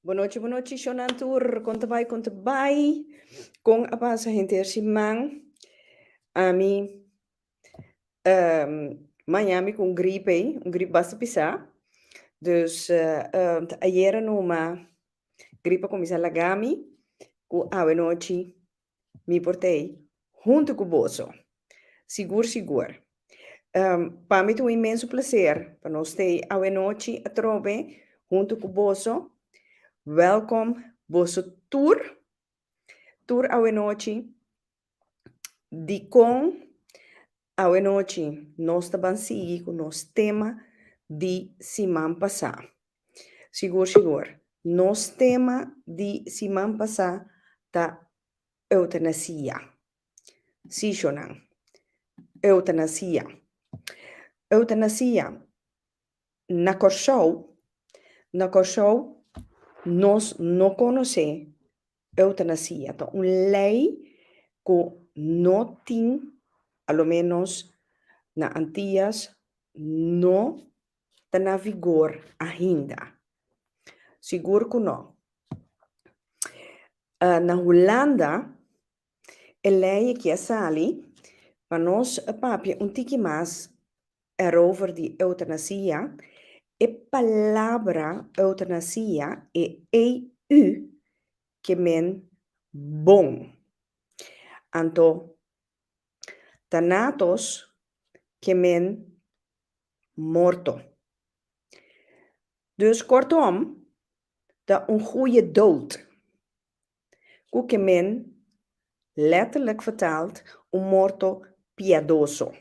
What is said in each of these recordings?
Boa noite, Shonantur. Conta vai. Com a passa gente man. A mim, Miami com gripe, gripe basta pisar. Dus, ayer numa gripe começar a lagami, com a noite me portei junto com o bolso. Seguro. Para mim, é um imenso prazer para nós ter a noite a trove junto com o bolso. Welkom, bolso tour a noite. Di com a noite nós também seguimos com o nosso tema de semana passada. Seguro. Nosso tema de semana passada tá eutanasia. Sim, Shonan. Eutanasia. Eutanasia. Na Corsou, nós não conhecemos eutanasia. Então, uma lei que não tem, ao menos na Antillas, não está na vigor ainda. Seguro que não. Na Holanda, a lei que é sali, para nós, papi, tiki mais over de eutanasia, a palavra eutanasia é EU, que men bom. Então, thanatos, que men morto. Dus kortom, dat een goede dood. Que men letterlijk vertaald un morto piadoso.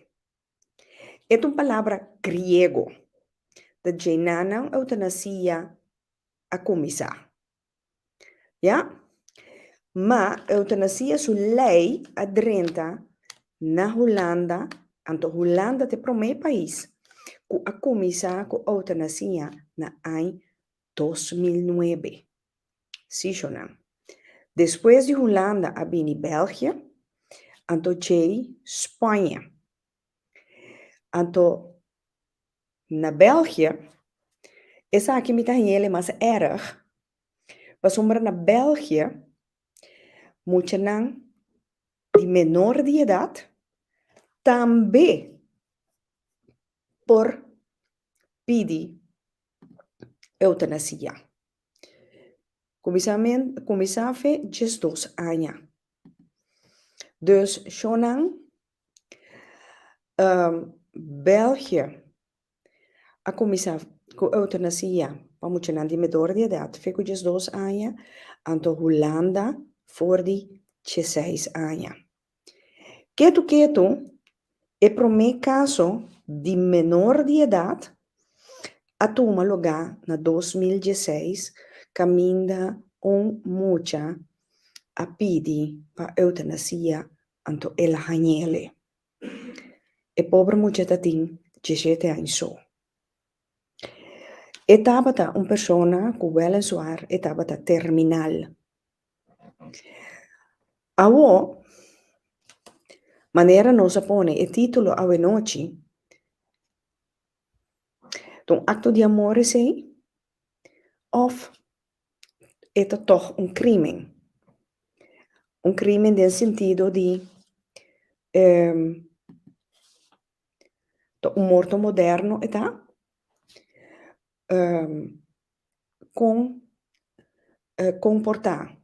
É uma palavra griego da genana eutanasia a começar. Ja? Ma eutanasia su lei adrenta na Holanda, anto Holanda te promê país, que a começar com eutanasia na ano 2009. Sim, Shonan. Depois de Holanda, a bini Bélgica, anto Espanha. Anto na Bélgica, essa aqui me tá ele mais erg. Mas na Bélgica, muito não de menor de idade, também por pedir eutanasia. Começar a fazer 2 anos. Dus, Shonan, Bélgica, a começar com eutanasia, para muito não de menor de idade, fez 2 anos, anto Holanda, for de 16 anos. Quieto, e para mim caso de menor de idade, a toma lugar na 2016, caminha mucha a pedir para eutanasia anto el hanyele. E pobre mucha tatin 17 anos só. Etapa uma pessoa com well suar, etapa terminal. Awo, maneira nos pone e título a noite, acto de amor sei, of é toch crime. Crime no sentido de morto moderno com comportar.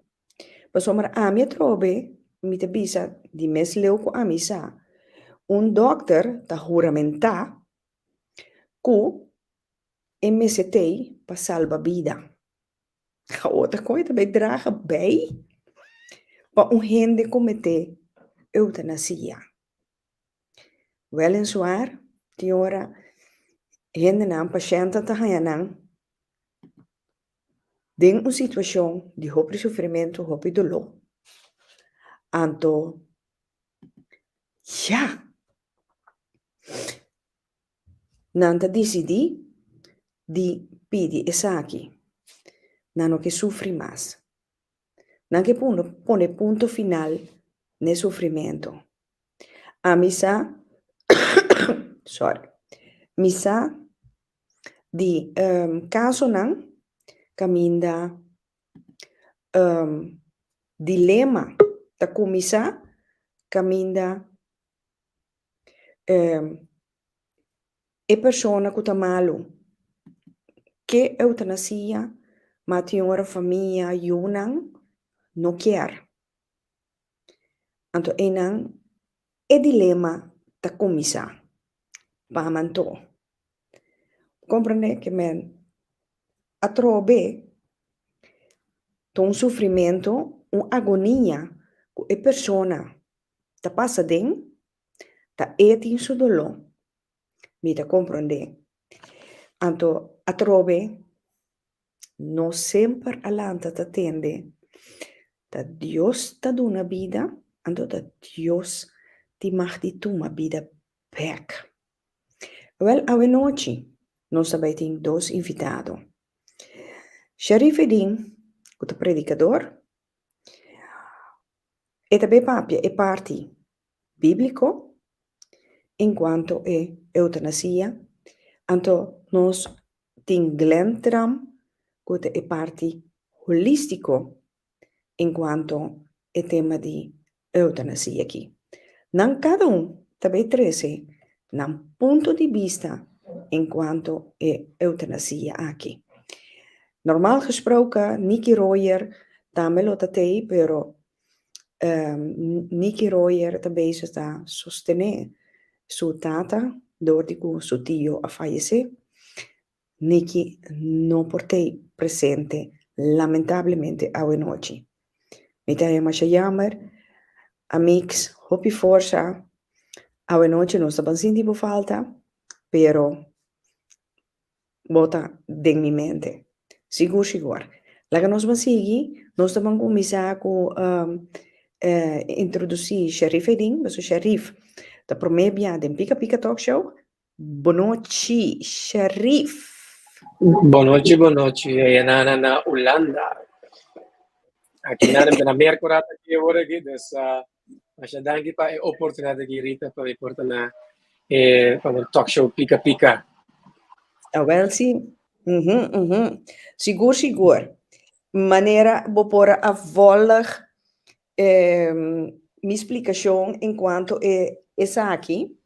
Mas a me trobe, mi te bisa di mes leuco a misa, un dokter ta juramenta que MST pa salva vida. A outra coisa também draga bij para gente cometer eutanasia. Wel en zwaar, die ora, gente na patiënten te gaan den uma situação de roupa sofrimento, roupa dolor. Anto, ja, nanta decidi di pidi esaki, nano che soffri mais. Non che pone punto final nel soffrimento. A mi sa, mi sa di caso nan caminda dilema da começar caminha e persona que tá malo que eutanasia mati uma família yunan não quer. Então, enan é dilema da começar para manto. Compreende que men atrobe um sofrimento, uma agonia que a persona tá passa den, tá etin su dolor. Mi ta compreende. Anto atrobe não sempre alanta ta tende. Da Dios ta dona vida, anto da Dios ti mag di tu ma vida back. Wel, a noite, nós também temos dois invitados. Sharif Edin, o predicador, e também papia é parte bíblico, enquanto é eutanasia. Então, nós temos Glenn Tram, que é parte holístico, enquanto é tema de eutanasia aqui. Não cada também traz um ponto de vista enquanto é eutanasia aqui. Normaal gesproken, Nikki Royer, também lo tatei, pero Nikki Royer também está sostener sua tata, door die su tio a fallecer. Nikki não portei presente, lamentavelmente, a noite. Me tá mais jammer, amigos, hopi força, a noite não está sentindo falta, pero bota de minha mente. Sigur. Laga nós vamos seguir, nós vamos começar com introduzir Sharif Edin, mas o Sharif da promebia de Pica Pica Talk Show. Boa noite, Sharif. Boa noite. É na Holanda. Aqui na Mercurata aqui agora aqui, dessa mas já dá aqui para a oportunidade de Rita para reportar na para o talk show Pica Pica. Wel, sim. Sigur. Maneira vou pôr a voller minha explicação enquanto essa aqui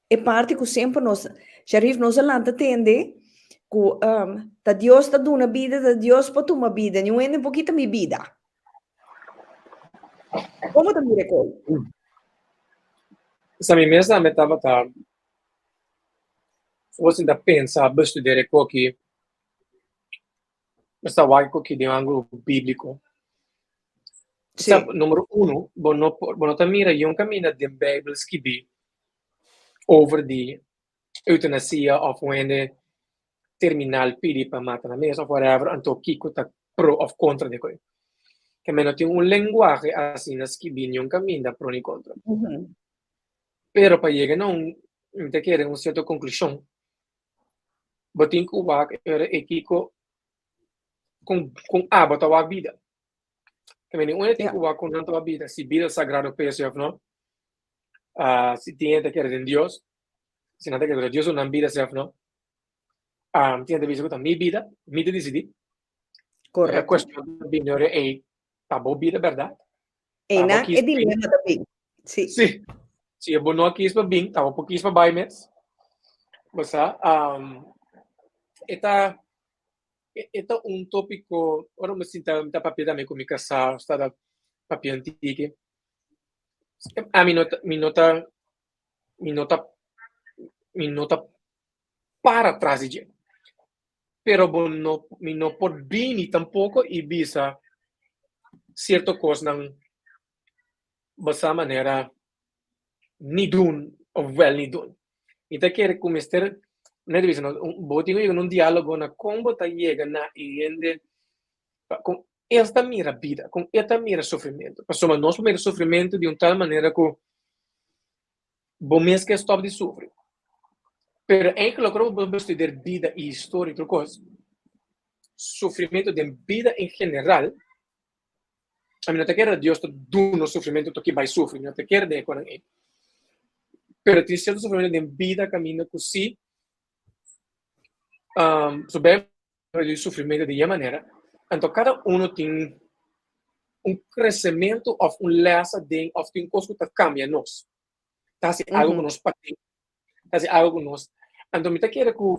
é parte que sempre nós Sharif nos alanta tende que da Deus está dando vida, da Deus para tomar vida, não é um pouquinho minha vida. Como tu me recorda? Essa minha mesa me estava fosse da pensa a estudar aqui essa algo que de um ângulo bíblico. Essa número 1, bono tamira yung camina de Bible skibi over the eutanasia of when terminal pidi para matar na mesa of whatever anto kiko ta pro of contra de coi. Che meno tem un linguaggio assim na skibi yung camina pro ni contra. Pero para llegar não te quer uma certa conclusão. Botin ku wak era ekiko com a bota wak vida. Que meno une tem ku wak com tanto vida, se vida sagrado peso of no. Se tiene que querer en Dios, si no te querer Dios una vida self no. Tiene que visitar mi vida, mi decidi. Correcto. Cuestión de binore e tabo vida verdade. E na é dilema também. Sim. Sim. Se é bom aqui para bem, tabo pouquinho para baimes. Basta eta um tópico, ora me sinta da papel também como casa, está da papel antigo. A mi nota para trás de pero no por bem tampouco e bisa certo coisa não basta maneira ni dun ou well ni dun então quer começar né bisa botinho um diálogo na como tá chega na ende com esta mira vida com esta mira sofrimento passou nós primeiro sofrimento de tal maneira que bom mês que stop de sofrer. Pero anche lo creo que estudar vida e história e coisa. Sofrimento de vida em geral. A mim não te quero Deus te dando sofrimento que vai sofrer, não te quero de com ele. Pero tem certo sofrimento de vida caminho que sim. Sobre o sofrimento de uma maneira Então, cada um tem crescimento of lesa ding of tem coisa que cambia nós. Tá se algo que nós patemos, tá se algo que nós. Então, me tá querendo que o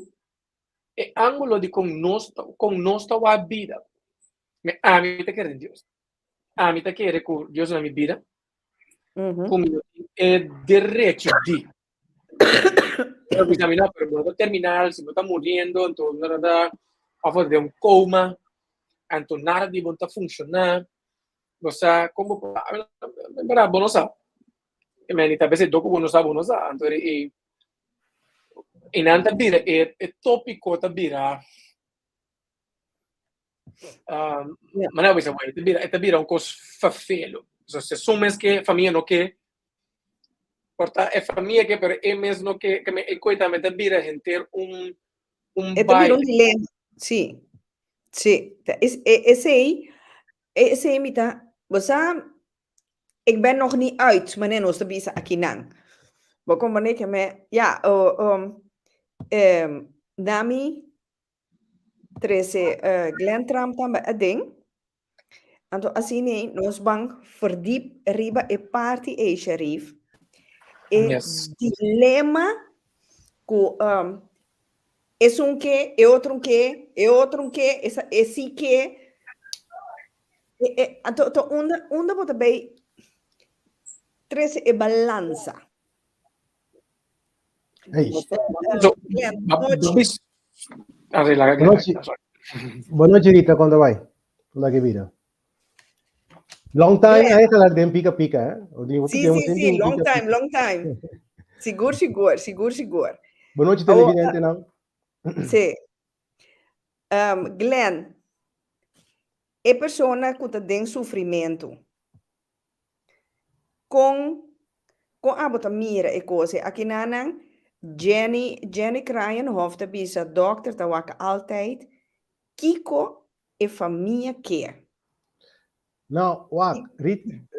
ângulo de com nós tá a vida. A mim tá querendo Deus. A mim tá querendo que Deus na minha vida, como é direito de. Eu examinar, pero no terminal, se não está morrendo, então nada a fazer de coma, então nada de bom tá funcionar. Você como para bom sabe. Mas talvez do que bom sabe, então e nanta bira é tópico tá bira. Mas não bisa vai, tá bira coisa fafelo. Se sumes que família não quer porta é família que pero é mesmo que me coita me tá bira ter É também um dilema. Sim. Sim. Esse aí, Mita, você, ik ben nog niet uit, meneer Nostabisa Akinan. Maar kom maar me, ja, Nami, 13, Glen Tram também a ding. Então, assim, nós vamos verdiep riba e parte e sharif. E dilema que é um que, é outro que, é outro que, é si que. Então, onde você bem 13 é balança. Boa noite, Rita, quando vai? Quando é que vira? Long time, aí tá lá dentro, pica, Sim, long time. Seguro. Boa noite, televidente, não? Sim. Glenn, é pessoa que tem sofrimento. Com a bota mira e coisa. Aqui nanan, Jenny Kraaienhof, bisa dokter, tá waka altijd. Kiko e família quer. Não,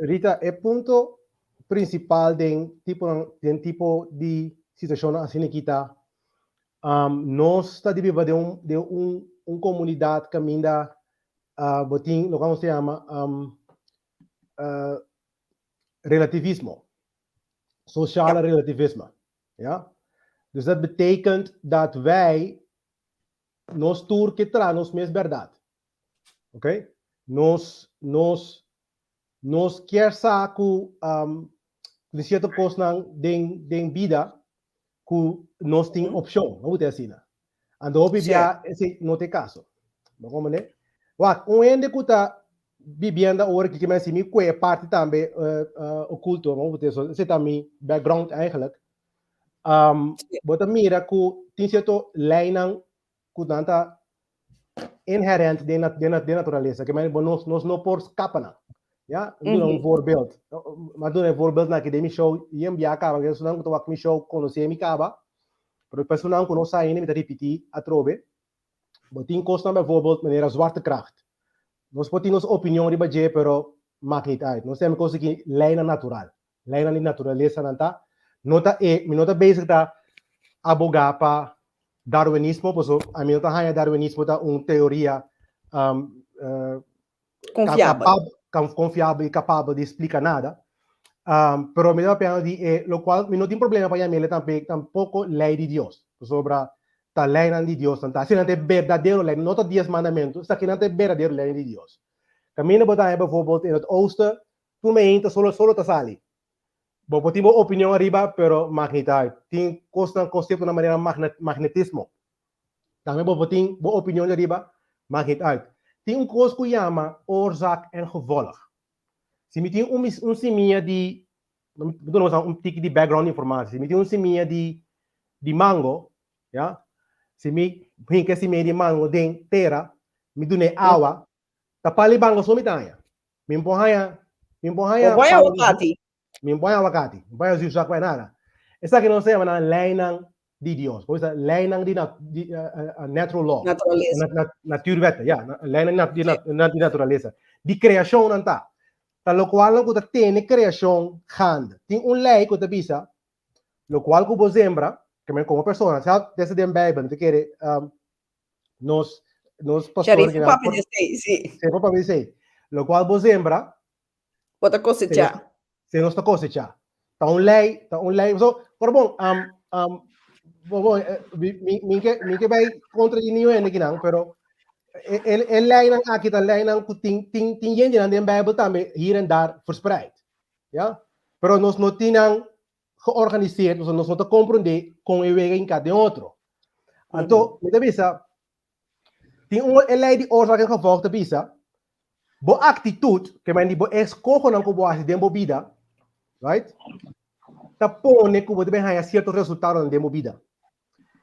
Rita, é ponto principal de tipo de situação assim que está. Nós está vivendo de comunidade que ainda botin, como se chama, relativismo, sociale relativisme, ja. Dus dat betekent dat wij nos tour que tra nos mes verdade, ok? Nos quer saco de certa coisa den vida que nós tem opção, não é assim, né? Ando opi via esse não tem caso, não como né? Ende que tá vivendo agora que mais me que é parte também oculto, não vou ter só, esse também background eigenlijk. Bota mira que tem certo lijnen que tanta inherent de natureza, que nós não por escapar, ja? Doe voorbeeld, maar doe een voorbeeld na academie show, je mbia acaba, que sunang to academie show conhecer mi acaba, pero depois sunang que não sai nem me repetir a trobe, botin costa bijvoorbeeld meneer zwarte kracht. Nós podemos opinião de baje, pero maakt niet uit. Nós temos coisa que lijnen natural, lijnen de natureza nanta, nota bezig da abogar para darwinismo, pues a mí no está darwinismo da una teoría confiável e capaz de explicar nada. Pero me da pena de lo cual no tiene problema para mí tampoco ley de Dios sobre la ley de Dios, está si no es verdadero ley, no 10 mandamentos, está aquí no es verdadero ley de Dios. Camina bijvoorbeeld in het oosten, toen me entra solo te sali. Bom, temos opinião arriba, pero magnetar. Tem conceito na maneira magnetismo. Também tem opinião arriba, magnetar. Tem coisa que chama oorzaak en gevolg. Se me tem seminha de, um tique de background informação. Se me tem seminha de mango, ja? Se me tem que seminha de mango de terra, me dune água, tapali mango só me tanha. Me empurra. Me põe abacate, me põe azul, saco nada. Essa que não se chama na lei de Deus, pois a lei de natural law, natureza, ja, lei de natureza, de criação não tá. Tal qual não que tem criação hand, tem lei que te visa, lo qual que sembra, que me como pessoa, sabe, desde a Bíblia, te quer nos nos Sharif pastores que papi de seis, sí. sempre para dizer, lo qual dezembro Bota cosechar. se nos tocou cosechar. Tá lei, so, por bom, minke vai contra de ninguém aqui não, pero el lei não aqui tá lei não tem gente na Bijbel também hier en daar verspreid, ja? Pero nós não tínhamos georganiseerd, nós não te compreender com o wegen em cada outro. Então, me avisa, tem lei de oorzaak en gevolg te visa, boa atitude que men die bo escoge não como assim dentro vida, right? Tá pone que você vai certo resultado dentro vida.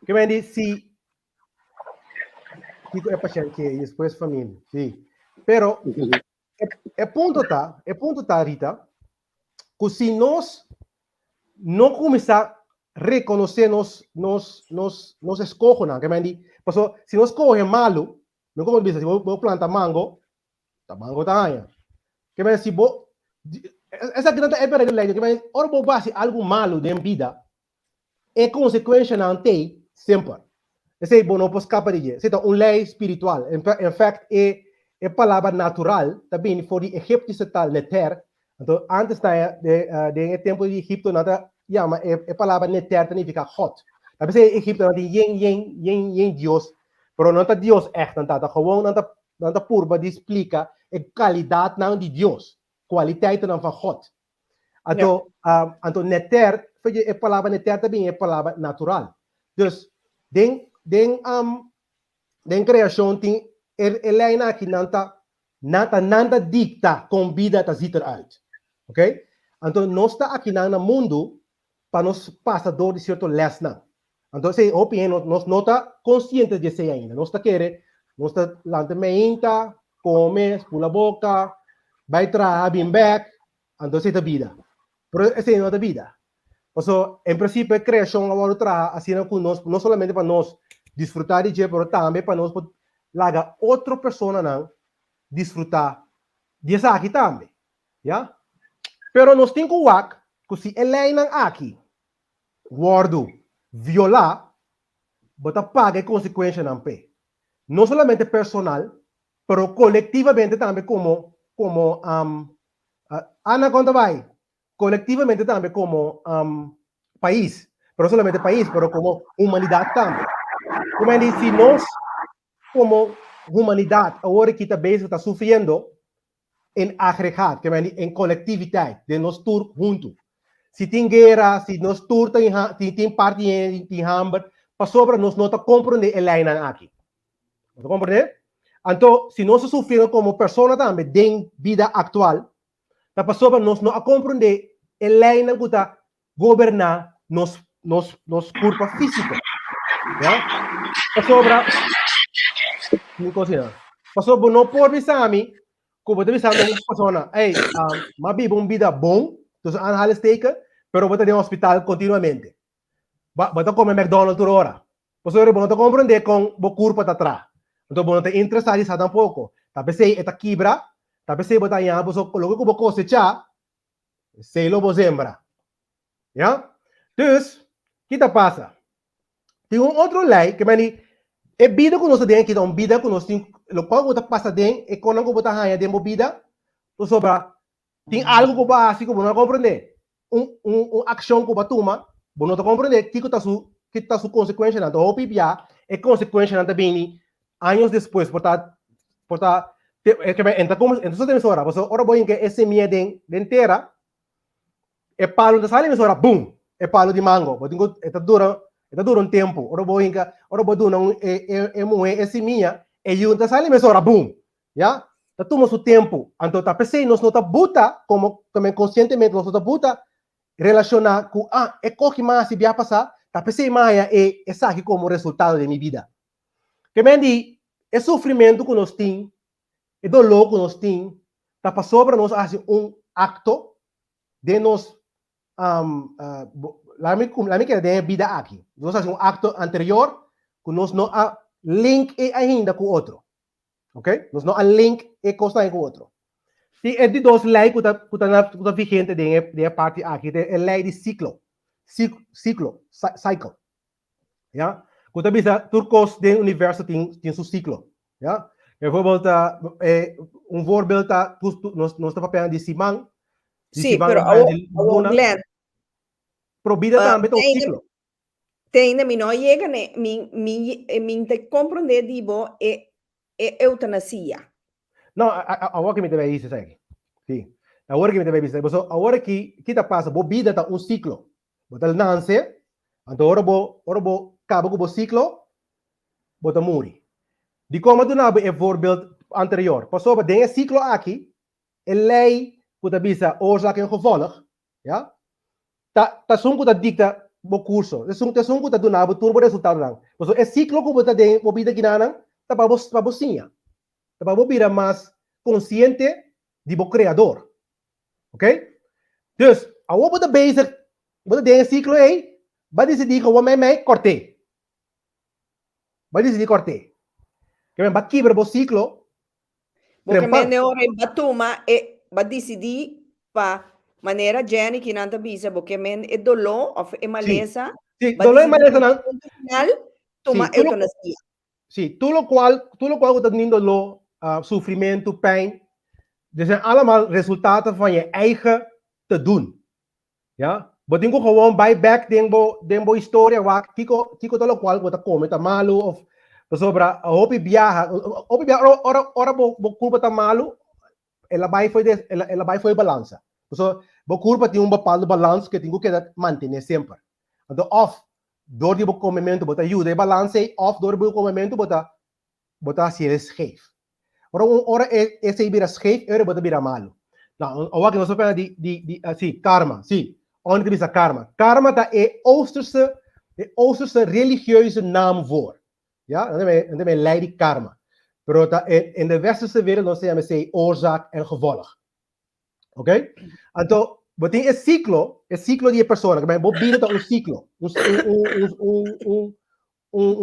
Que men die se Kiko é paciente que e depois família, sim. Pero é ponto tá Rita, que se nós não começar a reconhecer nos escoge não, que men die, porque se nós escoge malo, não como diz, se vou plantar mango, tá mango tá aí. Que men se bo essa grande é para ele, que men ora bo base algo malo dentro vida, é consequência não tem sempre. Esse bom não posso escapar de isso. É lei espiritual. Em fact, é palavra natural também for de egípcio tal neter. Então, antes de tempo de Egipto, nada chama é palavra neter significa hot. Tapi é Egipto não tem yen Deus, pero não tá Deus echt, não tá gewoon não tá purba de explica a qualidade não de Deus, qualidade não van hot. Então, neter, é palavra neter também é palavra natural. Dus den criação tem lei aqui nanta dicta com vida tá zitter uit, ok? Então nós está aqui no mundo para nós passar dor de certo les não. Então se opinião nós não está consciente de ser ainda, nós está querer, nós está lanta meinta, come, pula boca, vai tra, bem back, então se tá vida. Pero esse não é vida. Então, em princípio, a criação agora traz assim não somente para nós desfrutar de dia, mas também para nós largar outra pessoa não desfrutar de essa aqui também, já? Pero nós temos que se ele não aqui, guardo, violar, bota paga a consequência não pé. Não somente personal, pero coletivamente também como Ana quando vai, coletivamente também como país, pero solamente país, pero como humanidade também. Como ele diz, se nós, como humanidade, agora que está sofrendo em agregado, que em coletividade, de nós todos juntos. Se tem guerra, se nós todos tem parte em hambre, para sobre nós não compreender a lei aqui. Não compreender? Então, se nós sofremos como pessoa também, de vida atual, para sobre nós não compreender a lei que está governar nos corpo físico. Pasó no por visami, como te visami una persona, hey, mabi un vida bom, entonces han steken, pero vos tenés hospital continuamente. Vos comer McDonald's toda hora. Pasó vos no te comprende con vos curva ta atrás. Entonces vos no te interesa esa tampoco. Tal vez esta quibra, tal vez vos allá, vos lo que vos cosecha, se lo vos sembra. ¿Ya? Entonces, ¿qué te pasa? Tem outro lei que mani é vida que nós temos que dar vida que nós temos, o qual você passa dentro e quando você está ganhando dentro vida, tu sobra tem algo que básico que você não compreender, ação que você toma, você não compreender que está sua consequência não, então pipia é consequência não também anos depois portar então tem hora, você ora bom que esse minha dentera é palo da sala hora boom, é palo de mango, você tem dura um tempo, ora vou dura esse minha e junta sai mesora boom, já? Tá toma seu tempo, então tá pensei nós não tá buta como também conscientemente nós não tá buta relacionar com é coque mais se via passar, tá pensei mais é essa aqui como resultado de minha vida. Que mendi é sofrimento que nós tem, é dolor que nós tem, tá passou para nós assim acto de nós la que de vida aqui. Nós fazemos acto anterior que nós não há link ainda com o outro. Ok? Nós não há link e costa com o outro. E é de duas leis que está vigente de parte aqui. É lei de ciclo. Cycle. Yeah? Quando você turcos do universo tem seu ciclo. Ja? Bijvoorbeeld, un voorbeeld, nós estamos falando de Simão, Sì, però Glenn, probida também um ciclo. tem mi no llega ne mi te comprende dibo e eutanasia. Não, agora que me deve isso, segue. Sim. Agora que me deve isso. Então, agora que está passa, bo vida tá um ciclo. Botal nasce, então ora bo cabo com o ciclo, bota muri. De como tu não é voorbeeld anterior. Passou para den ciclo aqui, é lei puta bisa oorzaak en gevolg, ja? Ta sungu ta dicta bo curso. Ta sungu ta dunabo turbo resultado lang. So é ciclo como ta den mo vida ginanang ta pa sinha. Ta pa bira mais consciente de bo criador. Ok? Dus, awo bota bezig, bota den ciclo aí, ba decidir que o me cortei. Ba decidir cortei. Que me ba quebra bo ciclo. Porque me ne ora in batuma e ba decidi pa maneira geni que nanta bisa, porque men é dolor of é maleza. Sim, dolor e maleza não. Final, toma eutanasia. Sim, tudo o qual está tendo lo sofrimento, pijn, dat zijn allemaal resultaten van je eigen te doen. Ja? Maar denk gewoon back denbo historia waar kiko todo qual bota come ta malo of sobra hopi viaja ora bo culpa ta malo ela vai foi balança. So bo culpa tem bepaalde balans que tenho que manter sempre. Então of door die momento bota ajuda e balance of door die momento bota se ele scheef. Ora esse vira scheef, ora bota vira malo. Nou, wat ik nog zo verder die karma, zie. Onde bisa karma. Karma dat é Oosterse religieuze naam voor. Ja, en daarmee leidt die karma. Maar dat in de westerse wereld nós temos oorzaak en gevolg. Oké? Então, wat tem ciclo de persona, que vou vir a ciclo,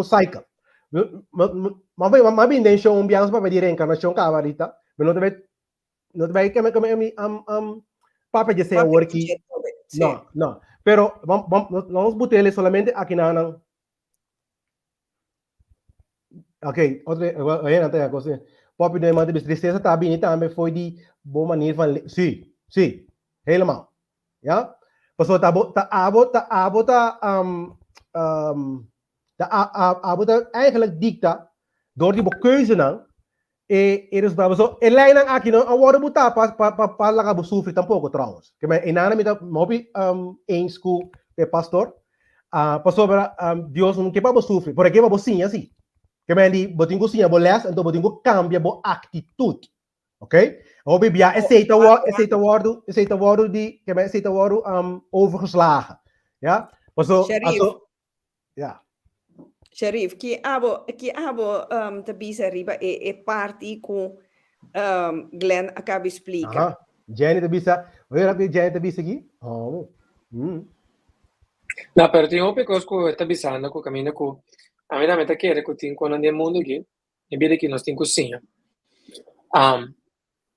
cycle. Mas bem deixou bias para pedir reencarnação cavarita, mas não vai que papa de ser working. No. Pero vamos botar ele solamente aqui na. Ok, outra coisa. Pop de manda tristeza tá bem também foi de boa maneira van. Sim, helemaal. Ja? Passou tá eigenlijk dicta door die keuze dan is dat zo lijn aan aqui não agora botar para lá que sofre tampouco trouwens que mas enana me dá mobi eens com o pastor passou para Deus não quer para sofrer por aqui para sim assim que mas ali botinho sim a bolas então botinho cambia bo atitude ok o bibia aceita woorden die que mas aceita woorden overgeslagen ja passou ja Sharif, que abo tabisa riba e parti com Glenn acaba explica. Jenny tabisa, Jenny tabisa aqui? Oh. No, pero tem uma coisa que está bisando que caminha com a minha mente que é que tem quando andamos mundo aqui e vê que nós temos cozinha.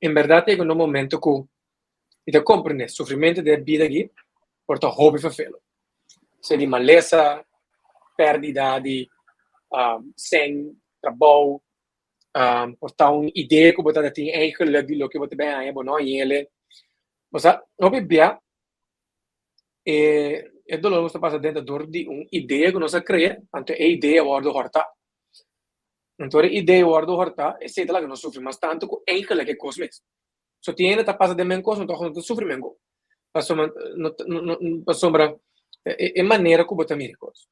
Em verdade é que no momento que ele compreende sofrimento da vida aqui, porta hobby vervelo. Se de maleza perdida de sem trabalho, portar uma ideia que você tem eigenlijk de lo que você bem aí, bom, não ele, você não bebia e dolor você passa dentro de uma ideia que você cria, então a ideia guarda horta, então a ideia guarda horta é sei lá que não sofre mais tanto que eigenlijk é cosmético, só tem tá passa de men coisa, então não sofre mengo, passou é maneira que você mira coisa.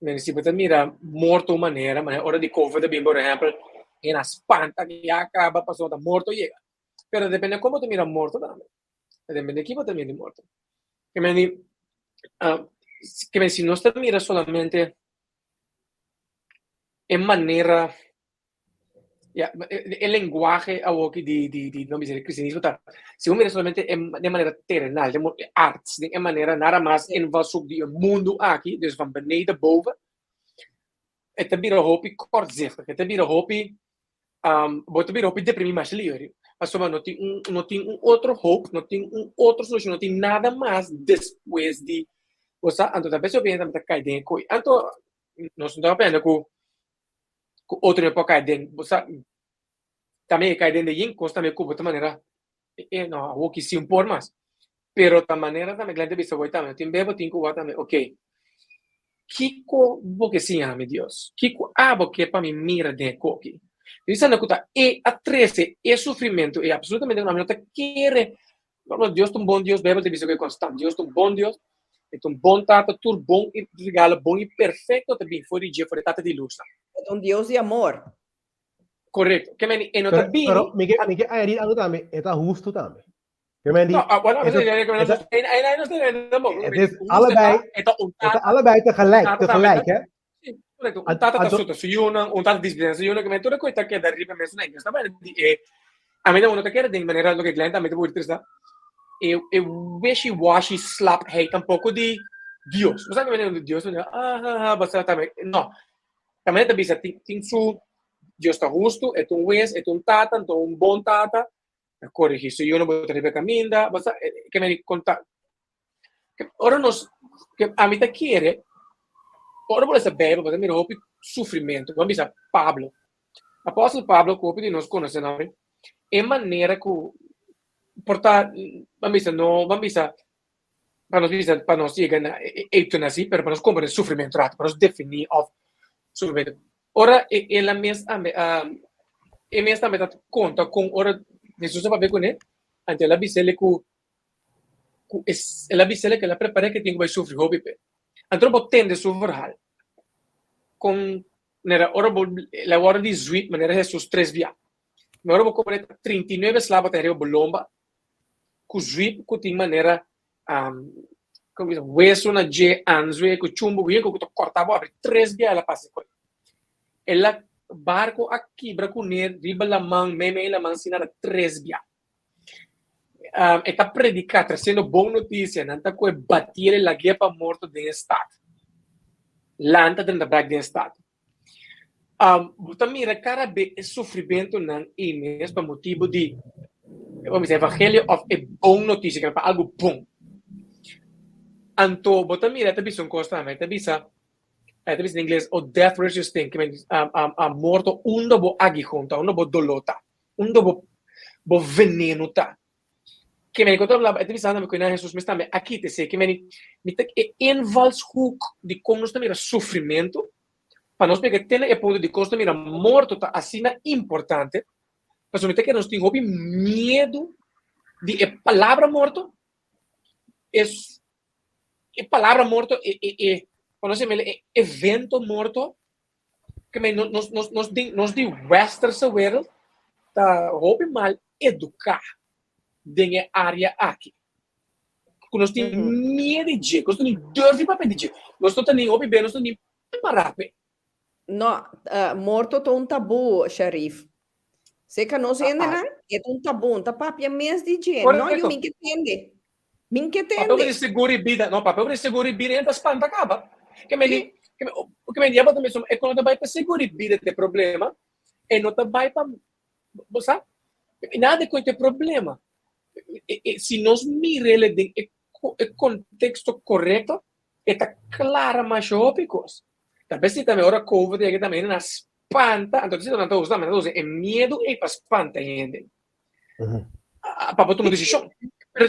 Men se você mira morto maneira, mas hora de COVID bem, por exemplo, em na espanta que acaba passando morto chega. Pero depende como você mira morto também. Depende de que você mira morto. Que me se não está mira solamente em maneira el lenguaje de não dizer cristianismo tá. Se eu mira solamente de maneira terrenal, de arts, de maneira nada mais invasivo de mundo aqui, dus van beneden boven. Het te bira hopi kortzichtig, het te bira hopi, wordt te bira hopi deprimir mais livre. Mas só não tem outro hope, não tem outra solução, não tem nada mais depois de você, então a pessoa vem também cai dentro. Então nós não estamos aprendendo com outro não pode cair dentro, também cai dentro de incos, também cuba de maneira, não, o que se impor mais. Pero da maneira também, glente bisa voi também, tem bebo, tem cuba também, ok. Kiko, porque sim, ame Deus. Kiko, porque para mim mira de coque. Dizendo que é a 13, é sofrimento, é absolutamente uma minha quer. Deus é um bom Deus, bebo, te bisa que é constante. Deus é um bom Deus, é um bom tata, tudo bom e regalo bom e perfeito também, foi dia, foi tata de luz. É Deus de amor. Correto. Que me não tá bem. Pero Miguel aí algo também, é justo também. Que me No, bueno, het is allebei tegelijk, hè? Un tata tassuto su un tata disciplina su che metto le coita che da arriva messo in questa bene e a me da uno che in maniera lo che glenda a me devo dire e wishy washy slap hate un poco di Dios. Lo sai che viene Dios basta también no. También te bisa tin su Dios está justo, es un juez, es un tata, es un bon tata. Corrigi, se io non potrei camminare, basta che mi conta. Ora nos che a me chiede ora vuole sapere, perché mi rompi soffrimento, come dice Pablo. Apostolo Pablo, copia di nos conosce, no? In maniera che porta, bambisa, para nos llegar eutanasia, pero para nos comprare soffrimento, para nos definir of soffrimento. Ora, e la mia sta metà conta con ora Jesus va a ver con él, ante la bisele es la bisele que la prepara que tiene que sufrir hobby pe. Antro tende sufrir con nera ora la hora di sweet manera Jesus 3 via. Me ora comprare 39 slava terreo bolomba cu sweet cu tin manera come dice hueso na je anzue cu chumbo bien cu cortava apre 3 via la passa poi. E la barco a quebra com ele, riba la mão, meme la mão, sinara 3 via. E tá predicando, trazendo boa notícia, não tá com bater la guerra para morto de estado. Lanta dentro da braga de estado. Você mira, cara, é sofrimento não é por motivo de, vamos dizer, evangelho of é boa notícia, que é para algo bom. Então, você mira, tá bisão constante, tá bisão in inglês, o death versus thing, que a morto undo bo aguijón, undo bo dolota, undo bo veneno ta. Que me encontrou lá, é pensando que Jesus me está aqui te sei que me invalshoek de como nós temos sofrimento, para nós pegar tem é ponto de como nós temos morto tá assim importante, mas me que nós temos medo de palavra morto, é palavra morto quando se me evento morto que me nos de western world tá hobby mal educar dengue área aqui quando nós tem medo de quando nós não deve para pedir nós não tem hobby bem nós não nem parape no morto é um tabu Sharif se que não se entende é um tabu tá papia mês de gente não eu me entende papel de seguro vida não papel de seguro vida ainda espanta acaba que me diabo também é quando vai para segurar vida tem problema e não vai para você nada com esse problema se nós mirele de contexto correto está clara mais óbicos talvez se também ora COVID que também na espanta então se não está usando mas é medo e para espanta gente para tomar decisão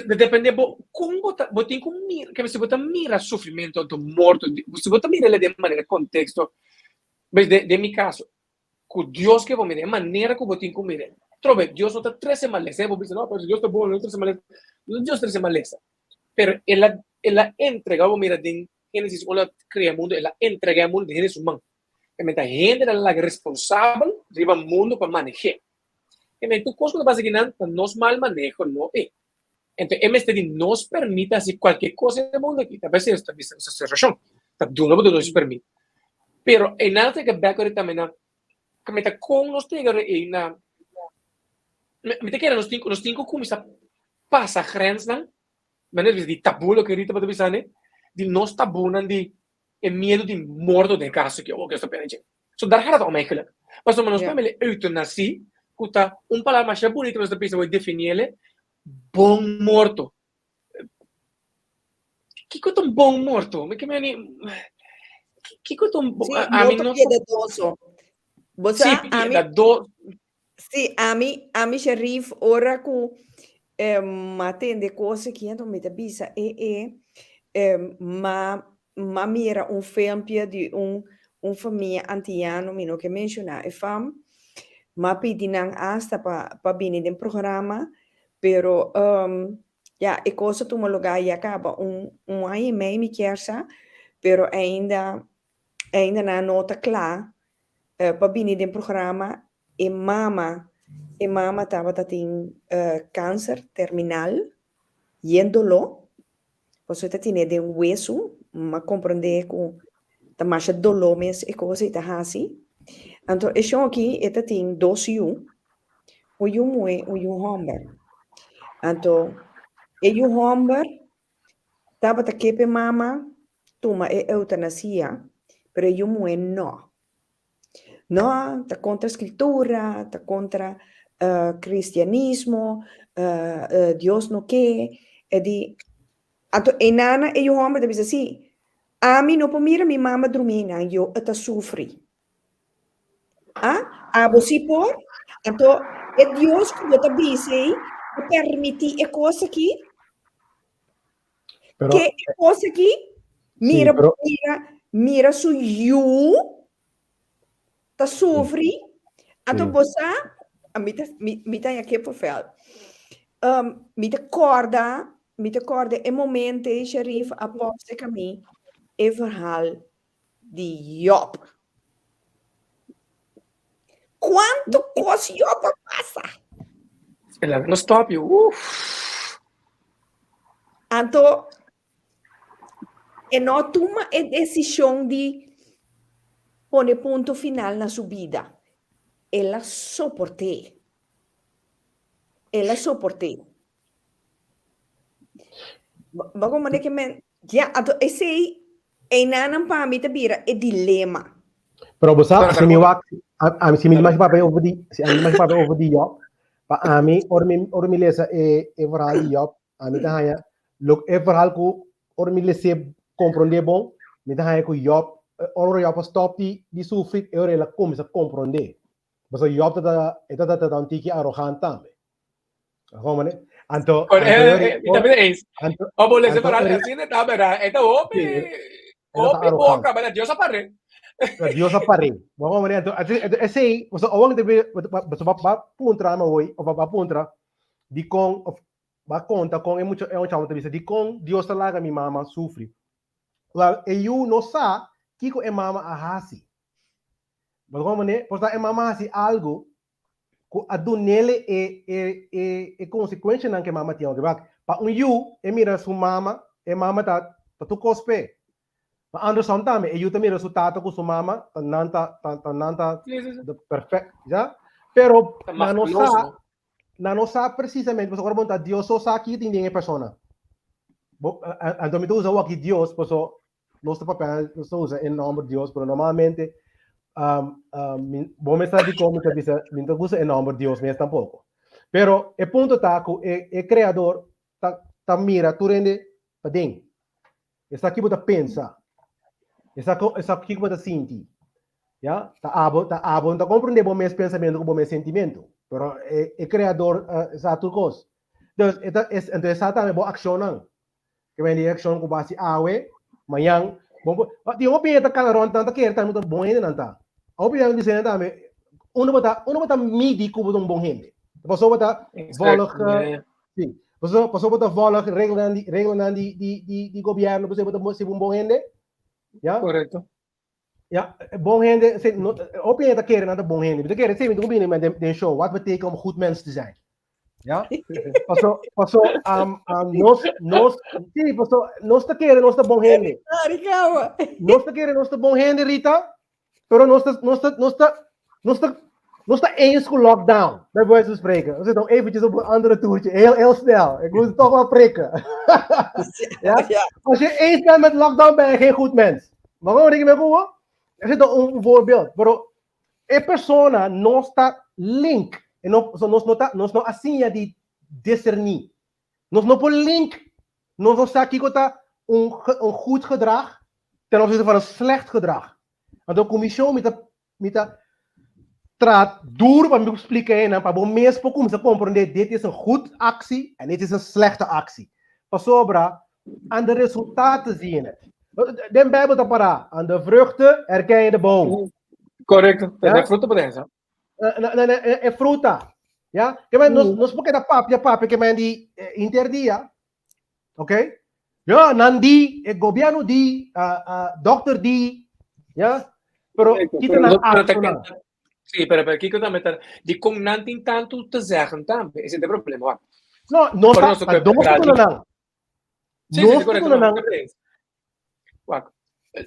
depende como botar com mira que se botar mira sofrimento do morto se botar mira ele de maneira contexto mas de mi caso com Deus que vou me de maneira que botar com mira trove Deus não está 13 maleza vou dizer não mas Deus está bom não 13 maleza Deus 13 maleza pero ela entrega vou mira de Gênesis quando cria o mundo ela entrega o mundo de Gênesis humano que me está gente ela é responsável riba o mundo para manejar que me tu coisa que basicamente nós mal manejo não é Entonces, MSD nos permite hacer cualquier cosa en el mundo aquí. Tal vez esta situación, de un lado nos permite. Pero en nada que ver ahorita, que me está con los tigres y na, me te queda los cinco como esa pasa grenzen, men de tabu que ahorita para pensar, de nos tabu de miedo de morto de caso que eu estou pensando. So daar gaat het om eigenlijk. Maar zo nos family eutanasie, kuta palabra mais bonita mas depois eu definir bom morto. Que coisa um bom morto? Que coisa um a mim não piedoso. Bosa, Sì, ami, da do... sì, ami Sharif, ora che matende cose che non mi bisa ma mira un filmpje di un famiglia antiano mino che menziona e fam ma pidi nang asta pa bini del programma pero ja e cosa tu lugar e acaba um aí meio mi chiesa pero ainda na nota clara pa bini del programma e mama estava tem câncer terminal yéndolo você tinha de um hueso ma compreender com tamasha dolomes e coisa ita hasi então isso aqui ita tem 2 o yum é o yum homber então e yum homber tava ta kepe mama tuma e eutanasia pero yum é no, está contra escritura, está contra cristianismo, Dios no que, e di, e nana e o homem diz assim, a mim não mira minha mama dormina, eu até sofri. A você por, então é Deus que você diz, permite a coisa aqui, Pero, que a coisa aqui, sí, pero, mira su you, tá sofre, então você, a mim tá aqui por fel. Me recorda e momento, Sharif, após que a mim, é verhaal de Job. Quanto coisa Job passa? No stop you. Uf. Então, e não toma a decisão de pôr ponto final na sua vida. Ela suportei. Ela suportei. Bago man que men, ja, então esse é nanam para mim tabira é dilema. pero bosa, Para- si mi wak, si mi mas papai over di, si mi mas papai over di Job, pa ami or mi lesa e verhaal di Job, ami ta haya, look e verhaal ku or mi lese comprende bom, mi ta haya ku Job, or Job stop di sufrit e ora la come sa comprende. Bosa Job ta antiki arrogant tambe. Como ne? Anto Também é isso. anto O boleh anto separar ori- assim, tá, verdade? Então, sì, opi boca, mas Deus apare. Dios apare. Vamos ver então, esse, você awang de você vai puntra no hoy, ou vai puntra de com vai conta com é um chamo de com Dios talaga mi mama sufre. Well, eu não sa kiko é mama ahasi. Vamos ver, pois é mama ahasi algo que a do nele é consequência não que mama tinha que vai. Pa you é mira sua mama, é mama tá tu cospe. Anders sometimes, e eu também resultado com sua mama, tananta, perfeito, já? Pero, na nossa precisamente, você agora monta Deus só sabe que tem ninguém persona. Então, me usa aqui Deus, por isso, nosso papel, nós usa em nome de Deus, pero normalmente, bom, me está de como, me usa em nome de Deus, mas tampouco. Pero, o ponto tá que o criador, tá mira, tu rende, para dentro. Está aqui para pensar. Essa aqui que você sente, já? Tá abo, tá compreender bom meu pensamento com bom meu sentimento, pero é criador essa tudo coisa. Então essa também boa ação não, que vem de ação com base awe, manhã, bom, di mo pinta calaron tanta quer tá muito bom ainda não tá. A opinião dizendo também, uno bota midi com bom gente. Passou bota volag, sim. Passou bota volag regla di governo, passou bota se bom gente. Ja? Correto. Ja, bom gente, op je dat keren naar de bom gente. Dat keren, ze moeten beginnen met de show. Wat betekent om een goed mens te zijn? Ja? Paso, nos te keren, nos te bom gente. Nos te keren, nos te bom gente, Rita. Pero nos te eens goed lockdown. Bij wijze van spreken. We zitten nog eventjes op een andere toertje. Heel snel. Ik moet het toch wel prikken. Ja? Als je eens bent met lockdown, ben je geen goed mens. Waarom denk je me goed? Er zit een voorbeeld. Bro, een persona non sta link. En nos no asinha di discernir. Nos no por link. Nos no sta kikota een goed gedrag ten opzichte van een slecht gedrag. Want de commissie met straat door wat ik expliquei en para mensen como se compreender dit is een goed actie en dit is een slechte actie. Pasobra, aan de resultaten zie je het. De Bijbel te para, aan de vruchten herken je de boom. Correcto. Ja? Tener fruto por eso. É fruta. Ja? Que men nos porque da papi que men di interdia. Ok? Ja, nandi, el gobierno di, doctor di, ja? Pero kita na acto na. Sì, perché cosa mettere? Di con nanti intanto te zeggen tambe. Ese è il problema. No, no Pero sta, no so domo che- sto na. Sì, No sì, sto corretto. na No, na. guarda,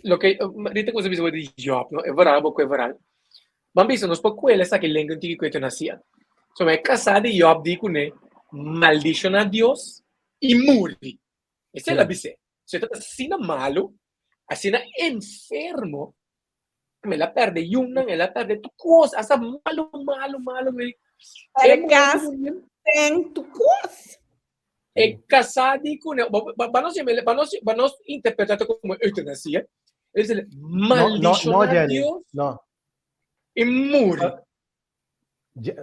lo che rite cosa bisogna di job, no? È vero, è vero. Ma mi sono spocco quella sa che lengo antichi questo nasia. Insomma, è casata di job di cune maldition a Dios e muri. E se la bise, se è sina malo, sina enfermo, me la perde una, me la perde tu cosa, asa malo. Ergas tem tu coisa. E casati con vanno interpretato come eutanasia. Es el maldición No, a Jenny. Dios No. y muri.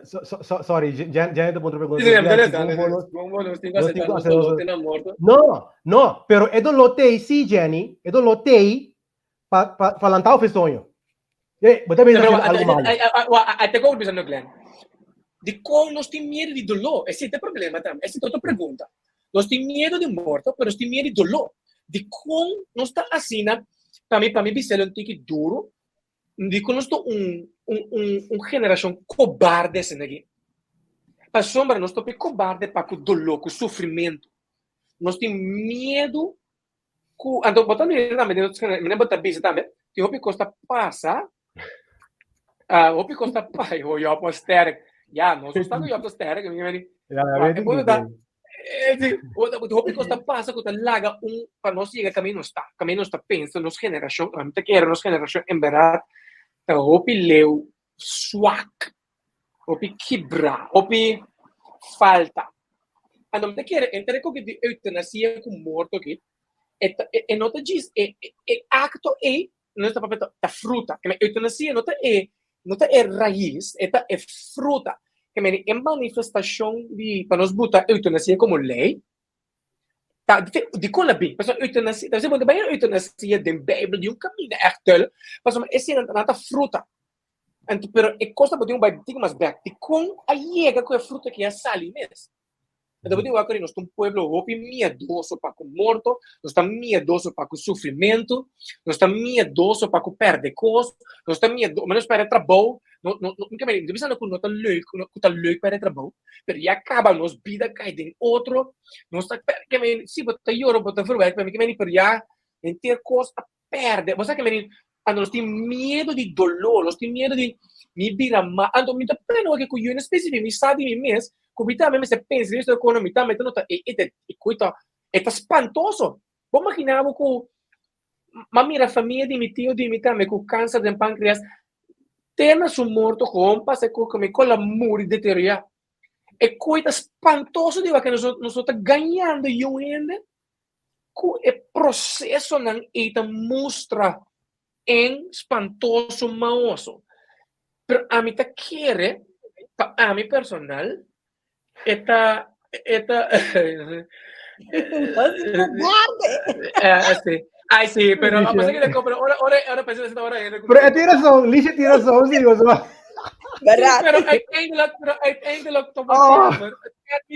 Sorry, Jenny te pongo pergunta. No, pero é do lotei, sim, Jenny. É do lotei para lançar o sonho. Você pensa que é algo malo. Até como bisogna Glenn. Di con non sti miedo di dolore. E sì, il problema è stata pregunta. Non sti miedo di morto, però sti miedo di dolore. Di con non sta assina, per me bisogna antichi duro, di con non sto un generazione cobarde se ne per sombra non sto più cobarde per il dolore, il soffrimento. Non sti miedo ando botando me ne botta bisa tambe. Ti hopi costa passa. Hopi costa pai, o io posso sterk. Ja, non sono stato io a sterk, mi viene. E poi da hopi costa passa con laga un per non siga cammino sta pensa nos generazione, te che nos generazione in verat. Hopi leu swak. Hopi kibra, hopi falta. Ando te che entere con di eutanasia con morto che e nota gis e acto e non sta proprio da frutta che eutanasia nota è raiz è frutta che è manifestazione di per non sbutta eutanasia come lei di con la B per eutanasia per esempio da eutanasia del Bibbia di un cammino echt per è nata frutta però e cosa poteva bei digmas back di con a llega quella frutta che ha sali mes. E dopo dico che nostro pueblo hopi miedoso para con morto, non sta miedoso para con sofrimento, non sta miedoso para con perde cos, non sta miedoso, mas para trabalho, não que me bisogna con nota leuk para trabalho, per ya acaba nos vida cai den outro, non sta che me si bota io bota verwerk, per me per ya inteira cos a perde. Você que me hanno sti miedo di dolore, sti miedo di mi bira ma ando mi da pleno che con io in specifico mi sa di mi mes Cubita me se pensa questo economia metendo e è spantoso. Poi immaginavo che ma mira famiglia di mio tio di mia me con câncer del pancreas tema su morto con passa come con la muri deteriora. E coita spantoso di che non sto ganhando io ende e processo non eta mostra en spantoso maoso. Per a mi ta chiere a mi personal Eta sí. Ay, sí, pero vamos a seguir pero ahora pensé en ahora. Pero tiene razón, Licia tiene razón, sí, o sea. Verdad. Pero uiteindelijk toch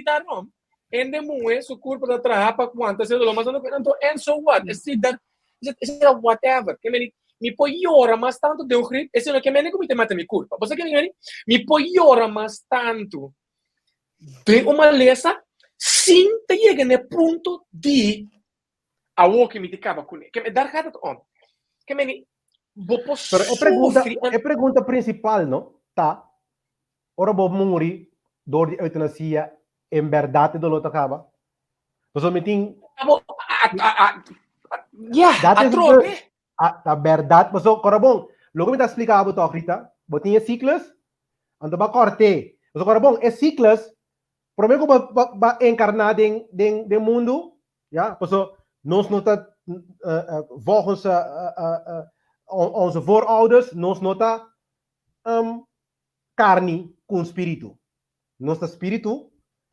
daarom. En de moe, su culpa da trapa quanto se lo mas and so what? Is it whatever. Que mi puoi ora mas tanto de un grip, e se no che me ne comite mate mi culpa. Você que mi puoi ora mas tanto de uma lesa sin te llegue nel punto di a uo che mi dicava con che me dar gaat het om. Che me Pero é pergunta principal, não? Tá. Ora vou morrer door die eutanasia em verdade do lote acaba. Então, meting. Ja, dat is trobe. A verdade, mas corabong. Logo me tá explicado to Rita. Botinha ciclos. Ando ba corte. Mas corabong, é ciclos. Prometo ba encarnar den mundo, ja? Dus nós nota volgens onze voorouders, nós nota carne com espírito. Nosso espírito,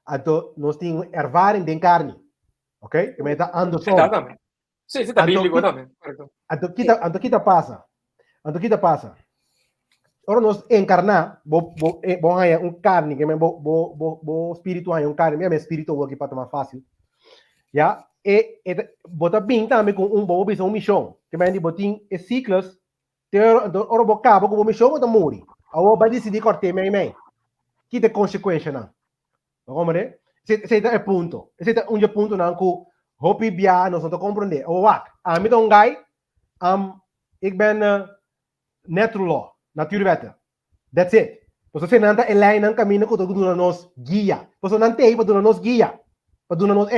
então, nós temos ervaring de carne. Ok? Que está andersom. Exatamente. Sim, está bíblico também. Então, que passa? Ora nós encarnar, bom carne, que bo espírito é carne, mesmo espírito aqui para tomar fácil. Já? E bota bem também com bom visão missão. Que mais botin ciclos, ora bo cabo com missão ou morre. Ou vai decidir cortar meio. Que tem consequência não? Vamos ver? Esse é o ponto. Esse é um ponto não que hopi bia nós não compreender. Ou wat? A mim um guy, ik ben natuurwetten. That's it. Você não está lá em caminho que todo nos guia. Você não tem para nos guia. Para nos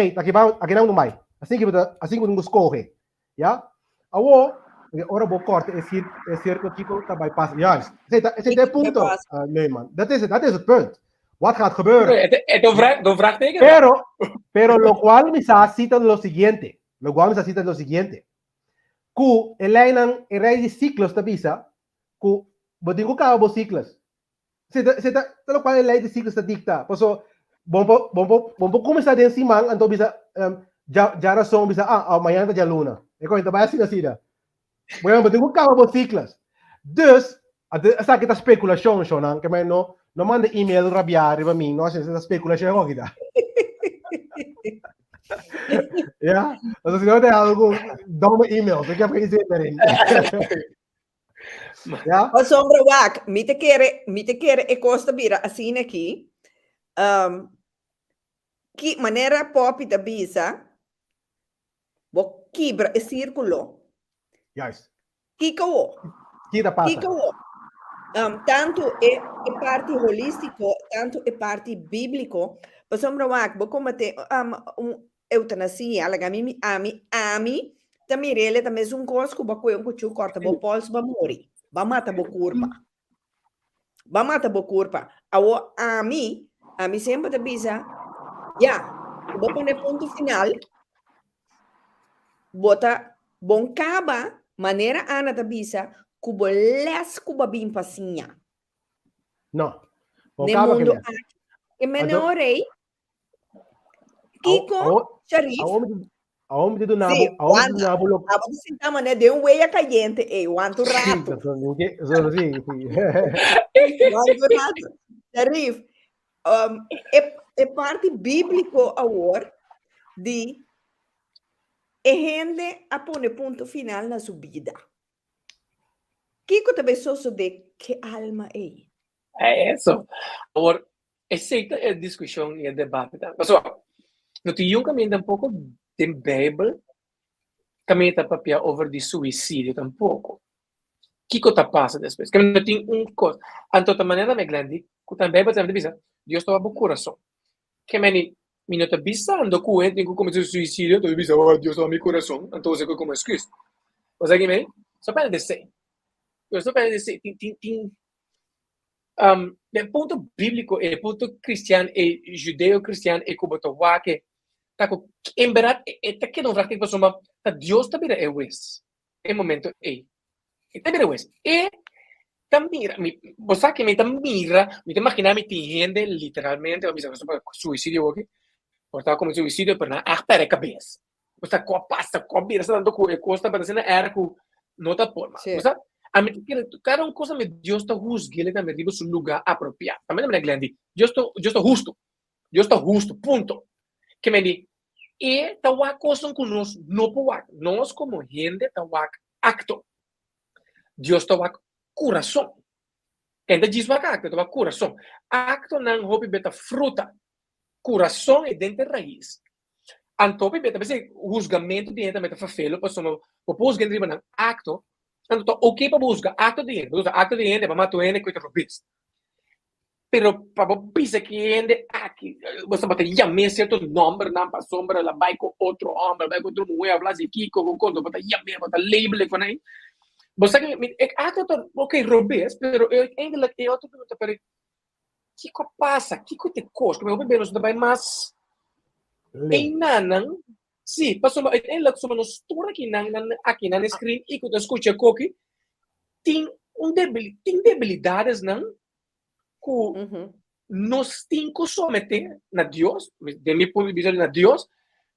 aqui não vai. Assim que nos escorre. Já? Ora vou cortar esse tipo tá bypass. Ja, esse é o ponto. Nee man, dat is het punt. Wat gaat gebeuren? É do vraagteken. Pero lo cual me necesita lo siguiente. Que el rei de ciclos ta bisa, que botingo cabo ciclos. Lo cual el rei de ciclos ta dicta. Poso bombo começar de cima, então bisa já razão bisa amanhã tá já luna. É coisa vai assim assim. Bueno, botingo cabo ciclos. Dus, essa que tá especulação, Shonan, que não manda e-mail rabiar para mim, não essa especulação aqui tá. Ja, also se tem algo, dá uma e-mail, você quer dizer também. Ja? O sombra wak, me te quer e costa bira assim aqui. Que maneira pop da bisa, bo quebra e círculo. Juist. Kiko. Kita passa. Tanto é parte holístico, tanto é parte bíblico. O sombra wak, bo como te eutanasia, ami, tamirele também um cosco, ba coisa que tu corta, bo pols ba mori, ba mata bo curpa. Awo ami sempre te bisa, bo pone ponto final, bota bom caba, maneira ana te bisa, cubo les cuba bim passinha. No. Ne mundo e menorei, Kiko, Sharif. Aonde do nabo, aonde do nabo lo. Abo sintama né de huella caliente e quanto rato. Sharif, é parte bíblico agora de gente a pôr ponto final na sua vida. Kiko também só de que alma é? É isso. Agora, aceita a discussão e a debate. Pessoal, no tinha caminho tampouco de Bible, caminho tá papia over de suicídio tampouco. Que coisa passa depois? Que não tem coisa. Então, da maneira mais grande, que também Bible também diz, Deus estava com coração. Que me não está pensando que eu tenho como suicídio, então diz, Deus estava meu coração, então eu como excuse. Mas aqui me, só para dizer, eu só para dizer, tem o ponto bíblico, o ponto cristiano, e judeu-cristiano, e como tu vai que em verdade, é que não vai ter pessoa, Deus também é o esse, é momento é, também é o esse, e também, você que me mira, me imagina me tem gente literalmente, eu me digo, suicídio aqui, porta como suicídio para na arter a cabeça, você passa, vira, você dando costa para cena erco, não tá forma, você a mim cada uma coisa me Deus está justo, ele também riba seu lugar apropriado. Também não é grande. Deus está justo, ponto. Que me diz, e tá uma coisa que nós não nós como gente tá uma acto. Deus tá uma coração. Ainda diz uma acto, tá uma coração. Acto não hobby beta fruta. Coração é dentro da raiz. Antopi beta bese julgamento de gente meta fafelo, passou o pós que riba não acto. Então, ok para buscar acto de gente para matar gente que te robis. Pero para buscar que gente aqui, você vai ter já certo nome, não para sombra, lá vai com outro homem, vai com outro mulher, habla de Kiko, com quando vai ter já vai label com aí. Você que acto ok robis, pero ainda é outro pergunta para que passa, que te custa, meu bebê nós vai mais em nanang. Sim, passou em lá que nos tura aqui na screen e que tu escuta coque tem debilidades não Uhum. nos tinko somete na Dios, de mi punto de vista na Dios,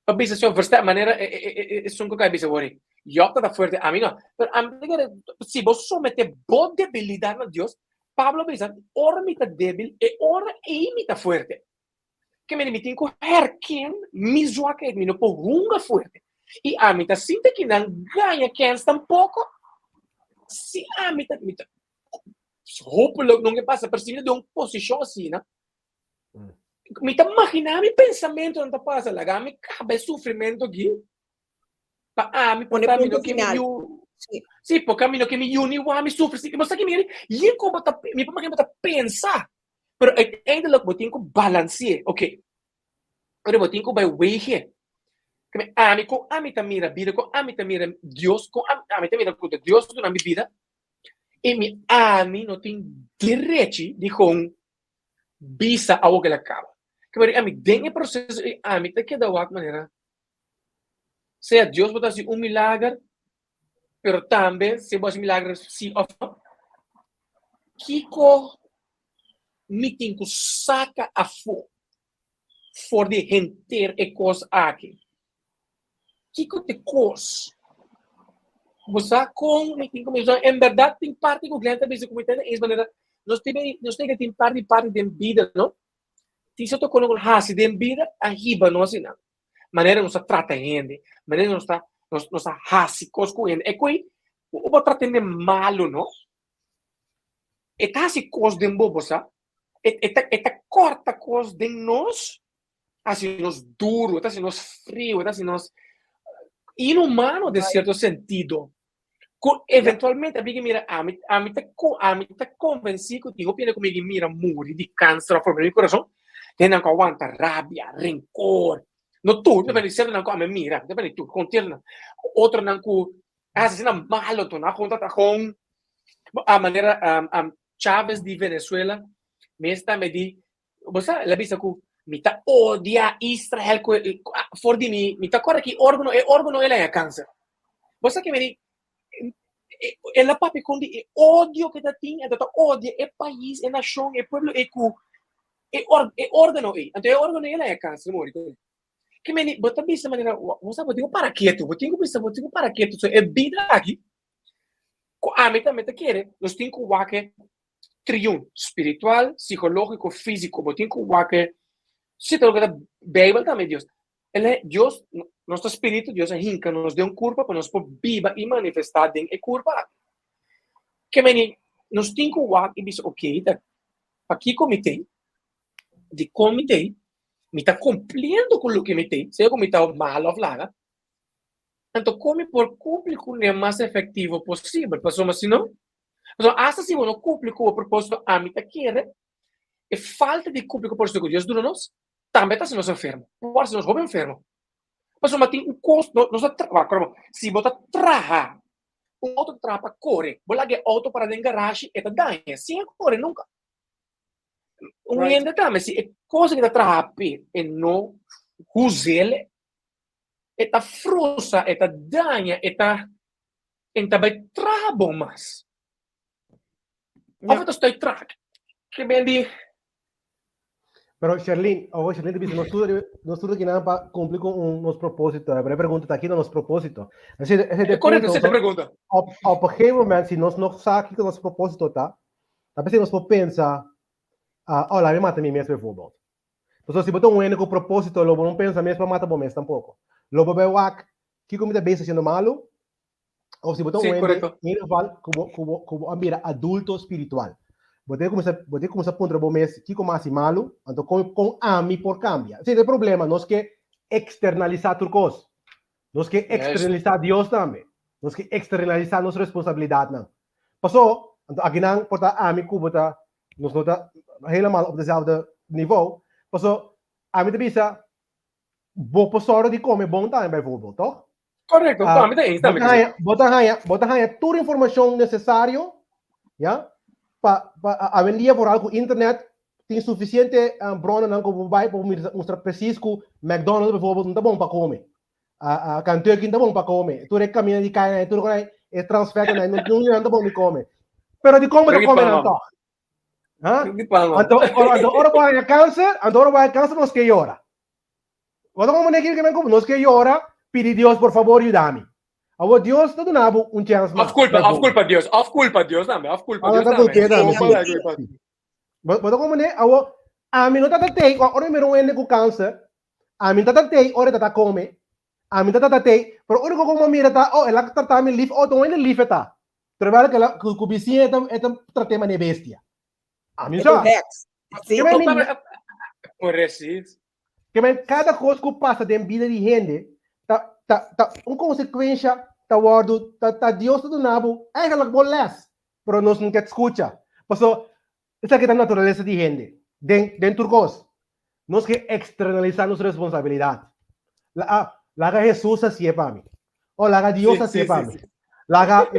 a bisa se versta maneira sunko kai bisa worry. Yo tá fuerte, a mí no. Pero a mí si vos somete vos debilidad na Dios, Pablo bisa, ora mi tá débil e ora e mi tá fuerte. Que me tinko herken mi zwakheid, mi no po hunga fuerte. E a mí tá sinta que não ganha kans tampoco. Se a mí tá hopelijk não passa, percebe de uma posição assim, né? Me tá imaginando meu pensamento não tá passa, lá, me cabe sofrimento aqui. Me Pone portar punto no que me final. yu, Sì. sim, por caminho que me uni, me sofre, sim, mas aqui me como tá, me para que tá pensar, pero uiteindelijk moet ik balanceer, oké. Pero moet ik bij wegen. Que me com ami tá mira vida, com ami tá mira Deus, com ami tá mira com Deus na minha vida. E me ami não tem direito de com bisa algo que ela acaba. Que me ami tem o processo e ami tá que da outra maneira. Seja Deus botar assim milagre, pero também se você milagre sim ou não. Kiko me tem que saca a for de renter e coisa aqui. Kiko te cos. Você com me tem que em verdade tem parte que o cliente diz como tem é maneira nós temos tem parte de vida, não? Se eu tô com o se de vida a riba não assim não. Maneira nós trata gente, maneira nós hasi cos com ele. É coi o vou tratando malo, não? E tá assim cos de bobo, sabe? E corta cos de nós, assim nós duro, tá assim nós frio, tá assim nós inumano de certo sentido. Eventualmente, a mira, a mim tá convencido que eu penso comigo mira morre de câncer a forma do coração, tem não aguenta rabia, rancor, no tudo, depende sempre não come mira, depende tudo, conterna, outro não com assim não malo tu na conta tá com a maneira Chávez de Venezuela, me está me di, você la vista que mi ta odia Israel for di mi ta corre que órgano ela é câncer. Você que me di ela papi com de odio que ta tinha, ta odia é país, é nação, é pueblo, é órgano aí. Então é órgano ela é câncer, mori. Que me di, bota bisa maneira, você botinho para quieto, botinho para quieto, so é vida aqui. A mí también te quiere, los cinco guaque triun, espiritual, psicológico, físico, los cinco guaque, si te lo que Bible también Dios. Dios, nuestro espíritu, Dios es hinca, nos dio un curva, para nos viva y manifestar en el curva. Que me nos cinco guaque y dice, ok, aquí comité, de comité, me está cumpliendo con lo que me te, sea como está mal o flaga. Então, come por cumprir com o mais efetivo possível. Mas se não, hasta se não cumpre com o propósito a mim quer, e falta de cumprir com o propósito que Deus dá nos, também está se nós enfermo. Pode ser nós vamos enfermo. Mas tem um custo, nós trabalhamos. Se você trabalha, auto trabalha para correr, você leva auto para dentro da garagem e danha. Sem correr nunca. Ainda também, se é coisa que trabalha e não usa ele, eta frustra, eta daña, eta vai trabo mais. Of estoy track. Que ben di. Pero Sherlyn, Sherlyn dice, no estudio que nada para cumplir con unos propósitos. A pergunta está aqui nos propósitos. Correto, essa pergunta. Op een gegeven moment, se nós não sabemos que nosso propósito está, talvez nós podemos pensar, olha, me mata mim mesmo, bijvoorbeeld. Então, se botar um único propósito, logo não pensa mesmo para matar bom mesmo tampouco. Logo vai wak, que comida bem sendo malo, ou se botar um único, em geval, como a mira adulto espiritual. Botei começar a pôr bom mês, que como assim malo, então com a mim por cambia. Se tem problema, nós que externalizar tudo coisa. Nós que externalizar Deus também. Nós que externalizar nossa responsabilidade não. Passou, então aqui não porta a mim kubota, nós não tá helemaal op dezelfde niveau. Passou, a mim bisa boa pessoa de comer bom também, bijvoorbeeld, toch? Correto, também tem. Bota toda a informação necessária, ja? A vendia por algo internet tem suficiente bronnen não como vai para mostrar preciso McDonald's bijvoorbeeld não tá bom para comer. A Kentucky não tá bom para comer. Tu caminha de carne, tu é transfer não tá bom de comer. Pero de comer não tá. Hã? Hindi pa mo. Ando ba yung cáncer, nos que llora. Quando como negir que como nos que llora, pedi Dios, por favor, ayúdame. Abo Dios, todo nabo un chance Of culpa Dios. Of culpa Dios namin. Of culpa Dios Tá namin. dami, Sim. Quando como ne, abo, amin no tatatei, ora meron ende com câncer, amin tatatei, ora tata come, amin tatatei, pero ora como mira ta, oh, ela trata me lif, oh, então ele lif tá. Trabalha que ela com bicinha é tratema ne bestia. Amin É do já. Rex. Sim. Que vai Correcis. cada coisa que passa dentro da vida de gente, tá uma consequência, tá guardo, tá Deus do nabo, é aquela que bolas, pero nós nunca escuta. Passou, essa aqui é a natureza de gente. Dentro dos, nós que externalizar nossa responsabilidade. Laga Jesus assim para mim. Ou laga Deus assim para mim. Laga,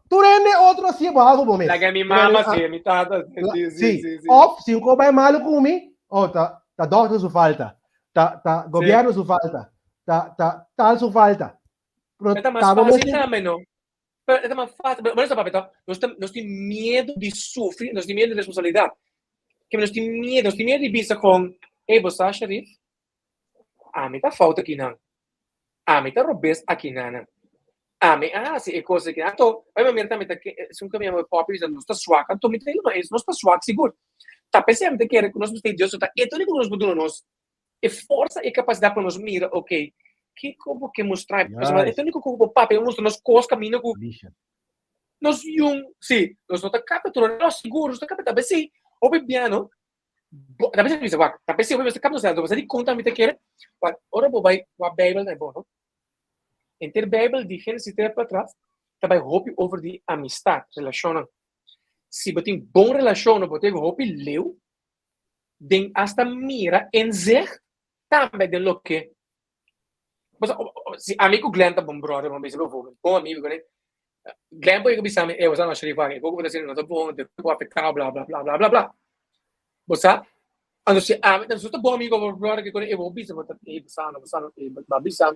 tu rende outro assim para algo momento. Laga mi mama, sim, mi tata. Sim. Off, se um vai mal comigo, oh, tá doctor su falta, tá governo su falta, tá tal su falta. Ito mas fácil namin, no? Pero ito mas fácil. Bueno, sa papito, nós temos medo de sofrer, nós temos medo de responsabilidade. Que nós temos medo de vista com, você, Sharif, me tá falta aqui, não. Me tá robês aqui, não. Se é coisa aqui, então, vai me mirar também, se um caminho é pop, nós tá swak, então me tem mais, nós tá swak, seguro. Tá pensando que nós não temos Deus, tá, é tudo que nós mudamos nós. É força e capacidade para nós mirar, ok, como que mostrar, é tudo que o papo, mostra nós cos caminho com nós sim, nós não tá capturando, nós seguros, tá capturando, sim, o bibiano, tá pensando isso, tá pensando, você captura, você de conta me te quer, ora vai, a Bíblia não é bom, não? Entre a Bíblia de Gênesis até para trás, tá vai hope over de amistade, relação. Se você tem boa relação, você hope leu, den hasta mira em zich também de lo que se amigo Glenn tá bom brother, vamos dizer, bom amigo, né? Glenn pode que sabe, você não Sharif, eu vou dizer, não tá bom, de afetar, blá blá blá blá blá blá. Você ando se então você tá bom amigo brother que eu vou dizer, você não bisa,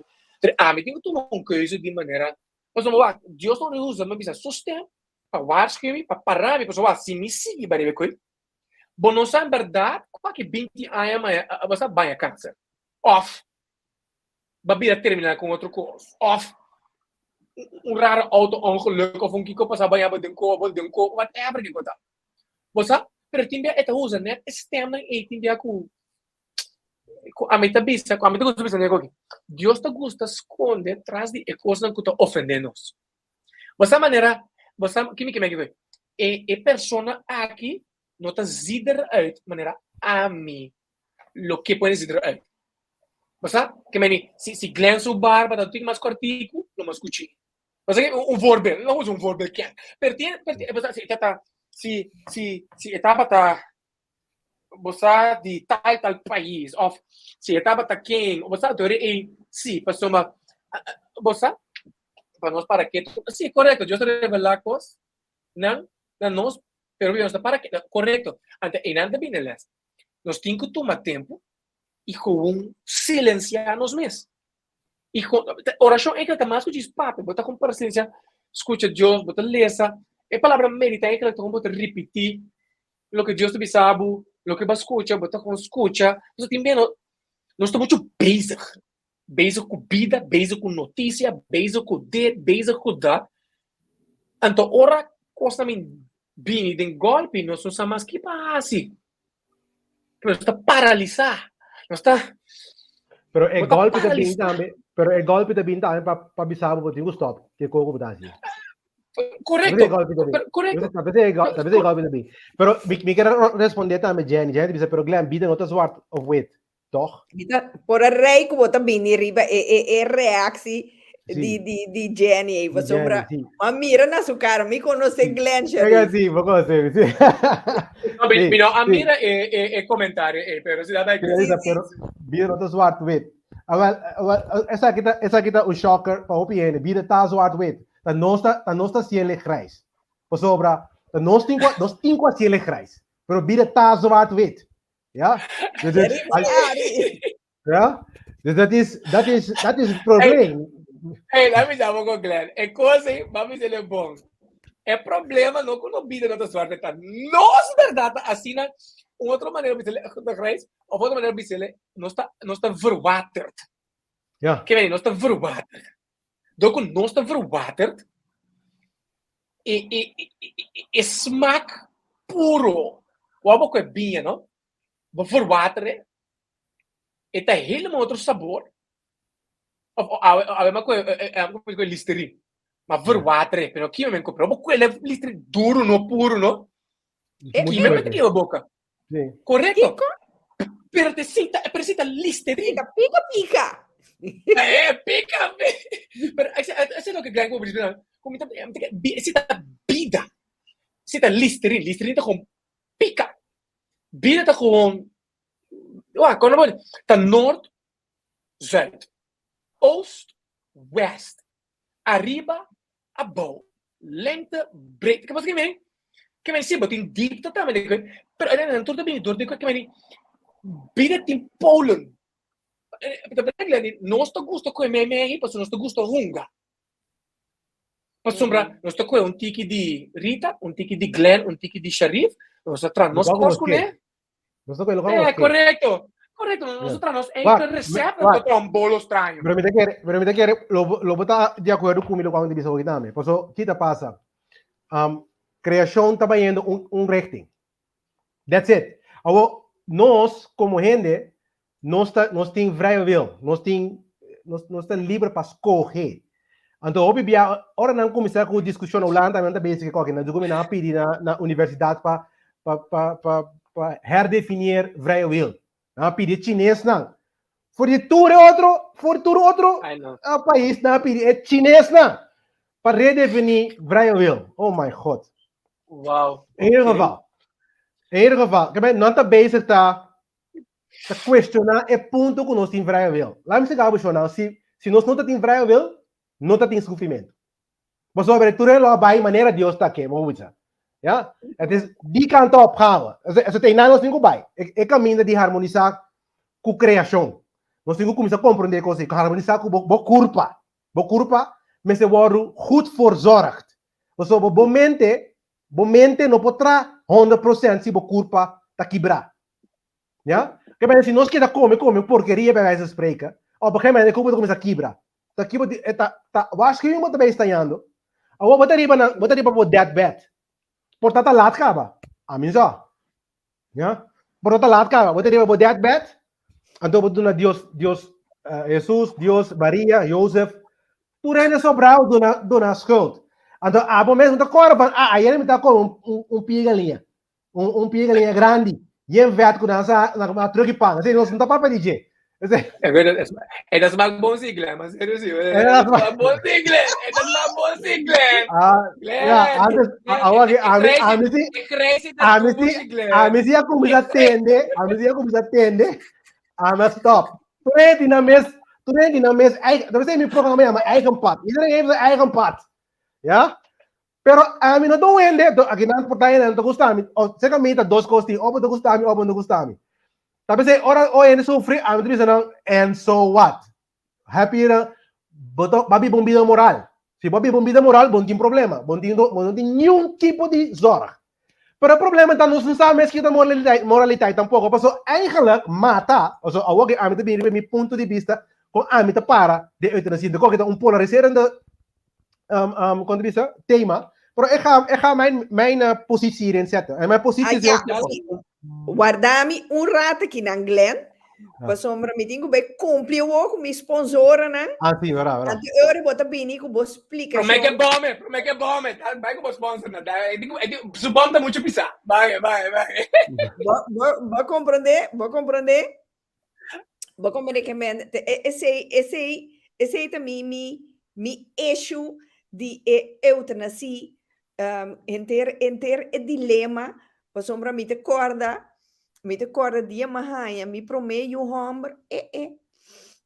amigo tem uma coisa de maneira, mas vamos Deus não usa, mas bisa sustento para waarschuwen, para parar, para se me seguir, para ver coisa. Bom, não sabe verdade, como que 20 anos você vai a câncer. Off. Babira terminar com outro curso. Off. Raro auto-ongeluk of kiko pa sabay ba din ko, whatever di ko ta. Você, pero tinha esta usa, né? Stem ng 18 dia ko. A meta bisa, a meta gusto bisa nego. Deus te gusta esconde atrás de coisas que te ofendendo-nos. Você maneira, você que me que é persona aqui nota zider uit maneira a mim lo que pode zider uit. Você que me se Glenn su barba da tem mais cortico, não mais cuchi. Você voorbeeld, não usa voorbeeld que. Pertien, se etapa tá você de tal país, of se etapa tá quem, você teoria sim, passou uma você para nós para que sim, correto, eu estou revelar coisas, não nós, pero nós para que correto, ante inanda binelas, nós temos que tomar tempo e com silenciar nos mesmos. E oração é que está mais que diz papo, bota com paciência, escuta Deus, bota lesa, é palavra medita é que ela bota repetir o que Deus te sabe, o que você escuta, bota com escuta, nós também nós estamos muito basic com vida, basic com notícia, basic com det, basic com da. Então ora costa mim bem de golpe, nós não sabemos que passa, nós está paralisado, nós está pero é golpe da bintame, pero é golpe da bintame para bisabo botinho stop, que coco botar assim. Correto. Correto. Talvez é golpe da bin. Pero me quero responder também Jenny diz, pero Glenn, vida não tá zwart of wit, toch? Por a rei que bota bem riba é reação di Jenny, você sombra. Ma mira na sua cara, me conhece Glenn Sharif. É assim, vou conhecer, sim. Não, a mira é comentário, pero se dá daí. Pero vida não tá zwart wit. Agora, essa aqui tá o shocker para o PN, vida tá zwart wit. Tá nossa cielo grijs. Por sobra, nós temos a cielo grijs. Pero vida tá zwart wit. Ja? Ja? Dus dat is het probleem. Hey, laat me zeggen, Glenn. É coisa, vamos dizer bom. É problema não quando vida não tá suave, tá? Nossa, verdade, assim na outra maneira de dizer, ou outra maneira de dizer, nós está verwaterd. Ja. Que vem, nós está verwaterd. Donc nós está verwaterd. E smaak puro. Wat ook het bier, no? We verwateren. Het heeft helemaal outro sabor. Of uma coisa listerine. Mas verwateren. Pero aqui eu comprei. Mas aquele listerine duro, no puro, no? Muito Aqui me fuerte. meti na boca. Sim. Correto? Pero precisa listerine. Pica. Pica. Pero esse é o que ganha com o como precisa bida. Precisa listerine. Listerine tá com pica. Bida tá com quando eu tá norte, zuid, oost, west, arriba, abaixo, lengte, breedte. Que você que vem sim, tem diepte também. Pero é tudo bem, tudo que vem. Bida tem Polen. Nós te gusta com meme, porque nós te gusta runga. Para sombra, nós te com tiki de Rita, tiki de Glenn, tiki de Sharif. Nós atrás, nós com né? Nós estamos colocando correto. Nosotros nos receita para um bolo estranho. Pero me quiere, lo bota de acuerdo comigo quando dice hoy também. Por isso, que passa? Criação está indo rating. That's it. Agora, nós, como gente, nós temos vrije wil. Nós estamos livres para escolher. Então, agora não começar com discussão Holanda, também está basic que nós vamos na pedir na universidade para redefinir vrije wil. Não pedir chinês não. For outro país não pedir é chinês não. Para redefinir vrije wil. Oh my God. Wow. In ieder geval, não está bezig a questionar o ponto que nós temos vrije wil. Laat me zeggen, se nós não temos vrije wil, não temos sofrimento. Mas a abertura é a maneira de Deus está aqui, vamos dizer. Ja? Het is die kant op gaan. Als het een nós niet bij. Ik caminho de harmonizar com criação. Nós temos que começar a compreender coisas, harmonizar com a culpa. A culpa, mas se worden goed verzorgd. Dus op het momento não poderá 100% se a culpa está quebrada. Ja? Que bem, se nós queremos comer porcaria para essa spreken, op een gegeven moment a culpa começa a quebrar. Acho que eu também está indo. Agora, vou ter para deathbed. Portanto, laat kaba. Amin zo. Ja? Portanto, laat kaba. Wat er deathbed? Então, vou dar Deus, Jesus, Deus, Maria, Joseph. Por ele sobrou dona schuld. Então, a bom mesmo tá corba. Aí ele me tá com pigalinha. Pigalinha grande. E em vez de na truque paga. Assim, não tá para pedir. É verdade, é das mais bons inglês, mas é assim, é das mais bons inglês, a misia começa a atender, mas stop. Tu nem na mesa, você me programa eigen pad, iedereen heeft zijn eigen pad, ja? Pero a mim não tô vendo, aqui não porta não tô gostando, seguramente dois costos, ou não gostando. Tapi saya orang yang sofre, I'm dizendo, and so what? Happy na, babi bombida moral. Se babi bombida moral, bom tem problema. Bom tem nenhum tipo de zorg. Pero o problema está nos não mais que da moralidade tampouco. Porque eigenlijk mata, also awag I'm te bem meu ponto de vista, com I'm te para de eutanasia. De qualquer polariserende quando diz tema. Pero ik ga mijn positie hierin zetten. En mijn positie is guardami rato aqui na Glen. Para sombra me tenho bem cumprir o me sponsora, né? Sim, verdade. Antes eu vou também nem com explica. Promete que bom, vai com sponsor, né? Suponta muito pisar. Vai. Vou compreender que esse também me issue de eutanásia enter dilema. Para sombra me te corda dia mahanha me promete um homem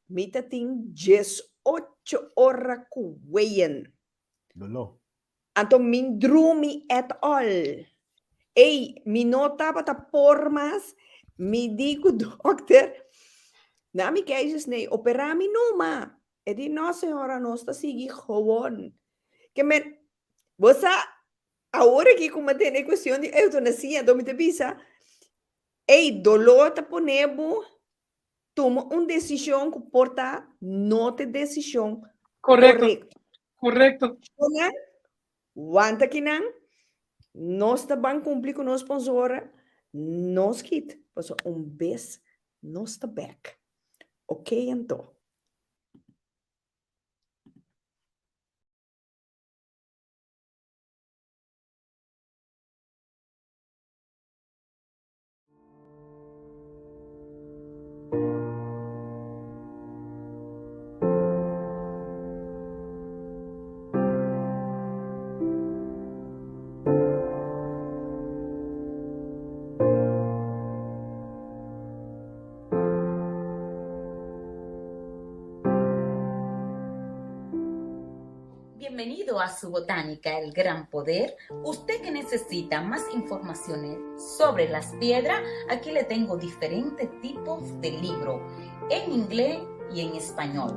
me te tem 18 horas kuweien. Lolo. Então me drumi et al. Me nota para pormas me digo dokter na me keizes nee opera me numa. E di no senhora nós está seguir gewoon. Que men você Ahora que como tem questão de eutanasia, do me te bisa, dolor te ponebo, toma uma decisão que porta não te decisão Correcto. correta. Correcto. Una, wanta que nós também cumprir com nos sponsora, nos kit, pues vez, nos tá back. Ok, então. Bienvenido a su botánica, el gran poder. Usted que necesita más informaciones sobre las piedras, aquí le tengo diferentes tipos de libros, en inglés y en español.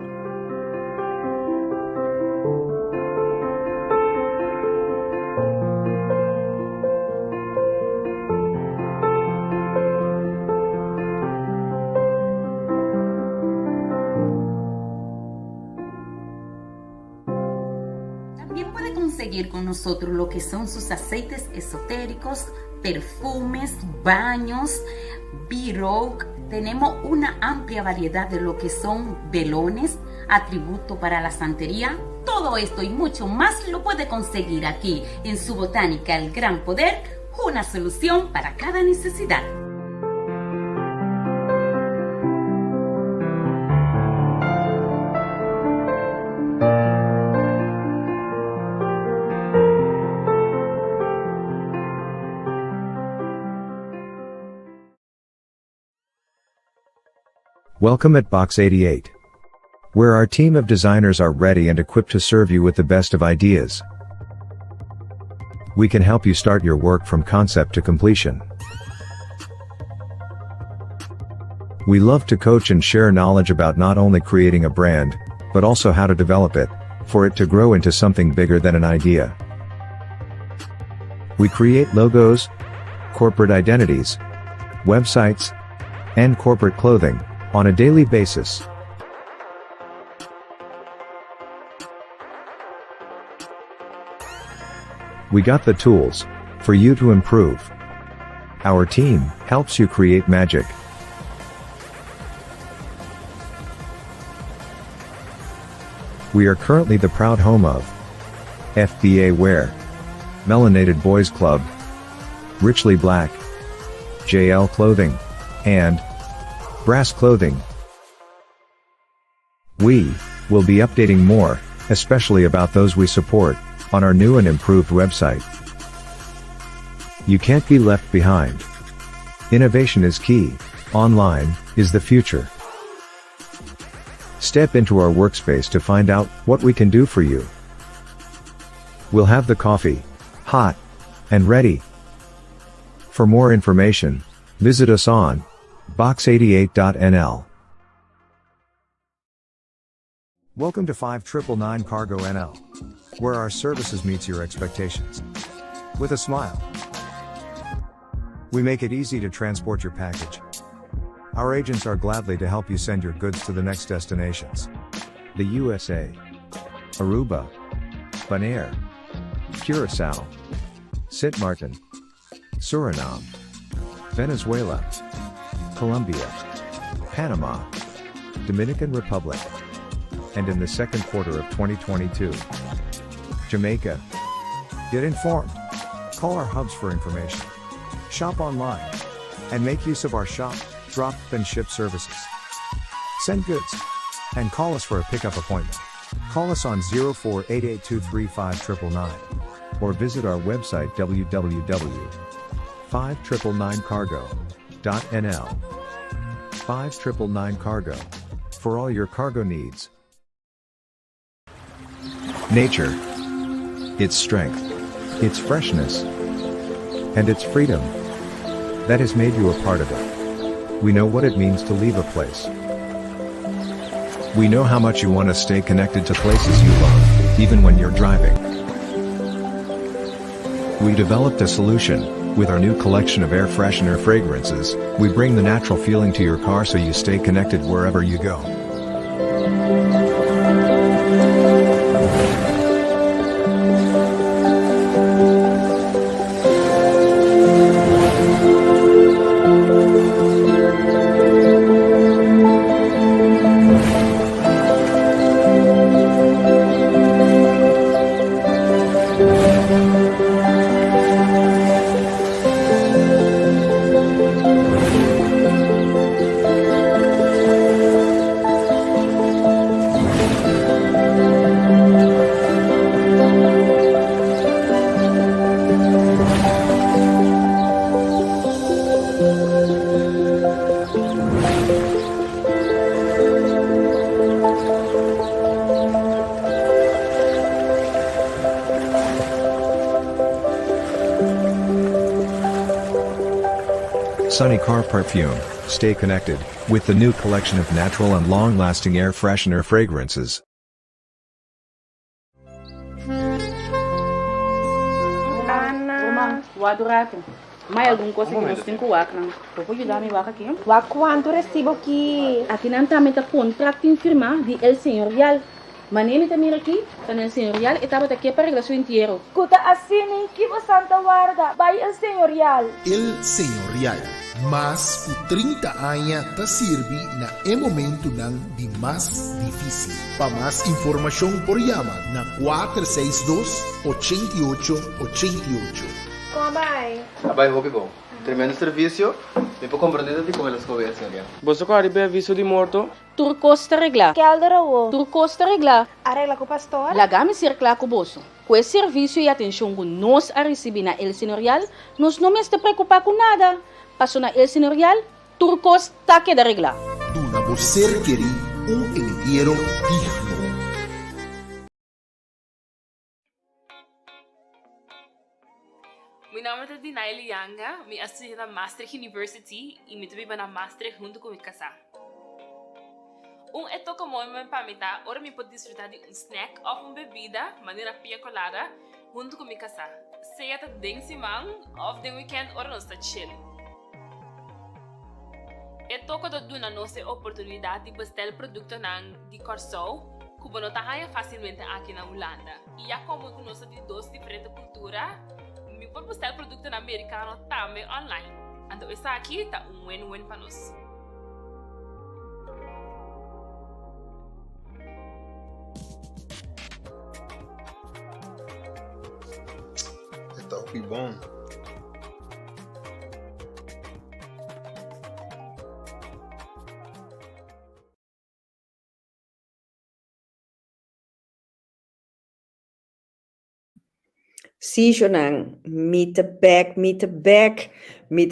Seguir con nosotros lo que son sus aceites esotéricos, perfumes, baños, B-Rock. Tenemos una amplia variedad de lo que son velones, atributos para la santería. Todo esto y mucho más lo puede conseguir aquí en su botánica El Gran Poder, una solución para cada necesidad. Welcome at Box 88, where our team of designers are ready and equipped to serve you with the best of ideas. We can help you start your work from concept to completion. We love to coach and share knowledge about not only creating a brand, but also how to develop it, for it to grow into something bigger than an idea. We create logos, corporate identities, websites, and corporate clothing on a daily basis. We got the tools for you to improve. Our team helps you create magic. We are currently the proud home of FBA Wear, Melanated Boys Club, Richly Black, JL Clothing, and Brass Clothing. We will be updating more, especially about those we support, on our new and improved website. You can't be left behind. Innovation is key. Online is the future. Step into our workspace to find out what we can do for you. We'll have the coffee hot and ready. For more information, visit us on box88.nl. Welcome to 5999 Cargo NL, where our services meets your expectations. With a smile. We make it easy to transport your package. Our agents are gladly to help you send your goods to the next destinations. The USA, Aruba, Bonaire, Curacao, Sint Maarten, Suriname, Venezuela, Colombia, Panama, Dominican Republic, and in the second quarter of 2022, Jamaica. Get informed. Call our hubs for information. Shop online. And make use of our shop, drop, and ship services. Send goods. And call us for a pickup appointment. Call us on 0488235999. Or visit our website www.5999cargo.nl. 5999 Cargo. For all your cargo needs. Nature. Its strength. Its freshness. And its freedom. That has made you a part of it. We know what it means to leave a place. We know how much you want to stay connected to places you love, even when you're driving. We developed a solution. With our new collection of air freshener fragrances, we bring the natural feeling to your car so you stay connected wherever you go. Sunny Car Perfume. Stay connected with the new collection of natural and long-lasting air freshener fragrances. Romang, wado rato. May algum coisa que nós temos que wak nang. Popo ajudar me wak aqui? Wa quanto recibo que Aqui não também tá contrato em firma de El Senhorial. Manene também aqui, tá no El Senhorial e tava aqui para arreglar seu inteiro. kuta asini que você santa guarda by el senhorial. El Senhorial. Mas por 30 anos ta sirve na é momento nang di mas difícil. Para mais informação por llama na 462-8888. Como vai? Vai, Hopi bom. Tremendo serviço. Me può comprendere di come lo scover, signora. Você quer receber aviso de morto? Turcos te arreglar. Que alderawo? Turcos te arreglar. Arregla com o pastor? Lagame circular com o bolso. Com esse serviço e atenção que nós a receber na El Senhorial, nós não me está preocupar com nada. Passou na El Senhorial, Turcos tá que de arreglar. Duna você querer engenheiro digno. Meu nome é Dinaili Yanga, me assisti na Maastricht University e me tive na Maastricht junto com meu casal. É toca muito para mim, ora me pode desfrutar de snack ou uma bebida, maneira pia colada, junto com meu casal. Seja de semana ou de weekend, ora nós está chill. Toca de dar nossa oportunidade de bestel produto de Corso, que não está facilmente aqui na Holanda. E como nós de duas diferentes culturas, me pode buscar produto americano também online. Então, isso aqui está win-win para nós. Então, que bom. Sim, Jonan, met de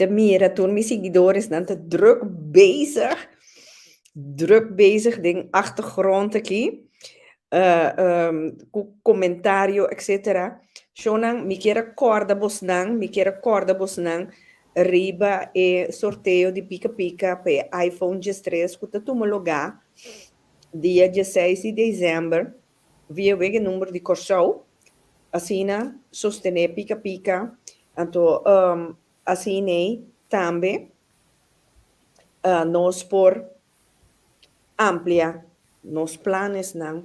mira, toen mijn seguidores dan te druk bezig, de achtergrond aqui, com comentário, etc. Jonan, me quer acorda bosnan, riba e sorteio de pica-pica para iPhone 13, que tu lugar, dia 16 de dezembro, via o número de Corso. Assina, sostener pica-pica, então, assinei também, nós por amplia, nos planos, não,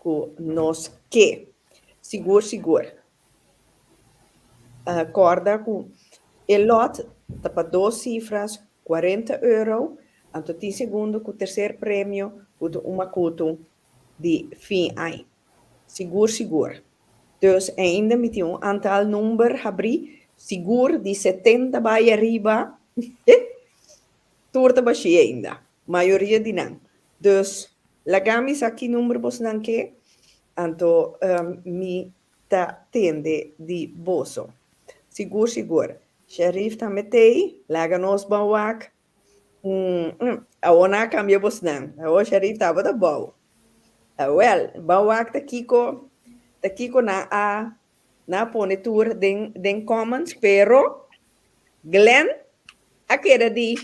que nós que, seguro, acorda com, o lote, tá para 2 cifras, €40, então, tem segundo, com o terceiro prêmio, com uma cuto de fim aí, seguro. Dus ainda me tinha aantal nummer abri, seguro de 70 bij arriba, torta baixi ainda, maioria de não. Dus, lagami aqui número bos não que, anto me ta tende de bolso. Seguro. Sharif ta metei, laga nos bawak, aona cambia bos não, o Sharif tava da bau. Well, bawak ta kiko, aqui na pone tour den commons, pero Glenn, aqui era di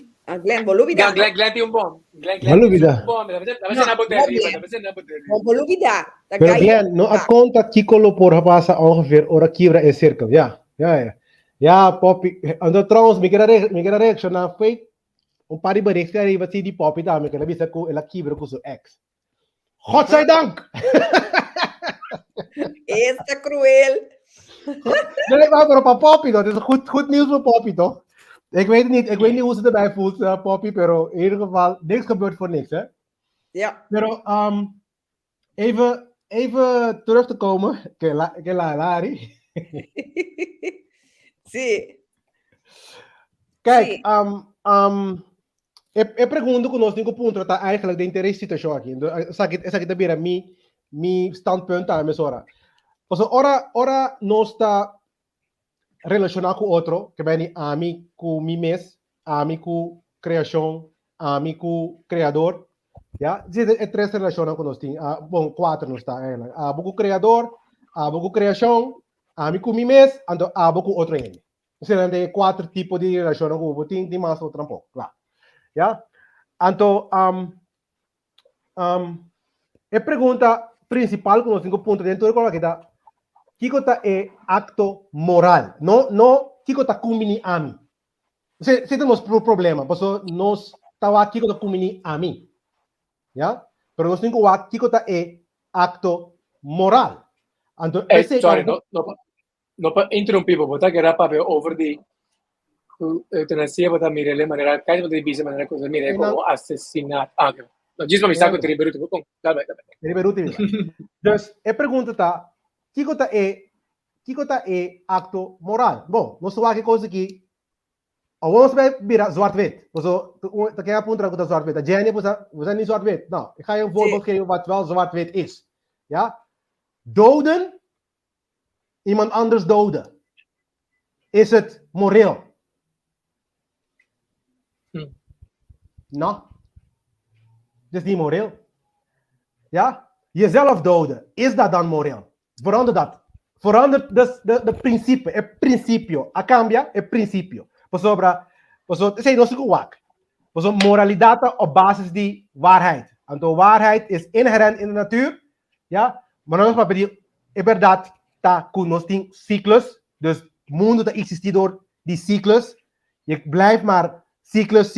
Glenn boluvida. Glenn tem bom. Boluvida. Boluvida. Pero Glenn, no a conta Kiko lo por passa ongeveer ora kibra e cirkel, ja. Ja, Poppy. En dan trouwens, me queda reaction na fake. Een paar berichten arriva si di Poppy daar, me queda vista ko ela kibro ko su ex. Godzijdank! Esta cruel. Nee, maar para Poppy, dat is goed nieuws voor Poppy, toch? Ik weet niet hoe ze erbij voelt, Poppy, pero in ieder geval, niks gebeurt voor niks, hè? Ja. Pero, even terug te komen, que la Lari. Sí. Kijk, eu pergunto conosco 5 puntos, tá eigenlijk de interesse situação aqui. Essa aqui também mi standpunt tá, mesora. Pues ora nós está relacionado com outro, que vem ami com mi mes, ami com criação, ami com criador. Ja, é 3 relaciones com nós tem. Bom, 4 não está ela. Abo com criador, abo com criação, ami com mi mes, ando abo com outro ele. Então, tem 4 tipos de relaciones com o tem mais outro pouco, claro. Ja? Então, a pergunta principal com os 5 pontos dentro do coloca da Kikota é acto moral, não Kikota kumini ami. Se temos problema, porque nós tawa Kikota kumini ami, ja? Pero nós temos que Kikota é acto moral. Então, sorry, no pa interrompi, porque era para over the eutanasia, para mirar de maneira, cada vez de maneira coisa mirar como assassinato. No, diz me está com tributo, bom, dá-me. Tributo. Dus, a pergunta tá, Kikota é acto moral. Bom, nós vamos aqui coisa que vamos virar zwart-wit. Você quer apontar com zwart-wit. A Jenny, você niet zwart-wit. Nou, ik ga je een voorbeeld geven wat wel zwart-wit is. Ja? Doden, iemand anders doden. Is het moreel? Nou, dat is niet moreel. Ja? Jezelf doden, is dat dan moreel? Verander dat. Verander de princípio. É princípio. A cambia é princípio. Sei não se wak. Moralidade op basis de waarheid. Então, waarheid is inherent in de natuur. Ja? Maar nós vamos pedir, é verdade, tá com nós tem ciclos. Dus, o mundo está existindo de ciclos. Je blijft maar ciclos.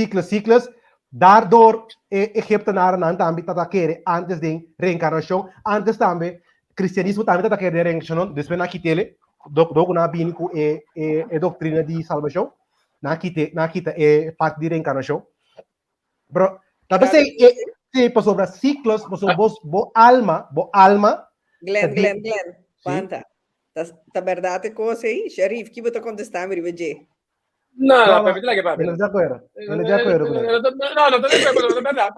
Daardoor, Egyptenaren também tá querendo antes de reencarnação, antes também cristianismo também tá querendo reencarnação. Depois na kitele, do na bínico é doutrina de salvação. Na kita é parte de reencarnação. Bro, tá sei para sobre ciclos, bo alma. Glenn, quanta? Tá verdade coisa aí, Sharif, que você contestar me riveje? No, per vedere che parli. Non è d'accordo. Non è d'accordo. No, non è d'accordo, è verdade.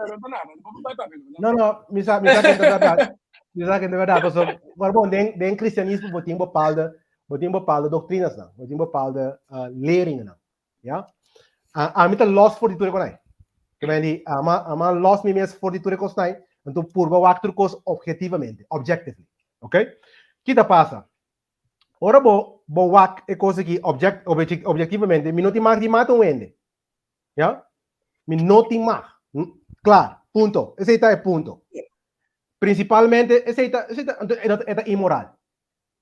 No, mi sa che è verdade. Mi sa che è verdade. Guarda, den cristianismo botin bepaalde doctrines na, botin bepaalde leringen na. Ja? Met een los voor die toerekonai. Quindi, ama los mi mes voor die toerekonai, en tu purba wakturkos objectively. Ok? Kita passa. Ora bo wak é coisa que objetivamente mi não te mag di mata um ende. Ja? Mi não te mag. Claro, punto. Esse é ponto. Principalmente, esse é imoral.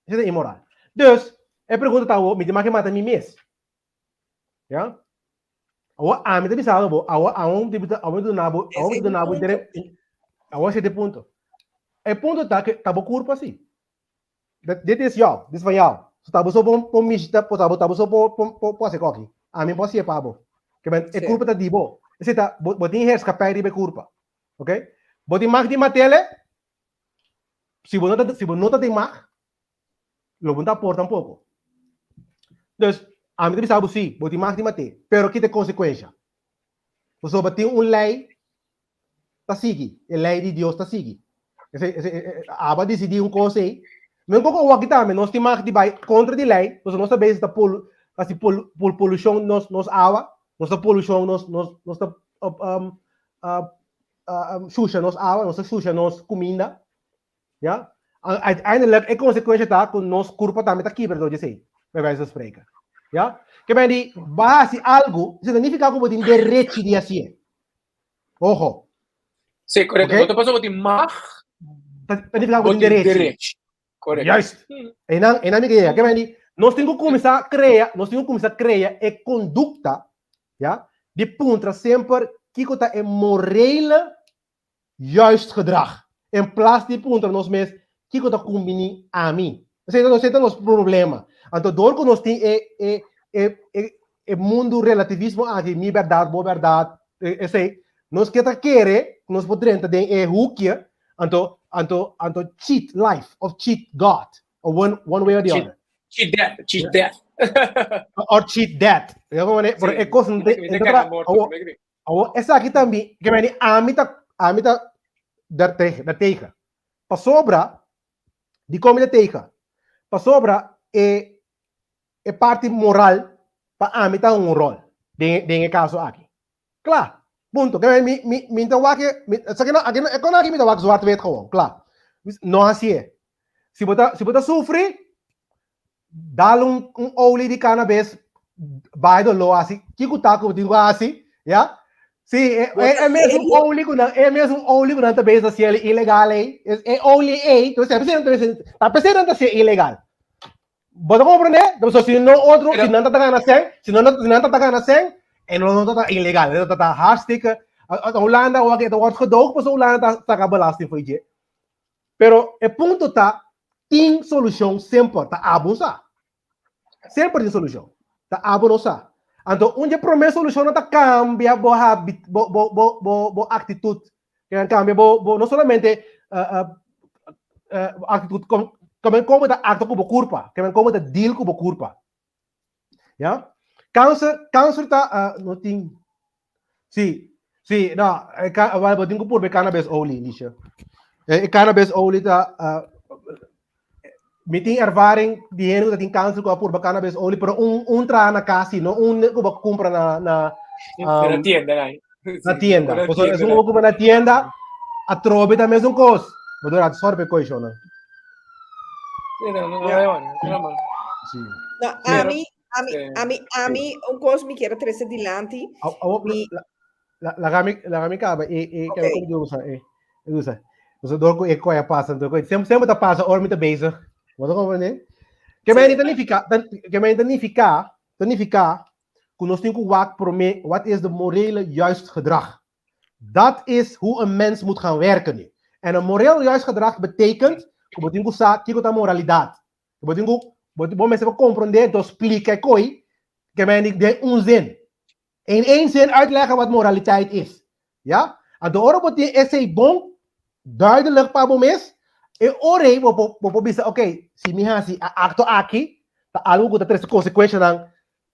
Esse é imoral. Dus, a pergunta tá, mi te mag mata mi mes. Ja? A mi te bisado, do nabo, esse ponto. É ponto tá que tá bo curpa assim. Dit is jou, dit is van jou. So tabo so pom mista, tabo so pom se coque. A mim posso ir pabo. Que ben é culpa da dibo. Esse tá botin her escapar de culpa. OK? Botin mag di matele. Se você não tem mag, lo bunda por tampouco. Dus a mim sabe sim, botin mag di mate, pero que tem consequência. Você botin lei tá sigue, a lei de Deus tá sigue. Esse aba decidir coisa aí. Mesmo com o kita, nós temos que ir contra a lei, nós sabemos que a poluição nos água, nossa poluição nos suja nos água, nossa suja nos comida, ja? Uiteindelijk é consequência tá com nos corpo também tá quebrado de sei, bij wijze van spreken, ja? Que bem de base algo, significa como de direito de assim, ojo. Sì, corretto. Quando posso dire mag, significa como de direito. Corretto. Juist. En dan mi kaya, kaya nós temos que começar a criar a conduta, ja, de punta sempre que é moral juist gedrag. In plaats de punta nós mesmos que está combinando a mim. Nós temos problema. Então, door que nós temos é mundo relativismo aqui, minha verdade, boa verdade, nós queremos, nós podemos ter é hoekje, então cheat life or cheat God, or one way or the other. Cheat death. Or cheat death. É coisa essa aqui também, que vem a mita da teika. Para sobra, de como da teika. Para sobra, é parte moral para a mita rol. Dentro caso aqui. Claro. Ponto. Que me então aqui, é quando aqui me dá zwart wit gewoon. Claro. Não assim é. Se você sofre, dá óleo de cannabis, vai do lo assim, que o taco digo assim, já? Sim, é mesmo óleo que não também assim é ilegal aí, é óleo aí, então está pensando assim ilegal. Você compreende? Então se não outro, se não está ganhando sem, é não está ilegal, está hartstikke. A Holanda wordt gedoogd, mas a Holanda está belasting voor je. Pero o ponto está, tem solução sempre, está abusar. Sempre tem solução, está abusar. Então, onde a primeira solução está cambia o hábito, a atitude, que cambia, não somente atitude, como está acto com a culpa, como está deal com a culpa. Já? Câncer está, não tem, sim, não, eu tenho por cannabis oil, Lisha. Cannabis oil está, me tem ervaring die ene dat tem câncer com por cannabis oil, pero tra na casa, não que compra na tienda, né? Na tienda. É que na tienda, a trobe também é coisa. Vou dar sorte com isso, né? Não. A mim, coisa me quero trazer adiante. La acaba e que eu usa. Você dor com ecoia passa, então sempre tá passa or mit bezig. Wat gewoon né? Que me identificar que nós temos que waak voor mij, wat is de morele juist gedrag? Dat is hoe een mens moet gaan werken nu. En een moreel juist gedrag betekent que você tem que saber que é moralidade. Você tem que bom mensen compreender, então explica coi que me de zin. In één zin uitleggen wat moraliteit is. Ja? En de orde wordt esse bom duidelijk para mes. E ora vou pensar, ok, se me hasi acto aqui, tá algo que traz consequência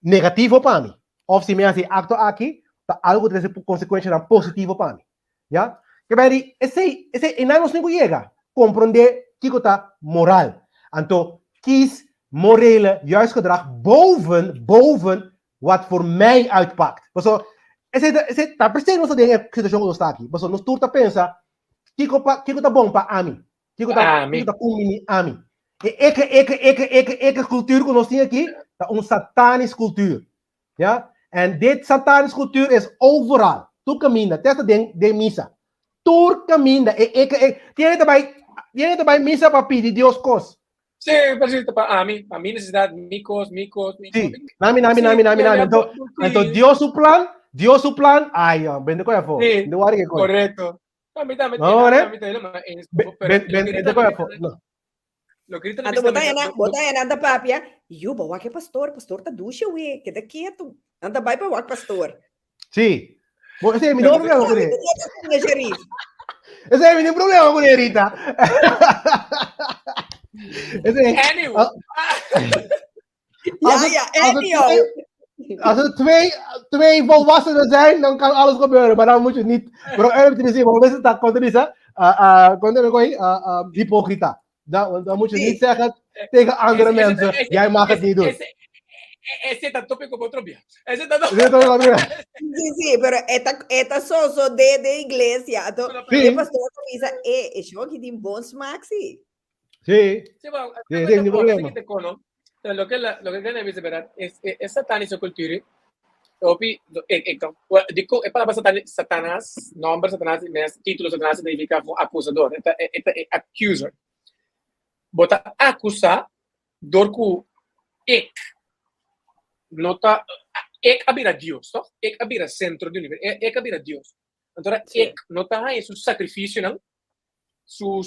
negativo para mim. Ou se me hasi acto aqui, tá algo que traz consequência positivo para mim. Já? Que bem, esse não nos chega compreender que está moral. Então, kies morele juist gedrag boven wat voor mij uitpakt. Então, esse tá percebendo essa situação que está aqui. Então, nós tudo pensa, que está bom para mim. Que está com a mim. E cultuur que nós temos aqui, é satanische cultuur. Ja? En dit satanische cultuur is overal. Tu caminha, testa de missa. Tu caminha. Tiene também missa para pedir Deus coisas. Sim, para mim necessidade, micos. Sim, nami. Então, Deus o plan, ai, vende coisa fora. Correto. Bota anda papia. Eu vou aqui pastor tá ducha ué, que daqui é tu. Anda vai para o pastor. Sim. Esse é o meu problema com ele. Esse é o meu problema com ele, Rita. Als er twee volwassenen zijn, dan kan alles gebeuren, maar dan moet je niet. Maar eerlijk te zeggen, we dat hypocrita. Dan moet je niet zeggen tegen andere mensen, jij mag het niet doen. Ese está tópico para otro día. Sí, pero esta soso de iglesia. El pastor dice, eso que tiene bons maxi. Sí. Sin problema. Lo que tiene que ver es satánico cultura. Dico, é para Satanás, nome Satanás, título Satanás significa acusador, é accuser. Bota acusar, dorku ik. Nota, ik abira Dios, toch? Ik abira centro do universo. Ik abira Dios. Então, ik, nota aí su sacrifício, não? Su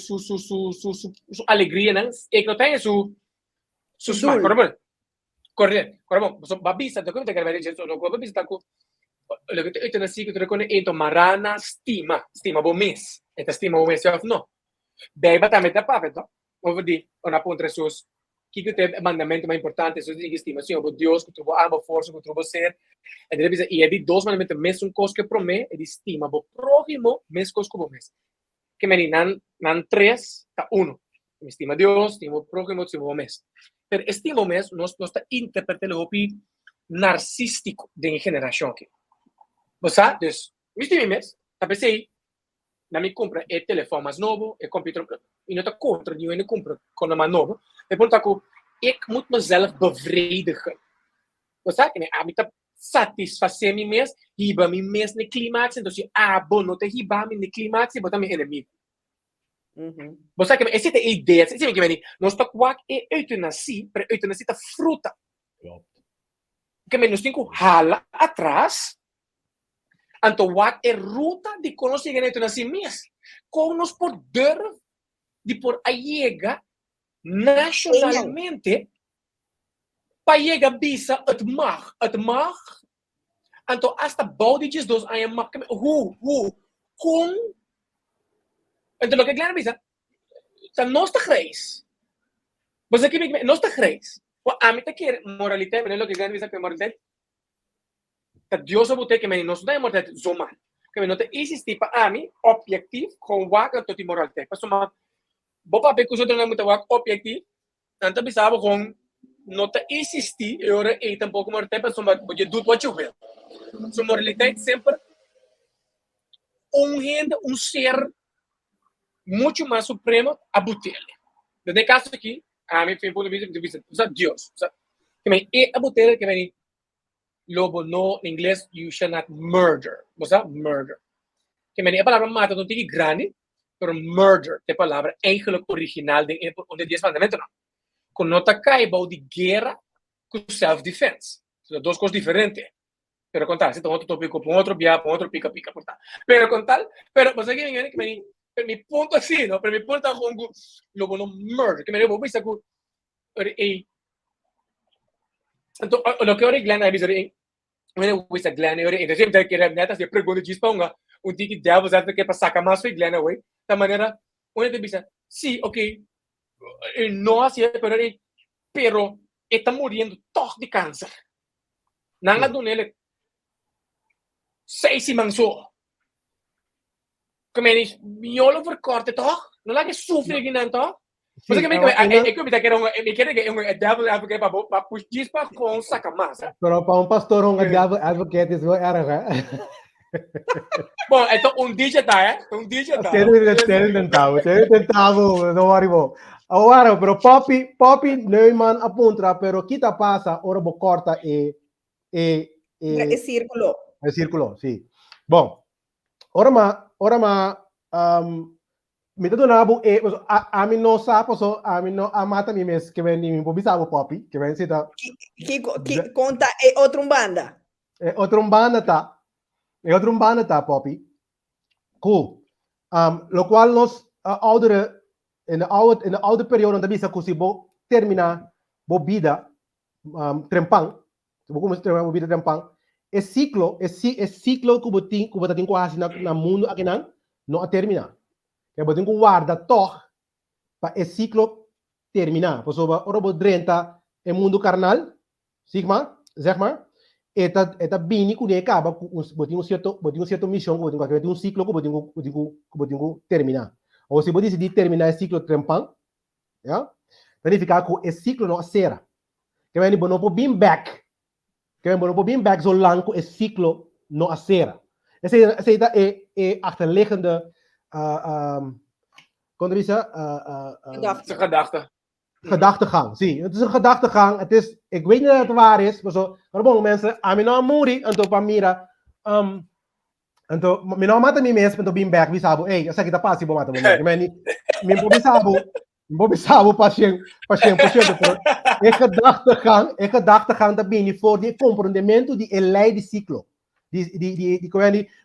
alegria, não? Ik nota aí su smart. Correto. Correto. So, babisa, da come te che vedi, so, babisa ta ku lo che te na si che te con ento marana stima bo mes. Eta stima bo mes of no. Beba ta meta papet, over di una pontre sus que tem mandamento mais importante, isso de estimação, o Deus que tu ama força, que tu ser, e deve ser, e é de dois mandamentos, mesmo coisa que promete, é de estima, o próximo, mesmo coisa que o mês. Que me nan três, tá uno. Estima Deus, estima o próximo, estima o mês. Pero estima o mês, nós está interpretando o pi narcístico de geração aqui. Você sabe? Então, me estima o mês, tá pensei, na minha compra é telefone mais novo, é computer, e não está contra nenhum, eu compro com o mais novo. Eu pergunto que eu moet mezelf bevredigen. Você sabe? Eu moet satisfazer mim mesmo, riba mim mesmo no climax, então se bom não te riba mim no climax, botar meu inimigo. Você sabe que essa é a ideia, você sabe que nós está com a eutanasia, para eutanasia está fruta. Que nós temos que rala atrás. Então, wat é ruta de conhecer a eutanasia mesmo. Com nós poder de por ayega nacionalmente para llegar visa het mag. Então, hasta bouwdetjes dos aan je mag. Hoe? Kom. Então, lo que claro visa, está não está grijs. Você que me não está grijs. A mim tá quer moralidade, mas lo que claro visa que moralidade. Tá Deus o bote que me não está moralidade zoma. Que me não te existe para a mim objetivo com waga tot die moralidade. Pas uma bopa pe kuso não muito waga objetivo. Então pensava com não te existir, eu e tampouco moralidade, pas uma pode do what you will. So moralidade sempre rende ser muito mais supremo a botele. No caso aqui, a mim foi um ponto de vista, Deus. Que me a botele que vem lobo no em inglês you shall not murder. Você murder. Que me a palavra mata não tem grande, pero murder é a palavra eigenlijk original de onde 10 mandamentos não. Com nota caiba de guerra com self-defense. São duas coisas diferentes. Pero contar, se tem outro tópico, com outro via, com outro pica, portanto. Pero contar, pero você que me mi punto assim, não? Mi punto é com lobo no murder. Que me lembro isso com então, o que eu Glenn avisou aí, eu vou dizer Glenn, então sempre que era neta se pergunta diz para um dia que deve usar que para sacar mais foi Glenn away, da maneira onde ele diz, sim, ok, não assim, pero está morrendo todo de câncer. Nanga do nele 6 manso. Como é isso? Miolo verkorte toch? Não lá que sofre aqui não toch? Você que me que era um devil advocate para puxar para com saca massa. Pero para pastor devil advocate is erg, Bom, então DJ tá, DJ tá. Ele tentava, não worry bo. Agora, pero Poppy Neumann apunta, pero kita passa, ora bo corta e círculo. É círculo, sim. Bom, ora me tô nabo a mim não sabe, a mim não amata mim mesmo que vem me pobisabo Poppy, que vem cita. Que conta é outra banda. É outra banda tá, Poppy. Cool. Lo qual nos ouderen in de oude periode da bisa kusi bo termina bo vida trempang. Bo como termina bo vida trempang. É ciclo que botin quase na mundo aqui não a terminar. É botin com guarda toch para esse ciclo terminar. Por sobre ora bo drenta é mundo carnal, sigma, zeg maar. Eta bini que acaba botin um certo missão, botin um ciclo que botin terminar. Ou se você decidir terminar esse ciclo trempang, já? Verificar que esse ciclo não será. Que vem não pode bem back. Que vem não pode bem back zo lang que esse ciclo não será. Essa é achterliggende como diz gedachtegang. Zie, het is een gedachtegang. Het is, ik weet niet dat het waar is, maar zo, maar bon, mensen, a mim não muri, então para mira, então, me não mata mim mesmo, então bem back, me sabo, ei, essa aqui tá passivo, mata, me pobisabo, paciente, é gedachtegang da bem voor die compreendimento de lei de ciclo.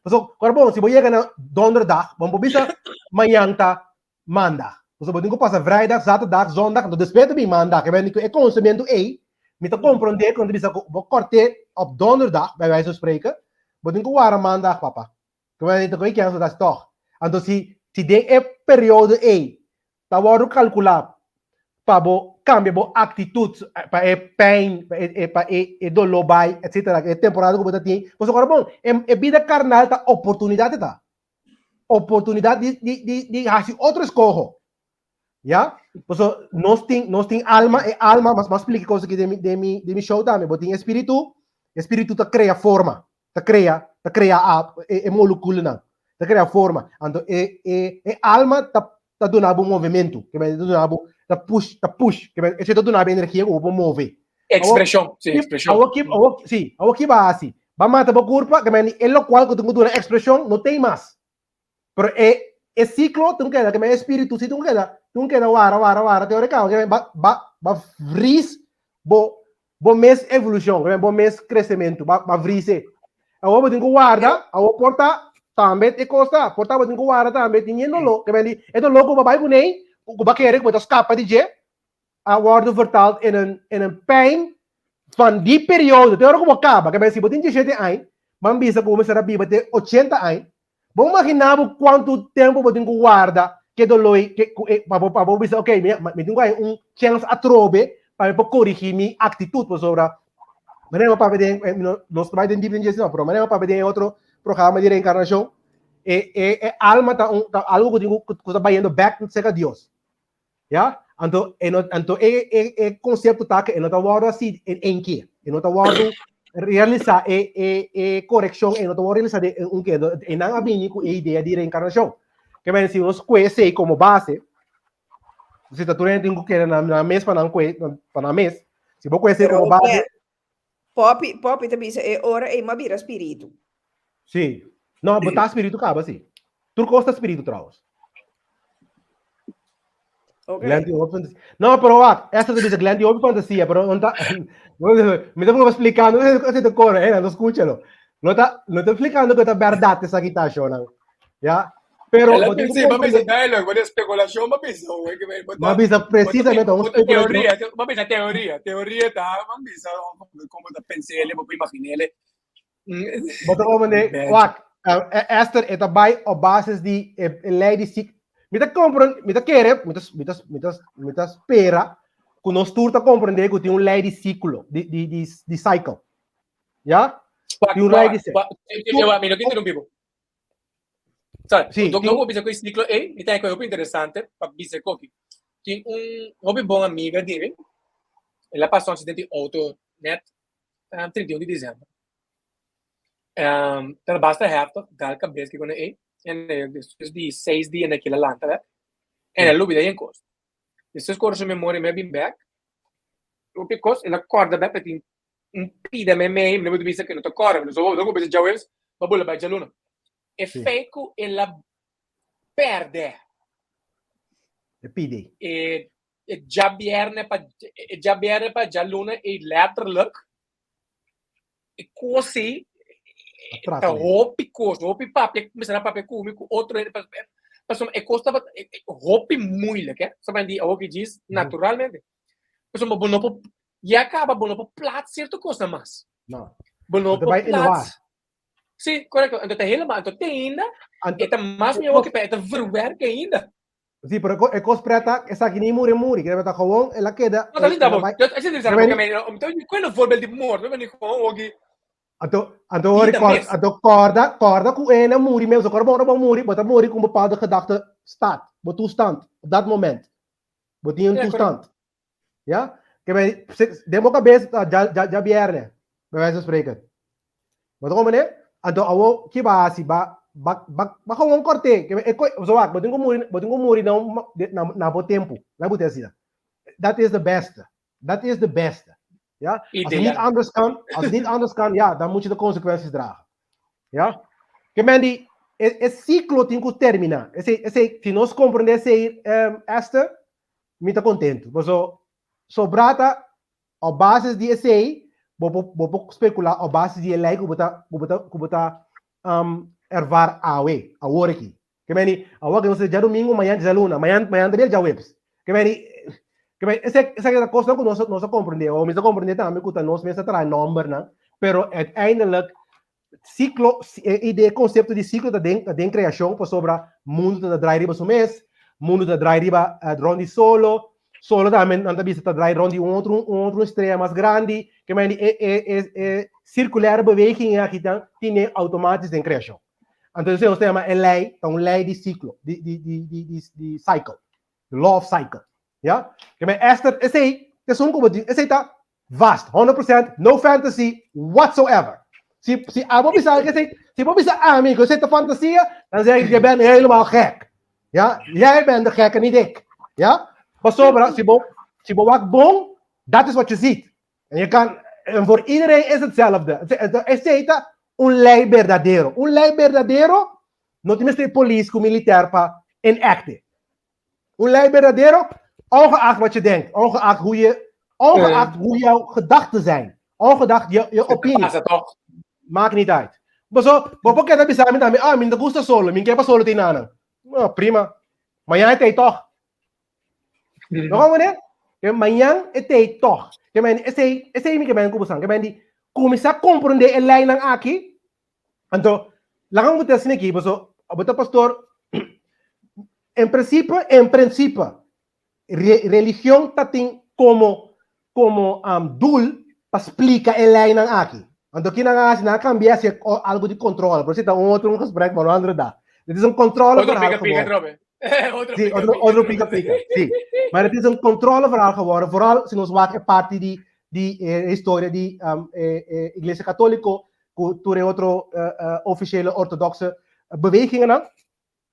Agora, bom, se você chega na donderdag, vamos bisa manhã tá maandag. Dus we doen pas vrijdag, zaterdag, zondag, dan despeito bem maandag. É consumento aí, me tá compreender quando bisa vou cortar op donderdag, bij wijze van spreken, we doen que maandag, papa. Que vai que é dat toch. Então se tem é período aí, tá vou calcular para bo cambia bo atitude para é pain para é dolor vai etc. É temporada que você tem. Mas agora bom, é vida carnal tá oportunidade tá. Oportunidade de fazer outro escolho. Já? Pues nós tem alma, é alma, mas explique coisa que de mi show também. Mas tem espírito tá cria forma, tá cria é molécula não, tá cria forma. Então é alma tá donando movimento, que vai donando tá push, que vai tá donando energia que vai mover. Expressão, sim, expressão. Aqui vai assim. Vai matar a curva, que vai é o qual que tu dona expressão não tem mais. Pero é ciclo, tu queda que é espírito, se tu queda vara, teoricamente, va vris, bo mes evolução, bo mes crescimento, va vrise. Agora tem que guarda, agora porta também é costa, porta tem que guarda também, tinha lo, que vem é do logo vai com nem, o vai querer que escapa de je, a word vertaald in een pijn van die periode, teoricamente como acaba, que vem se botin 17 anos, van bisa como será biba de 80 anos. Vamos imaginar quanto tempo você tem que guardar que dolor que para você ok me tenho chance a trobe para corrigir minha atitude sobre mas não para ver nós vai ter diferença não, mas não para ver outro programa de reencarnação alma tá algo que está vai back to a Deus, já? Então conceito tá que não tá guardo assim em que não tá guardo realizar correção e não estou realizar que não há bem com a ideia de reencarnação. Que bem se nós conhecemos como base, se está tudo tem que na mês para na mês, se você conhecer como base. Pop também é hora é mabira espírito. Sim, não, botar espírito acaba assim. Tu gosta espírito traus. Okay. No, pero essa dice Glenn de fantasia, pero não tá me estão explicando, você te corre, não escúchalo. Não tá explicando que é verdade essa agitação, não. Já? Pero ela pensa, mas é belo, agora especulação, mas pensa, mas pensa precisamente uma teoria tá, mas pensa como tá pensando, ele vou imaginar ele. Mas como né, Esther é também a base de lei de me espera que nós turta compreender que tem lei de ciclo, de cycle. Já? Tem lei de ciclo. Eu me interrompo. Sabe, eu vou dizer que esse ciclo é, e tem coisa interessante, para dizer que tem uma boa amiga dele, ela passou um acidente de auto, né, 31 de dezembro. Ela basta reta, dá a cabeça que quando é, depois de 6 dias naquela lanta, né? Ela lubida em costa. Depois corre a memória me bem back. O picos, ela acorda bem para ter pida me lembro de vista que não toca, não sou, não penso já eles, mas bola vai jaluna. É feito ela perde. É pide. E já vierne para jaluna e letterlijk. E quase tá hopi papi, começar papi comigo outro é costa hopi muito, que sabe de algo que diz naturalmente. Pessoal bono e acaba bono plat certo costa mais. Não. Bono plat. Sim, correto. Então tem helemaal, então tem ainda. É mais meu que é verwerk ainda. Sim, pero é coisa preta, essa aqui nem muri, que tá gewoon, ela queda. Não, tá bom. A gente diz então quando for de morto, vai nem com aqui. Corda com ena muri mesmo, agora bom muri, bota muri com bepaalde gedachte staat, bo toestand op dat moment. Bot in toestand. Ja? Que bem, demo cabeça já vierne, bij wijze van spreken. Wat como né? Então awo que base ba gewoon corte, que é so wat, botin ko muri não na bo tempo, na bote assim. That is the best. Ja? Als het niet anders kan, ja, dan moet je de consequenties dragen. Ja? Que men é ciclo tem que terminar. Se nós compreendemos Esther, me está contento. Mas sobrata op basis die essay, bopo specular op basis die lei kubuta ervar awe, aworiki. Kemeni, awak yang se domingo, mañana de luna, mañana também já webs. Kemeni, essa coisa não nós compreender, ou nós compreender também que nós mesmo traz number, né? Pero uiteindelijk ciclo, ideia, conceito de ciclo da criação, por sobre mundo da dry riba mês, mundo da dry riba rondi solo também anda bisa da dry rondi outro extremo mais grande, que mais circular beweging aqui tem automatisch em criação. Então isso é uma lei de ciclo, de cycle, the law of cycle, ja? Que mais esse tá vast, 100%, no fantasy whatsoever. Se abo bisa amigo, essa é fantasia, dan zeg ik, je bent helemaal gek. Ja? Jij bent de gekke, niet ik. Ja? Maar sobra, si bo wak bong, dat is wat je ziet. En voor iedereen is hetzelfde. Es un lei verdadeiro. Un lei verdadeiro, no tienes de police com militair para enacten. Un lei verdadeiro, ongeacht wat je denkt, ongeacht hoe jouw gedachten zijn, ongeacht je opinie. Maakt niet uit. Maar zo, por que tá pensando também, me gusta solo, me quer solo tem nada. Prima. Amanhã é toch. Não vamos né? Que amanhã é toch. Que men esse me que men kubusan, que men di começar a compreender a lei nang aqui. Então, lá vamos ter assim aqui, so, o pastor em princípio, religião tá tem como dul para explicar a lei nang aqui. Então, aqui na cambia se algo de controle, por isso tá outro gesprek, mas não dá. Dit is een controleverhaal geworden. Otro pica-pica, sim. Maar het is een controleverhaal geworden, vooral als ons waak parte die historie die Iglesia Católica, toen otro officiële orthodoxe bewegingen aan.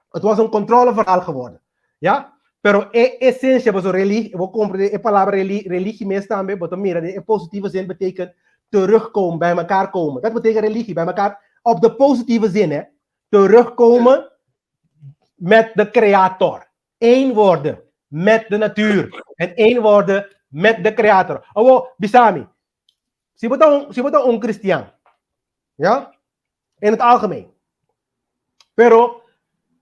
Het was een controleverhaal geworden. Ja? Pero essência, dus religie, we comprenden de palabra religie meestal também, maar mira, in positieve zin betekent terugkomen, bij elkaar komen. Dat betekent religie, bij elkaar op de positieve zin, hè. Terugkomen met de creator. Eén worden met de natuur. En één worden met de creator. Oh, Bisami. Si bota un christian. Ja? In het algemeen. Pero,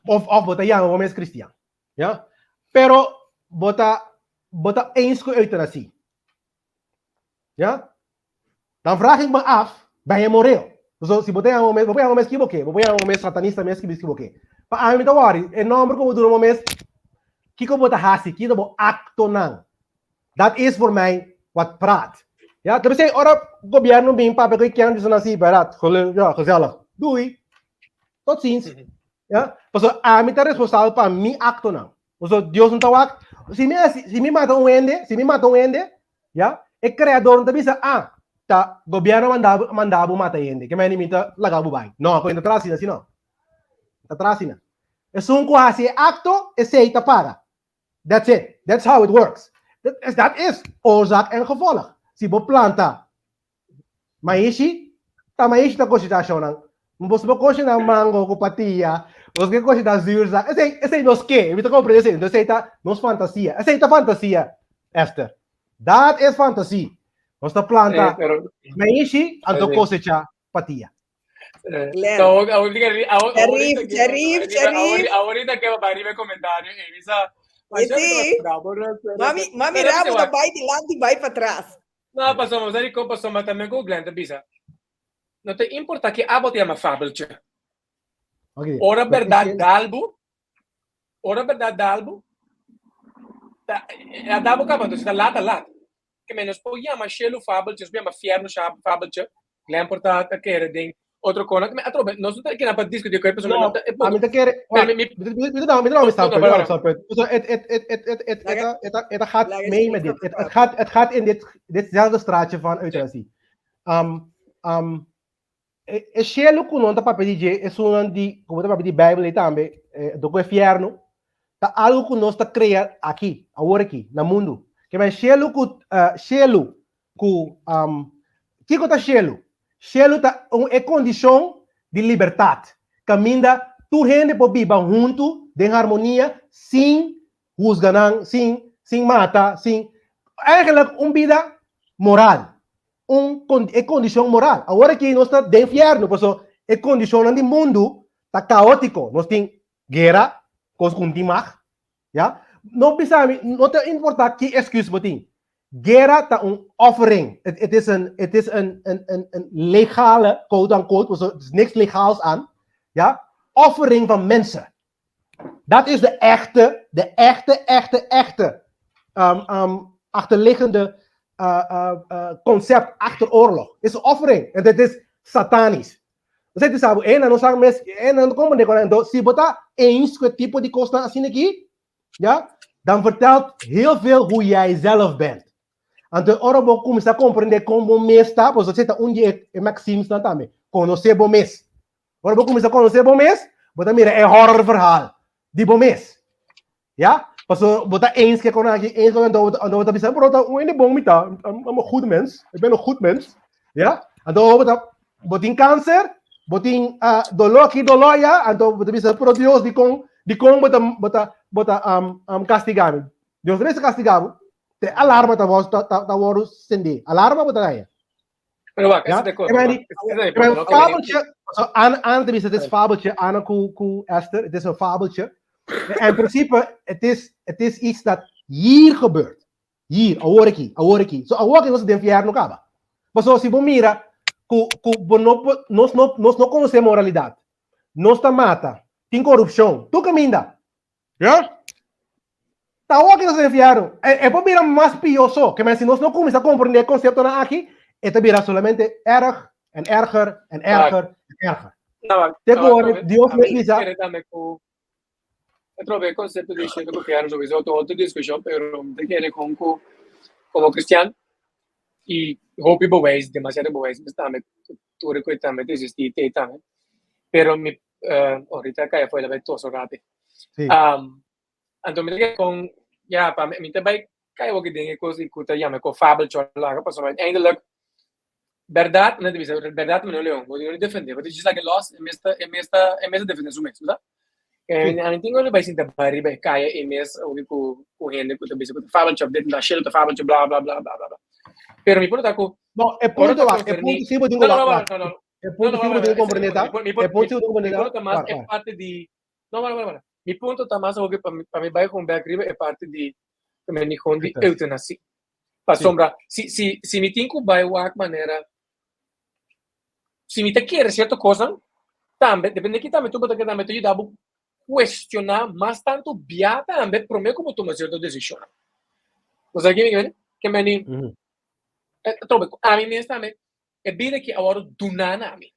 of bota yang, of is christian. Ja? Pero, bota eens euthanasie. Ja? Dan vraag ik me af, ben je moreel? Dus si bota yang, of is kiboke. Of yang, of is satanista, mes kiboke. Pa amin tawari, en number ko doen mes kiko bota hasi, kiko bo acto nang. Dat is voor mij wat praat. Ja, terus say ora gobyerno bing pa ko kyan diso na si barat. Ja, gezellig. Doei. Tot ziens. Ja, paso amin ta responsable pa mi acto nang. Paso Dios não tawak, si mi mata un ende, ja, e creador não bisa ta gobyerno mandabo mata ende, que mani mita lagabu bai. No, ko entra trasina sino. Atrasina. Es un quasi acto, es seita para. That's it. That's how it works. That is oorzaak en gevolg. Si bo planta maishi, ta maishi ta consideração nang. Mbos bo considera mango com patia, os que considera zurza. Esse nos que, evita compreender isso. Então seita nos fantasia. Essa fantasia, Esther. That is fantasia. Nos ta planta maishi, anto cosecha patia. Ahorita que va a arriba el comentario, Mami rabo da vai de lado e vai para trás. Não, passamos ali com passamos também com o Glenn, bisa. Não te importa que a bote uma fabeltje. Ora verdade dalbo. A dalbo acabando, se lata. Que menos poi ama chelo fabeltje, se ama fierno fabeltje. Glenn porta que era ding. Outro coisa, mas atrobe, nós não temos para discutir com a pessoa. Não, a mim tá querendo. Me staan. Het gaat mee met dit. Het gaat in ditzelfde straatje van euthanasie. E cielo con non da papel di è sono di come da papel di Bible também, do governo, tá algo que nós tá criar aqui, agora aqui, no mundo. Que mas cielo que tá cielo? Cielo é condição de liberdade. Caminha, tu rende por viver junto, em harmonia, sem juzgar, sem matar, sem... Eigenlijk, vida moral. É condição moral. Agora que nós estamos de inferno, porque é condição do mundo está caótico. Nós temos guerra, coisas com timar, ja? Não pensamos, não te importa que excuse botin. Guerra está offering. Het is een legale, quote unquote, dus er is niks legaals aan, ja? Offering van mensen. Dat is de echte achterliggende concept achter oorlog. Het is een offering en dat is satanisch. Você te sabe, en não sabe mais, en não como de quando se botar eens que tipo de coisa assim aqui, ja, dan vertelt heel veel hoe jij zelf bent. En de Orobo começa a compreender como mês está, pois você está onde é Maxime está também, conhecer bom mês. Orobo começa a conhecer bom mês, bota mira é horror verhaal, die bom mês, ja. Pas bota eens que kon aqui, eens quando bota pensando, bro, tá um bom mita, I'm a goed mens, ik ben een goed mens, ja. Então bota em câncer. Botin dolor aqui, dolor já, então você pensa, por Deus, de como castigar. Deus não é castigar, te alarma tá vos sender, alarma botar aí. Pero va, essa é coisa. Fabeltje, Ana te het is fabeltje, Ana ku Esther, het is een fabeltje. In principe, het is iets dat hier gebeurt. Hier, hoor ik. Zo, hoor ik was het in vier no acaba. Maar zoals je mira, nós não conhecemos moralidade. Nós está mata. Tem corrupção. Tu caminha. Já? Tá o que nós enviaram. É para virar mais pior só. Que se nós não começamos a compreender o conceito aqui, é para virar solamente erger. Agora, Deus me diz. Eu trovo o conceito de que eu quero resolver outra discussão, mas eu quero como cristiano e hope boas, demasiado boas, mas também tudo que também existe também. Pero mi ahorita que foi la todo rápido. Então me com ja para mim também caiu que dinge coisa que tá chama com fabel lá, para só eindelijk verdade, não deve ser verdade, mas não leão, vou defender, vou dizer que loss é mesta defender o mesmo, tá? En ting ole bij sinta bari bij kaya ms o ku hende ku tabi ku fabel chop det la shell to fabel chop bla bla bla bla bla. Pero mi punto taku no é ponto lá, é ponto sim vou lá. É ponto sim vou compreender tá? É ponto sim vou compreender. Mi punto mais é parte de não. Mi punto tá mais o que para mim vai com back riba é parte de também ni com de eutanásia. Para sombra, se me tinco vai wak maneira se me te quer certa coisa, também depende que também tu bota que também tu dá questionar mais tanto bia também para mim como tomar certa decisão. Você aqui que me trovo a mim mesmo também é bem que agora do nada a mim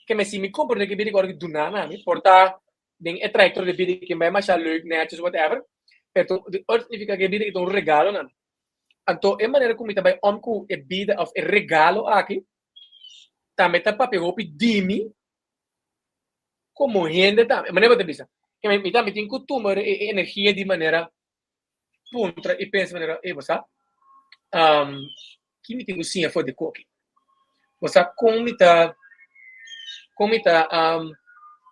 que me se me compreende que bem agora do nada a mim porta den é traitor de bem que me mais leuk netjes whatever pero significa que bem que um regalo não então é maneira como também com é bem of é regalo aqui também tá papel hopi dimi como gente também, mas não é bisa. Que me também tem costume energia de maneira puntra e pensa de maneira, você que me tem sim a foder coque. Você como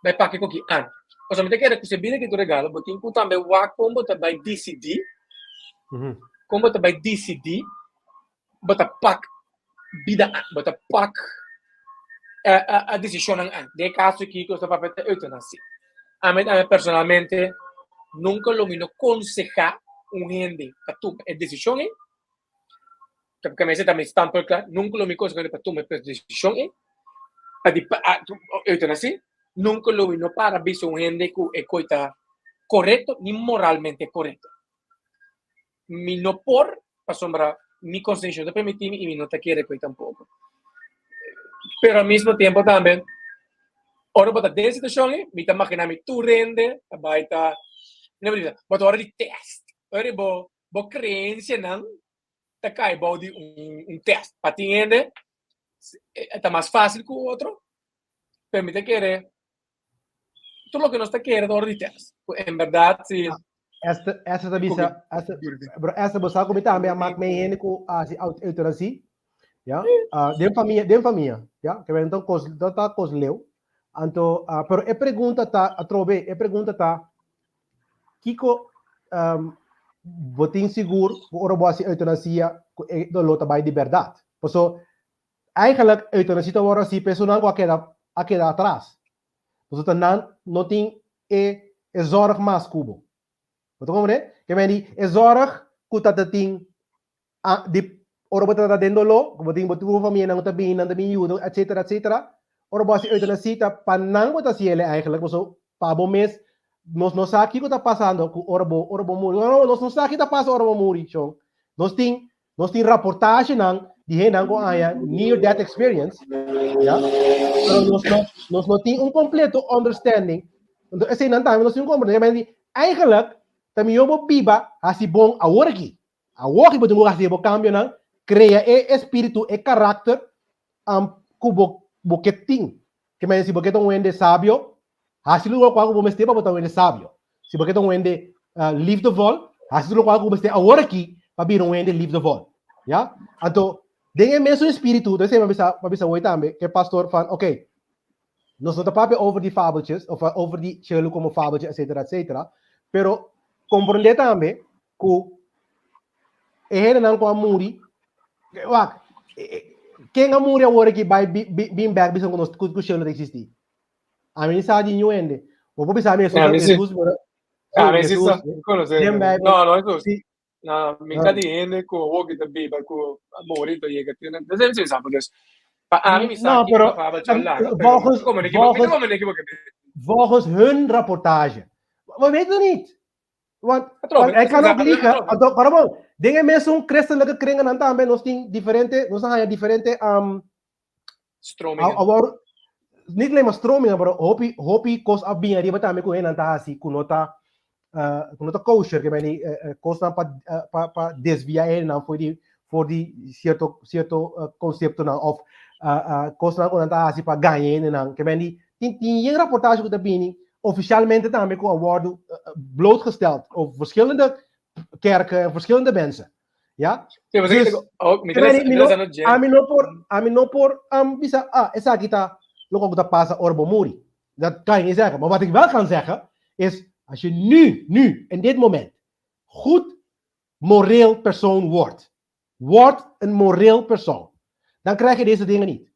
vai pagar coque an. Você me tem que você bem que tu regalo, mas tem também o como tá vai decidir. Como tá vai decidir, bota pack vida, bota pack a decisão de caso que custa para a eutanásia. A mim personalmente nunca lo vino aconsejar gente para tomar a decisão porque me também está por claro nunca lo vino aconsejar para tomar a decisão para eutanásia nunca lo vino para ver gente que é coisa correto ni moralmente correto. Mi no por sombra mi consciência de permitir e mi não te quer coisa tampoco. Pero al mismo tiempo también, ahora para esta situación, me está imaginando tu rende, baita, no me dice, pero ahora de test, ahora bo creencia não, tá cai de un test, para ti rende, está más fácil que o otro, permite querer, todo lo que no está querendo ahora de test, en verdad, sí. Essa você como também a marca me com a eutanásia. Ja, de família, ja, que então tá cos leu, então, pero pergunta tá a trove, pergunta tá, Kiko, boting seguro, orobosi eutanasia, do lota bij die verdad. So, eigenlijk eutanasia te worden si personal ko akeda atrás. So, tanan, noting zorg mas kubo. Wat kom je? Que me di, zorg kuta ting di orobota da dendolo, boting botu família nang tabi nang tabi yudo, etc. etc. Orobosi eutanasia panang ko ta siele eigenlijk, so pabo mes nos aqui que está passando com orbo muri, nos aqui está passando orbo muri, chong. Nos tem reportagem não de gente com a near death experience, já. Nós não tem completo understanding. Então assim não tá, nós não compreende, mas eigenlijk também eu vou biba assim bom a worki botung assim bo cambio não, cria espírito caráter kubo boketing, que mais se boketing wende sábio. Hasil lu ko ako bumeste pa botang wende sabio. Si bakit ang wende liefdevol, hasil lu ko ako bumeste agora aqui, pabirong wende liefdevol. Ja? Anto, dengan mesmo espírito, então você mabisa oi também, que pastor fan, okay. Nós não tapamos over die fabeltjes, of over die chelo como fabeltjes, etc, etc. Pero compreender também que ele não com a muri, quem a muri agora aqui vai bem back bisa com o chelo de existir. A mim sabe de nuende. Vou pensar mesmo sobre Jesus, no, mica di gente con uochi da biba, con amore da yega, non si sa perché a mim sa que falava chalada. Volgens hun rapportage. We weten niet. Want ik kan ook liegen, waarom? Dingen mensen christelijke kringen aan het aanbieden, nos zijn differente stromingen. Niet alleen maar stromingen, maar hopi kos abinha riba também com ele assim, com nota kosher, que bem kos não para desviar ele não for de certo conceito não of kos não nota assim para ganhar ele não, que bem tem reportagem que também oficialmente também com award blootgesteld op verschillende kerken, verschillende mensen, ja? Dus, a mim não por bisa essa kita logo dat passa orbo muri. Dat kan je niet zeggen. Maar wat ik wel kan zeggen, is als je nu, in dit moment, goed moreel persoon wordt een moreel persoon, dan krijg je deze dingen niet.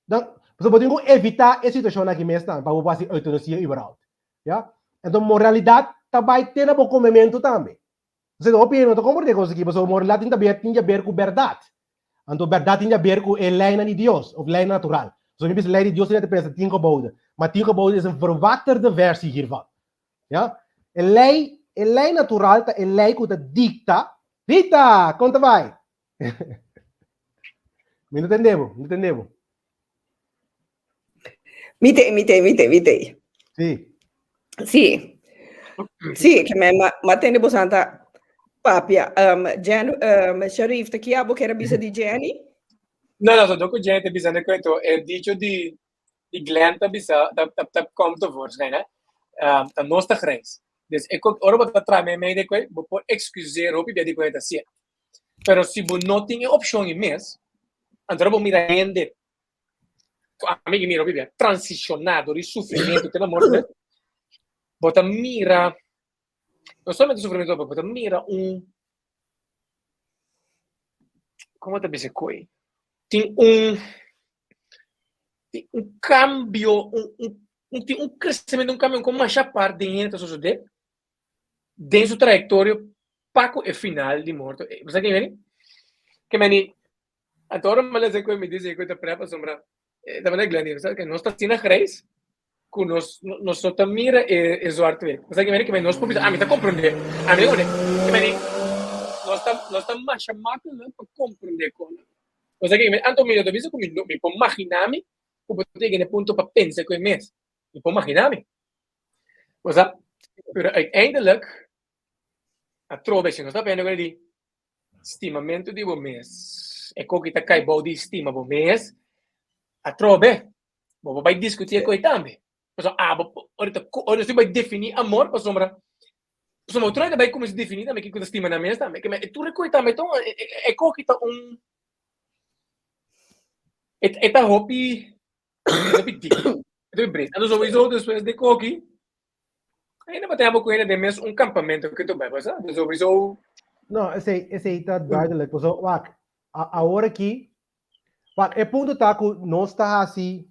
Dan, bijvoorbeeld, evitar a situação aqui mesmo, para o passe eutanasia überhaupt. Ja? En de moralidade também tem um comimento também. Você não opina, não como de coisa aqui, mas a moralidade tem a ver com verdade. Então, verdade tem a ver com a lei de Deus, ou lei natural. Zo niet lei de Deus niet te pensen 10 geboden, maar 10 geboden is een verwachterde versie hiervan. Ja? Een lei natural, een lei que dicta. Rita, conta vai. Me entendemos. Mite. Sì, che ma tenebo santa papia. Sharif, te chi abo che era bisa di Jenny? No, so dopo gente bisogna questo è dicho di glanta bisa tap come to force, né? Ta nostra grace. Dus ora vou tra me de que vou excusar o pia di questa sia. Pero se bu não tem opção em mês, andrò vou mirar gente amici miro pia transicionado di sofrimento della morte. Bota mira non solamente sofrimento, bota mira come te dice qui? Tem cambio, um crescimento, um caminho com uma chapar dentro da sua trajetória para o final de morte. Você que vem? Que me agora me diz que eu te preparo sombra da maneira grande, sabe que nós está sendo reis, que nós só mira e zoarte. Você que vem que nós podemos, me tá compreender. Que me nós está mais chamado para compreender como. O sea que anto mi visto come mi può immaginarmi o poter che punto per pensare con me mi può immaginarmi o sea per uiteindelijk a trove se non sta bene quelli di stimamento di mes e co che ta kai body stima bo mes a trove bo vai discutere con i tambi o sea ora si vai definire amor per sombra insomma troia vai come si definita me che cosa stima na mes tambi che tu recoita me to e co che ta un Eta hobby dik. Het breed. En sowieso dus de koki. En dan hebben we de mes campamento que tu bebas, dus sowieso Não, esse aí tá duidelijk. So, wak, a hora aqui, wak, é ponto tá que nós está assim,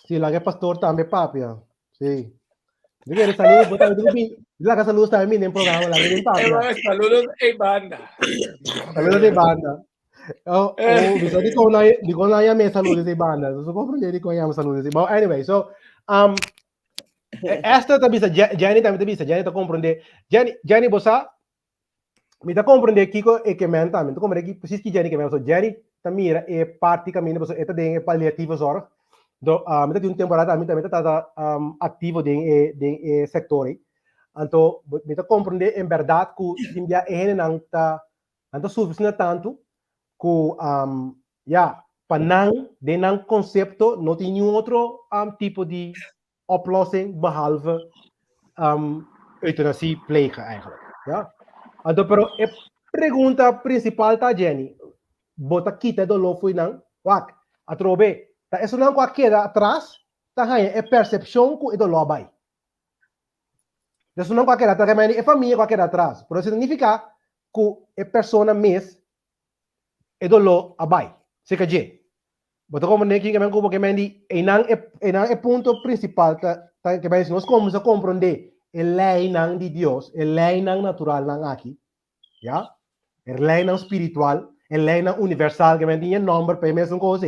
se lá é pastor também, papia. Sim. Diga, saludos, botar o dubin. Lá que saludos também no programa, lá que papia. Saludos, banda. Saludos de banda. Bisa di ko na ya me saludos de banda. So compreender di ko ya saludos de. But anyway, so esta também Jenny também bisa, Jenny tá compreender. Jenny bosa mi tá compreender Kiko e que men também. Tá compreender que precisa que Jenny que men. So Jenny também é parte caminho bosa eta de paliativa zorg. Do mi tá de temporada também tá ativo de sector. Então, mi tá compreender em verdade que India é não tá suficiente tanto que panang de não conceito não tem nenhum outro tipo de oplossing behalve eutanasie plegen eigenlijk. Ja? Então, pero a pergunta principal tá Jenny, bota quita do lo foi não, wak, atrobe, tá isso não queda atrás, tá ganha é percepção que do lo vai. Isso não queda atrás, mas é família queda atrás. Por isso significa que a pessoa mesmo é do lo abai. Se que je. Bota como nem que como que mendi, é ponto principal que vai nós como compreender a lei não de Deus, a lei não natural não aqui, já? A lei não espiritual, a lei não universal que mendi é número para mesmo coisa,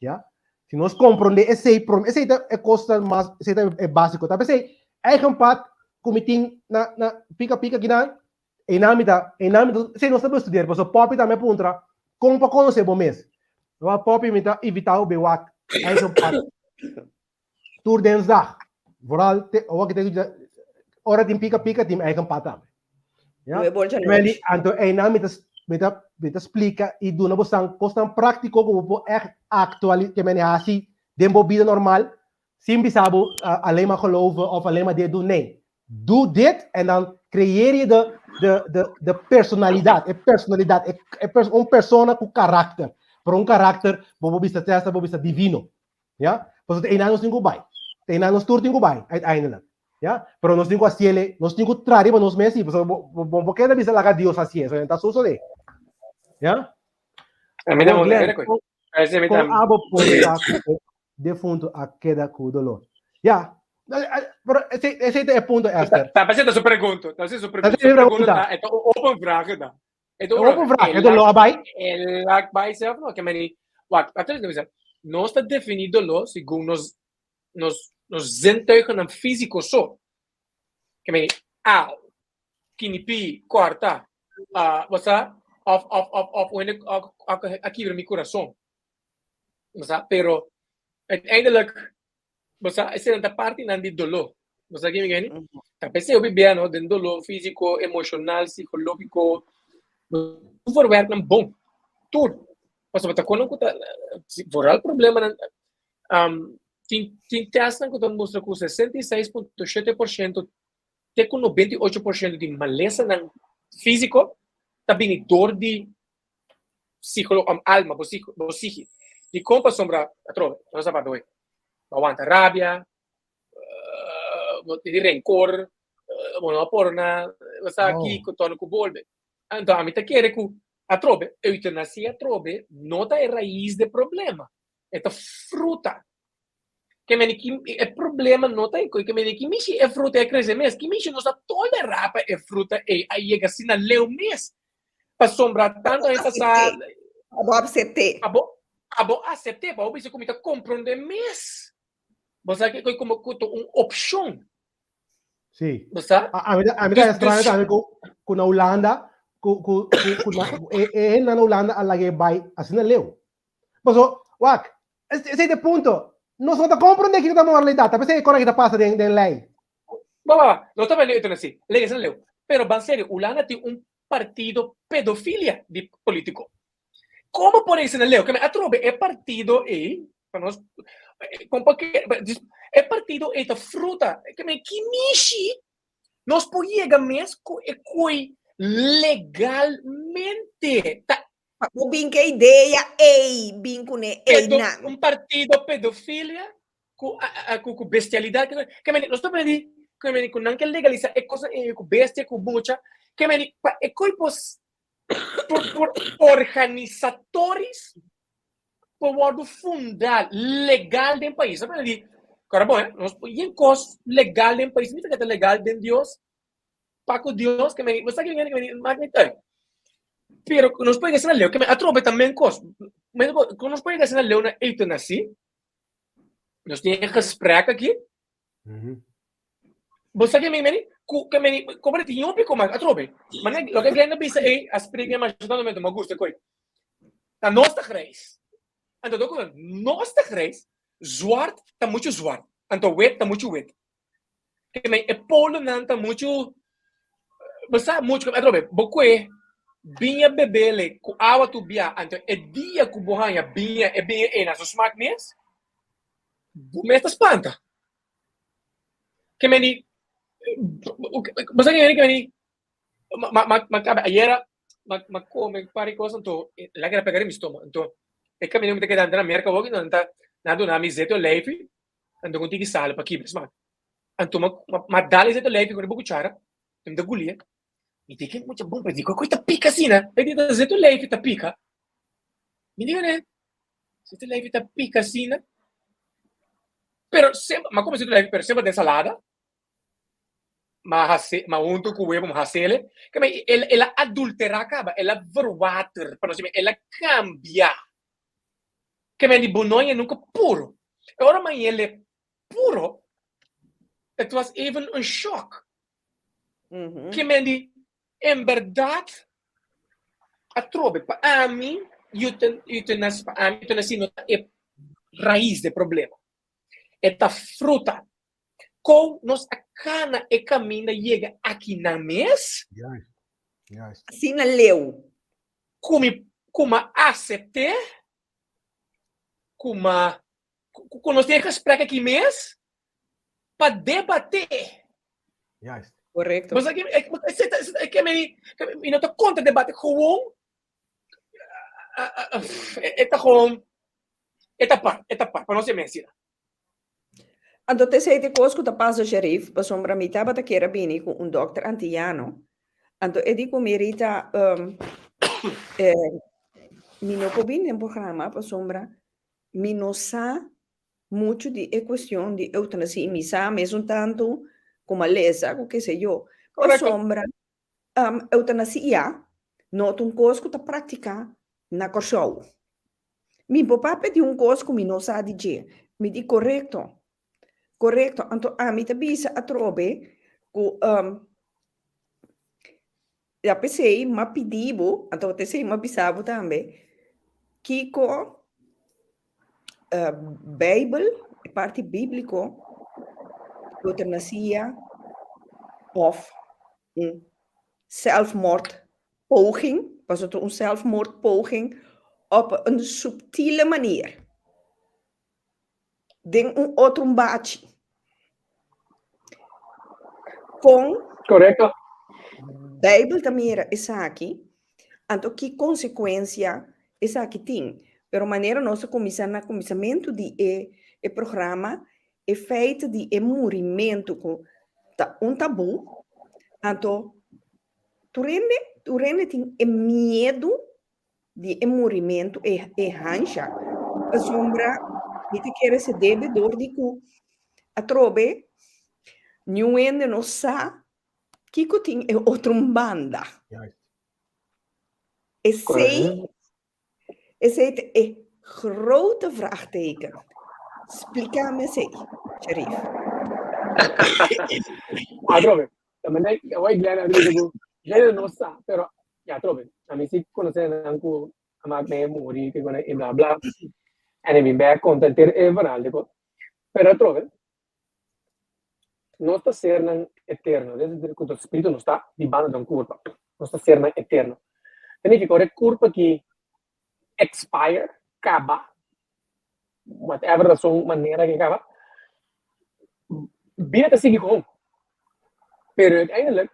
já? Se nós compreender esse é coisa mais, esse é básico, tá? Porque é um pat comitim na pica que não em nome se nós estamos estudando, porque o pop também aponta como para conhecer bom mês. O pop imita evitar o bewak, é um pat tour densdag. Vooral o que tem hora de pica tem é um pat também. Ja? Mas então em nome me explica e do novo sang costan prático como é actual que me assim de vida normal, sem bisabo alleen maar geloven of alleen maar dit doen. Nee. Doe dit en dan creëer je de personalidade. Een persona com caráter. Por um caráter, bobo bisa testa, bobo bisa divino. Ja? Dus het een aan ons niet bij. Het een aan ons toert niet bij, uiteindelijk. Ja? Pero nos niet asiele, nos niet trari, maar nos messi. Dus bobo queda bisa laga Dios así. Eso está suso de. Ja? A mí no me com abo por defunto a queda com dolor. Ja? Pero ese é o ponto, Esther. Tá fazendo sua pergunta. Tá fazendo sua pergunta. É open vraag da. É open vraag. É do lo abai. É lá by self não que meni. Wat, até dizer. Não está definido lo segundo nos zintuigen en físico só. Que meni kinipi quarta. Você aqui no meu coração. Pero uiteindelijk essa é a parte não de dolor. Você aqui me ganha? Talvez eu viver no de dolor físico, emocional, psicológico, for werk não bom. Tudo. Mas você quando for o problema tem testes que mostram que 66,7% tem com 98% de maleza físico, também dor de alma, psique. E como sombra, atrove, não sabe doer. Aguanta rabia, de rencor, não porna, você aqui com tono com bolbe. Então a mim tá querendo que a trobe, eutanasia trobe, não tá a raiz do problema, é a fruta. Que me que é problema não tá que me que michi é fruta é crescer mês, que michi não está toda rapa é fruta e aí chega assim na leu mês. Para sombrar tanto aí passar. Abo aceitar. Abo aceitar, para você como tá compreender mês. Você que como uma opção. Sim. Você? A mim é estranho também com na Holanda, na Holanda a lage vai assim na leu. Mas wak, esse é o ponto. Nós não compreendemos que estamos na realidade, mas é correto que passa de lei. Não estava lendo assim, lei não leu. Pero, bem sério, Holanda tem partido pedofilia de político. Como por isso não leu? Que a trobe é partido para nós, é partido da fruta, que michi, nós podemos mesmo legalmente. O binque ideia bincune partido pedofilia com bestialidade que nós estamos ali que não quer legalizar é coisa com bestia com bucha que me e corpos por organizadores por fundar legal do país. Sabe? Agora, bom, nós em coisa legal do país, não é legal de Deus, para Deus, que me, você que me magnetar. Pero nós podemos fazer que me atrobe também coisa. Mas nós podemos fazer na eutanásia. Nós temos gesprek aqui. Você que me como tem um pouco mais atrobe. Mas o que eu quero dizer é as pregas mais justamente me gusta coi. A nossa reis. Então document nossa reis zwart tá muito zwart. Então wet tá muito wet. Que me é polo não tá muito você muito atrobe. Boque binha bebele com água tubia. Então é dia que bohanha binha é binha é na smaak mes. Bumesta espanta. Que me você que me ayer come pare cose então la che pegare mi stoma então e cammino mi che andare a merca oggi non sta nando una miseto lefi ando con tiki sale pa chi ma anto ma dale zeto lefi con cucciara mi da gulia mi dice mucha buon per dico questa piccasina vedi da zeto lefi ta picca mi dice ne zeto lefi ta piccasina però ma come zeto lefi per sempre de salada ma unto com o hasele que ela adultera acaba ela verwater para nós ela cambia que me di bonoia nunca puro agora mas ele é puro it was even a shock que me di em verdade a trobe para mim eutanásia não é raiz do problema é a fruta com nós a cana e caminha chega aqui na mês assim na leu como aceite como nós temos que explicar aqui mês para debater correto mas aqui é que me não está contra debate com etapa para nós é mentira. Então, te sei de coisa que tá passa xerife, para sombra mi tava ta queira bini com um doctor antiano. Então, eu digo merita mi não può bene no programa para sombra mi não sa muito de questão de eutanásia, mi sa mesmo tanto como a lesa, o que sei eu. Para sombra eutanásia não tem coisa que tá prática na corso. Mi papá pediu coisa que mi não sa dizer. Mi di correto. Corretto, então a mim também a trobe que a pensei, mas pedivo, então eu sei, mas pensava também que com Bible, parte bíblico, eutanásia of zelfmoordpoging, was het een zelfmoordpoging op een subtiele manier. Den um outro embate. Com correto Bíblia também era essa aqui, então que consequência essa aqui tem, pero maneira nossa começamento de programa é feito de movimento com um tabu, então tu rende tem medo de movimento e rancha, a sombra e te quer ser devedor de que a trobe não ainda não sabe que tem outra banda. Esse é grote vraagteken. Explica-me isso, Sharif. Trobe, também eu vou ganhar algo. Já não sabe, pero já trobe. A mim se conhecer nanco a máquina morrer que quando e blá blá. E mi back contentere e vanaldico. Pero trobe. Non sta serna eterno, desde que o espírito não está debaixo de uma curva, não está serna eterno. Significa que a curva que expire, acaba, whatever a sua maneira que acaba, bem até seguir com. Pero ainda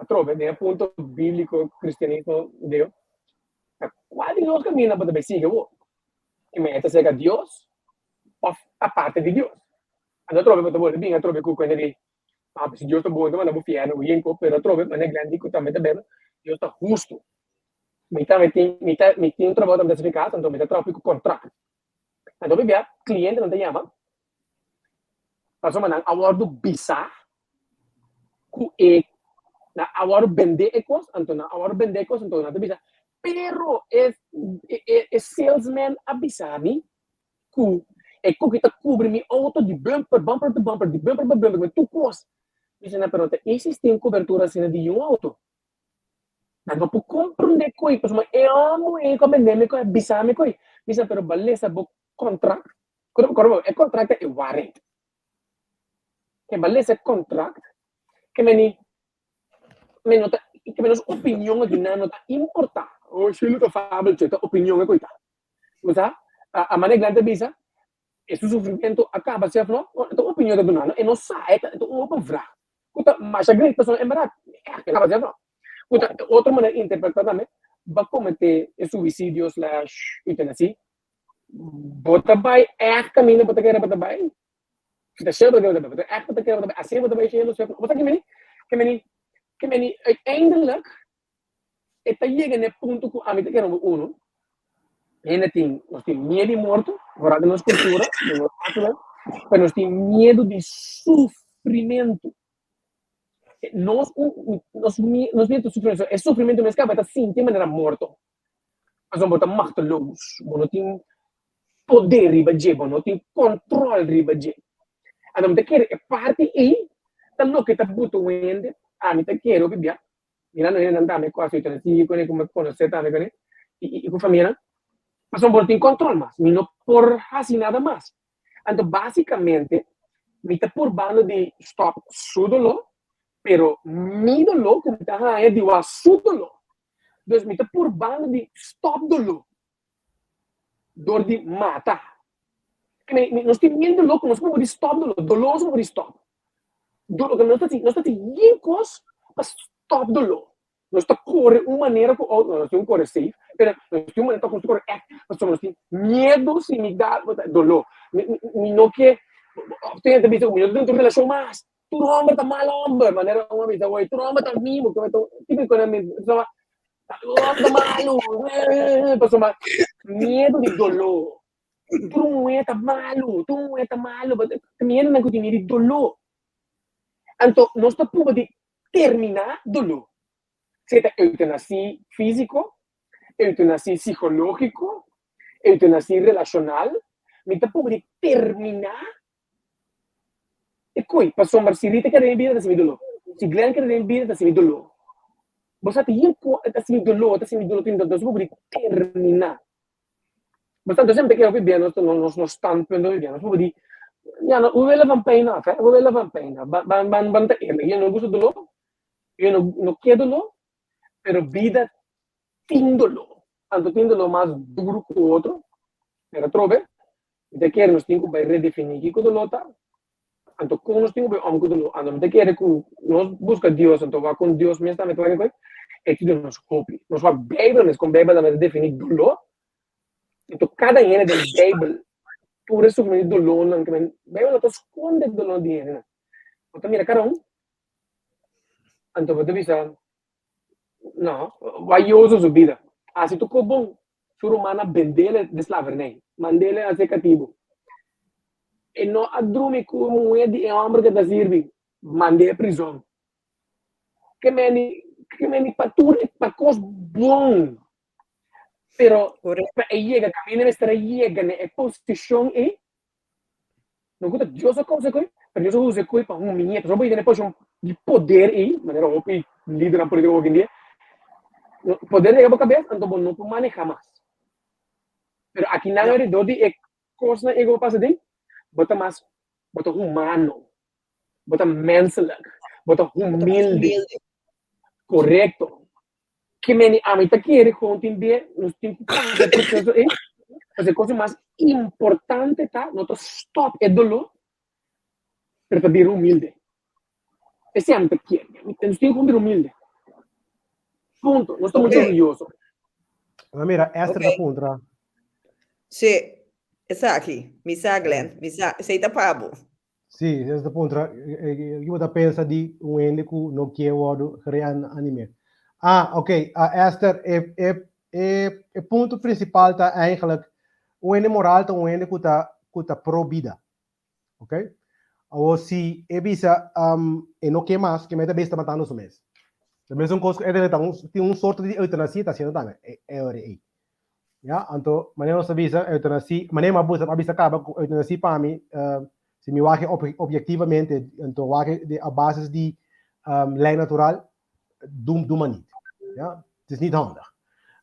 trove, né, ponto bíblico, cristianismo, Deus, quase não caminha para também seguir o que mete seja Deus ou a parte de Deus. Ando trove para bem, trove com quando ele se Deus está bom, mas não fiar no ien ko, pero trove, mas nem grande que também também, Deus está justo. Me tem um trabalho também certificado, então me tem trabalho com contrato. Então bebia cliente não tem chama. Passou manang award do bisa ku na award vende ecos, então na award vende ecos, então na bisa. Pero é salesman abisami ku kita cobre mi auto de bumper to bumper, tu cos. Dice na pergunta, existe cobertura assim de um auto? Não può comprendere coi, mas eu amo come neme coi bisame coi. Dice pero beleza bo contract. Corbo è contract e warrant. Che beleza contract che menos opinione di una nota importante. O se lo fa bel certo opinione coi ta. Usa a mane grande bisa e su sofrimento acaba se no, opinione di una e non sa è un po' fra. Ma se grita sono embarato. Acaba se no. Outra maneira de interpretar também, vai cometer suicídio / eutanásia. Bota vai caminho bota querer bota vai. Se deixa bota bota bota querer bota assim bota vai cheio só. Bota que meni uiteindelijk está chegando no ponto que a mim quer uno. Ainda tem, nós tem medo de morto, fora da nossa cultura, mas nós tem medo de sofrimento. Nós medo de sofrimento, é sofrimento mas acaba assim, de maneira morto. Nós vamos botar machteloos, não tem poder riba de, não tem controle riba de. Então, te quer é parte aí, tá louco que tá buto wende, mim te quero bibia. Mira não é nada me quase então assim, como conhecer também com e com família. Mas não tem controle mais, não por assim nada mais. Então, basicamente, me tá por bando de stop sudolo, pero mi dolor como está é de o su dolor. Então, me tá por bando de stop dolor. Dor de mata. Nós temos medo dolor, nós não podemos stop dolor. Dolor não podemos stop. Dolor que nós estamos ricos para stop dolor. Nós estamos correndo uma maneira que nós temos correr safe, mas nós temos uma maneira que correr nós temos medo se me dá dolor. Não que tem também o medo dentro da relação mas tu homem tá mal homem, maneira uma vez oi, tu homem tá mimo, que eu tipo quando me estava tá malo, passou mal medo de dolor. Tu não é tá malo, medo não continua de dolor. Então nós tá por de terminar dolor. Seja eutanasia físico, eutanasia psicológico, eutanasia relacional, me tá por de terminar. E poi, passou uma sirita que era em vida da semidolo. Se Glenn que era em vida da semidolo. Você tem da semidolo, tem dos sobre terminar. Bastante sempre que eu vi bem, nós estamos vendo bem, nós vamos dizer, já não, o ela pena, o ela pena, banta ele, eu não gosto do lo, eu não quero lo, pero vida tindolo, tanto tindolo mais duro que o outro, era trove, de que nós temos que redefinir que o lo tá. Então, como nós temos que não te quer que nós busca Deus, então vai com Deus mesmo também vai com é que nós copia. Nós vai Bíblia, com Bíblia também definir dolor. Então, cada ano da Bíblia, por isso que dolor não que Bíblia não esconde dolor de ele. Então, mira cada então você pensa, não, vai usar sua vida. Se tu for bom, ser humano vendele de slavery, mandele a ser cativo. E não adrume como é de homem que está servindo, mandei a prisão. Que me para coisa bom. Pero para chega, caminho estar chega na posição e não conta Deus a coisa coi, para Deus usa coi para menino, só pode ter posição de poder e maneira óbvia líder na política hoje em dia. Poder chegar para a cabeça, então não pode manejar mais. Pero aqui na hora de coisa que eu passo de bota mais, bota humano, bota menselijk, bota humilde, correto. Que a mim tá querendo continuar nos tempos de processo é fazer coisa mais importante tá, não stop é dolor, para também humilde. Esse é a mim tá querendo, nós temos que ser humilde. Ponto, nós estamos muito orgulhosos. Mira, esta é a ponta. Sì. Esatto, mi sa Glenn, mi sa, sei da pabo. Sim, esse é o ponto. Eu vou pensar de único no que eu criar anime. Ok. Esther, o ponto principal tá eigenlijk o ene moral tá o ene que tá pro vida, ok? Ou se é bisa e não que mais que me tá besta matando os meses. Também são coisas tem sorte de eutanásia tá sendo também é ya, então maneira nossa bisa eutanásia maneira uma bisa acaba com eutanásia para mim se me wagen objetivamente então wagen de a basis de lei natural doe maar niet. Ja, het is niet handig.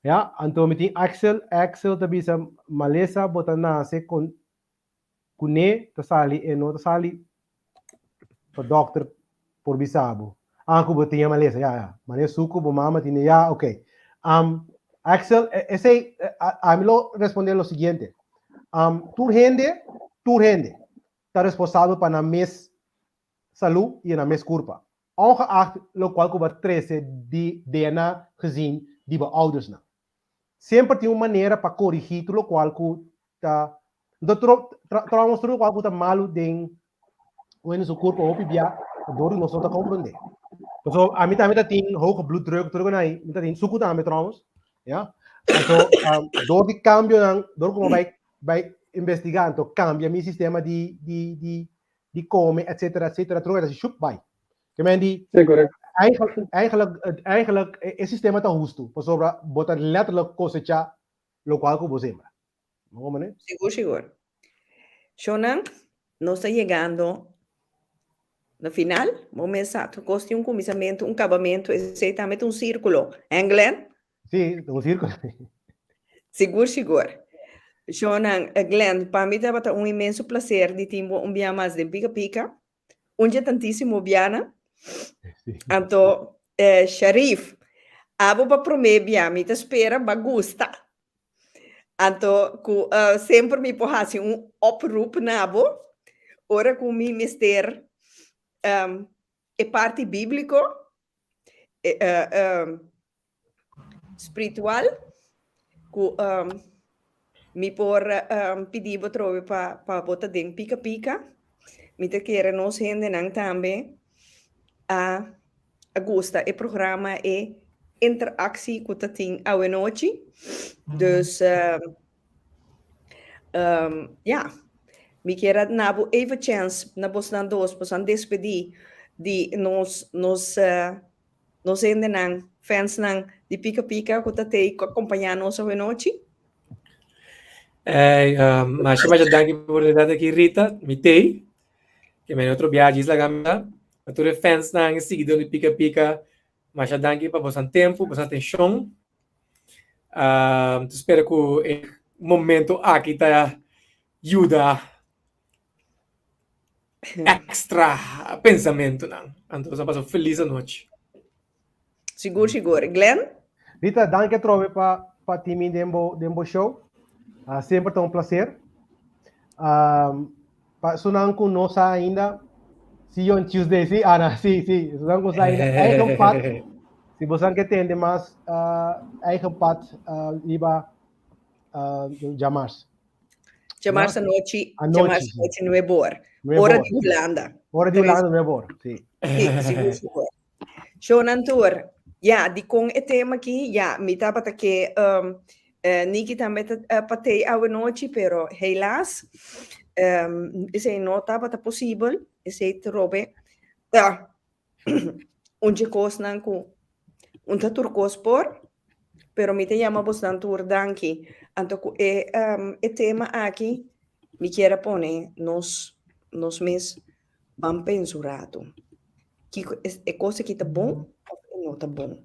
Ja, então met die Axel te bisa malesa botana se con kune te sali e no te sali para doctor por bisabo. Aku botinha malesa ya. Mane suku bo mama tiene ya, ok. Axel, a mí lo responder lo siguiente. Tu gente está responsável para a mes saúde e na mes culpa. Ongeacht lo qual que wat 13 die DNA gezien die we ouders na. Sempre tem uma maneira para corrigir tudo qual que tá trouwens tudo qual que tá malo den o seu corpo op bia door nós não compreender. So a mim também tem hoge bloeddruk terug na aí, mim tem suco também trouwens, ja. Então door die cambio dan door como vai investigar, então cambia meu sistema de come, etc, terug dat is shoep bij. Que men die eigenlijk esse sistema tá justo, por sobre botar letterlijk cosecha lo qual que você sembra. Vamos, né? Seguro. Shonan, nós está chegando no final, vamos exato, coste um começamento, um acabamento, exatamente um círculo. Hein, Glenn? Sim, um círculo. Seguro. Shonan, Glenn, para mim estava um imenso prazer de ter um dia mais de pica-pica. Um dia tantíssimo, Biana. Então, Sharif, abo para prometer, Biana, te espera, bagusta. Então, sempre me porrasse oproep na abo, ora com mi mister e parte bíblico, espiritual, que me por pedir para botar dentro pica-pica, me te querer nos render também a gosta e programa e interactie que tu tem à noite. Dus me quero dar even chance na bosan dos posan despedir de nos ainda fans nang de pica pica que tu tem acompanhar nós à noite. Mas eu já danke por oportunidade aqui Rita, mitei que me outro viagem lá gamma, a todos fans nang seguidor de pica pica, mas já danke para bosan tempo, bosan atenção. Espero que o momento aqui tá ajuda extra pensamento, não? Então, eu passo feliz a noite. Seguro. Glenn? Rita, danke trove para time dembo show. Sempre tá um prazer. Sunang com nós ainda. See you on Tuesday, sim? Ana, sim. Sunang com nós ainda. É um pat. Se você quer ter mais eigen pad, lieber Jamars. Jamars à noite no Ebor. Hora de Holanda. Hora de Holanda no Ebor, sim. Seguro. Shonan Tour, de com o tema aqui, me estava que Niki também patei à noite, pero helaas, isso não estava possível, isso trobe, onde coisa com turcos por, pero me te llama bastante danke. Então, o tema aqui, me quero poner nos mes bem pensado. Que é coisa que tá bom ou não tá bom.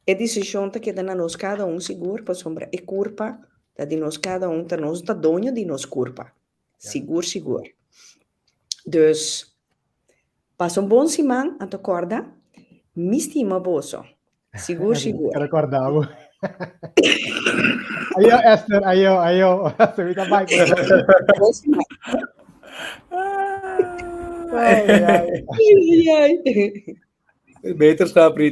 É decisão que dá nós cada seguro, para sombra, é culpa de nós cada tá nós tá dono de nós culpa. Seguro. Dus, passa bom semana, então acorda. Mi stima boso. Seguro. Recordavo. Ayo, Esther, ayo. Servita bye. Beter, Scapri.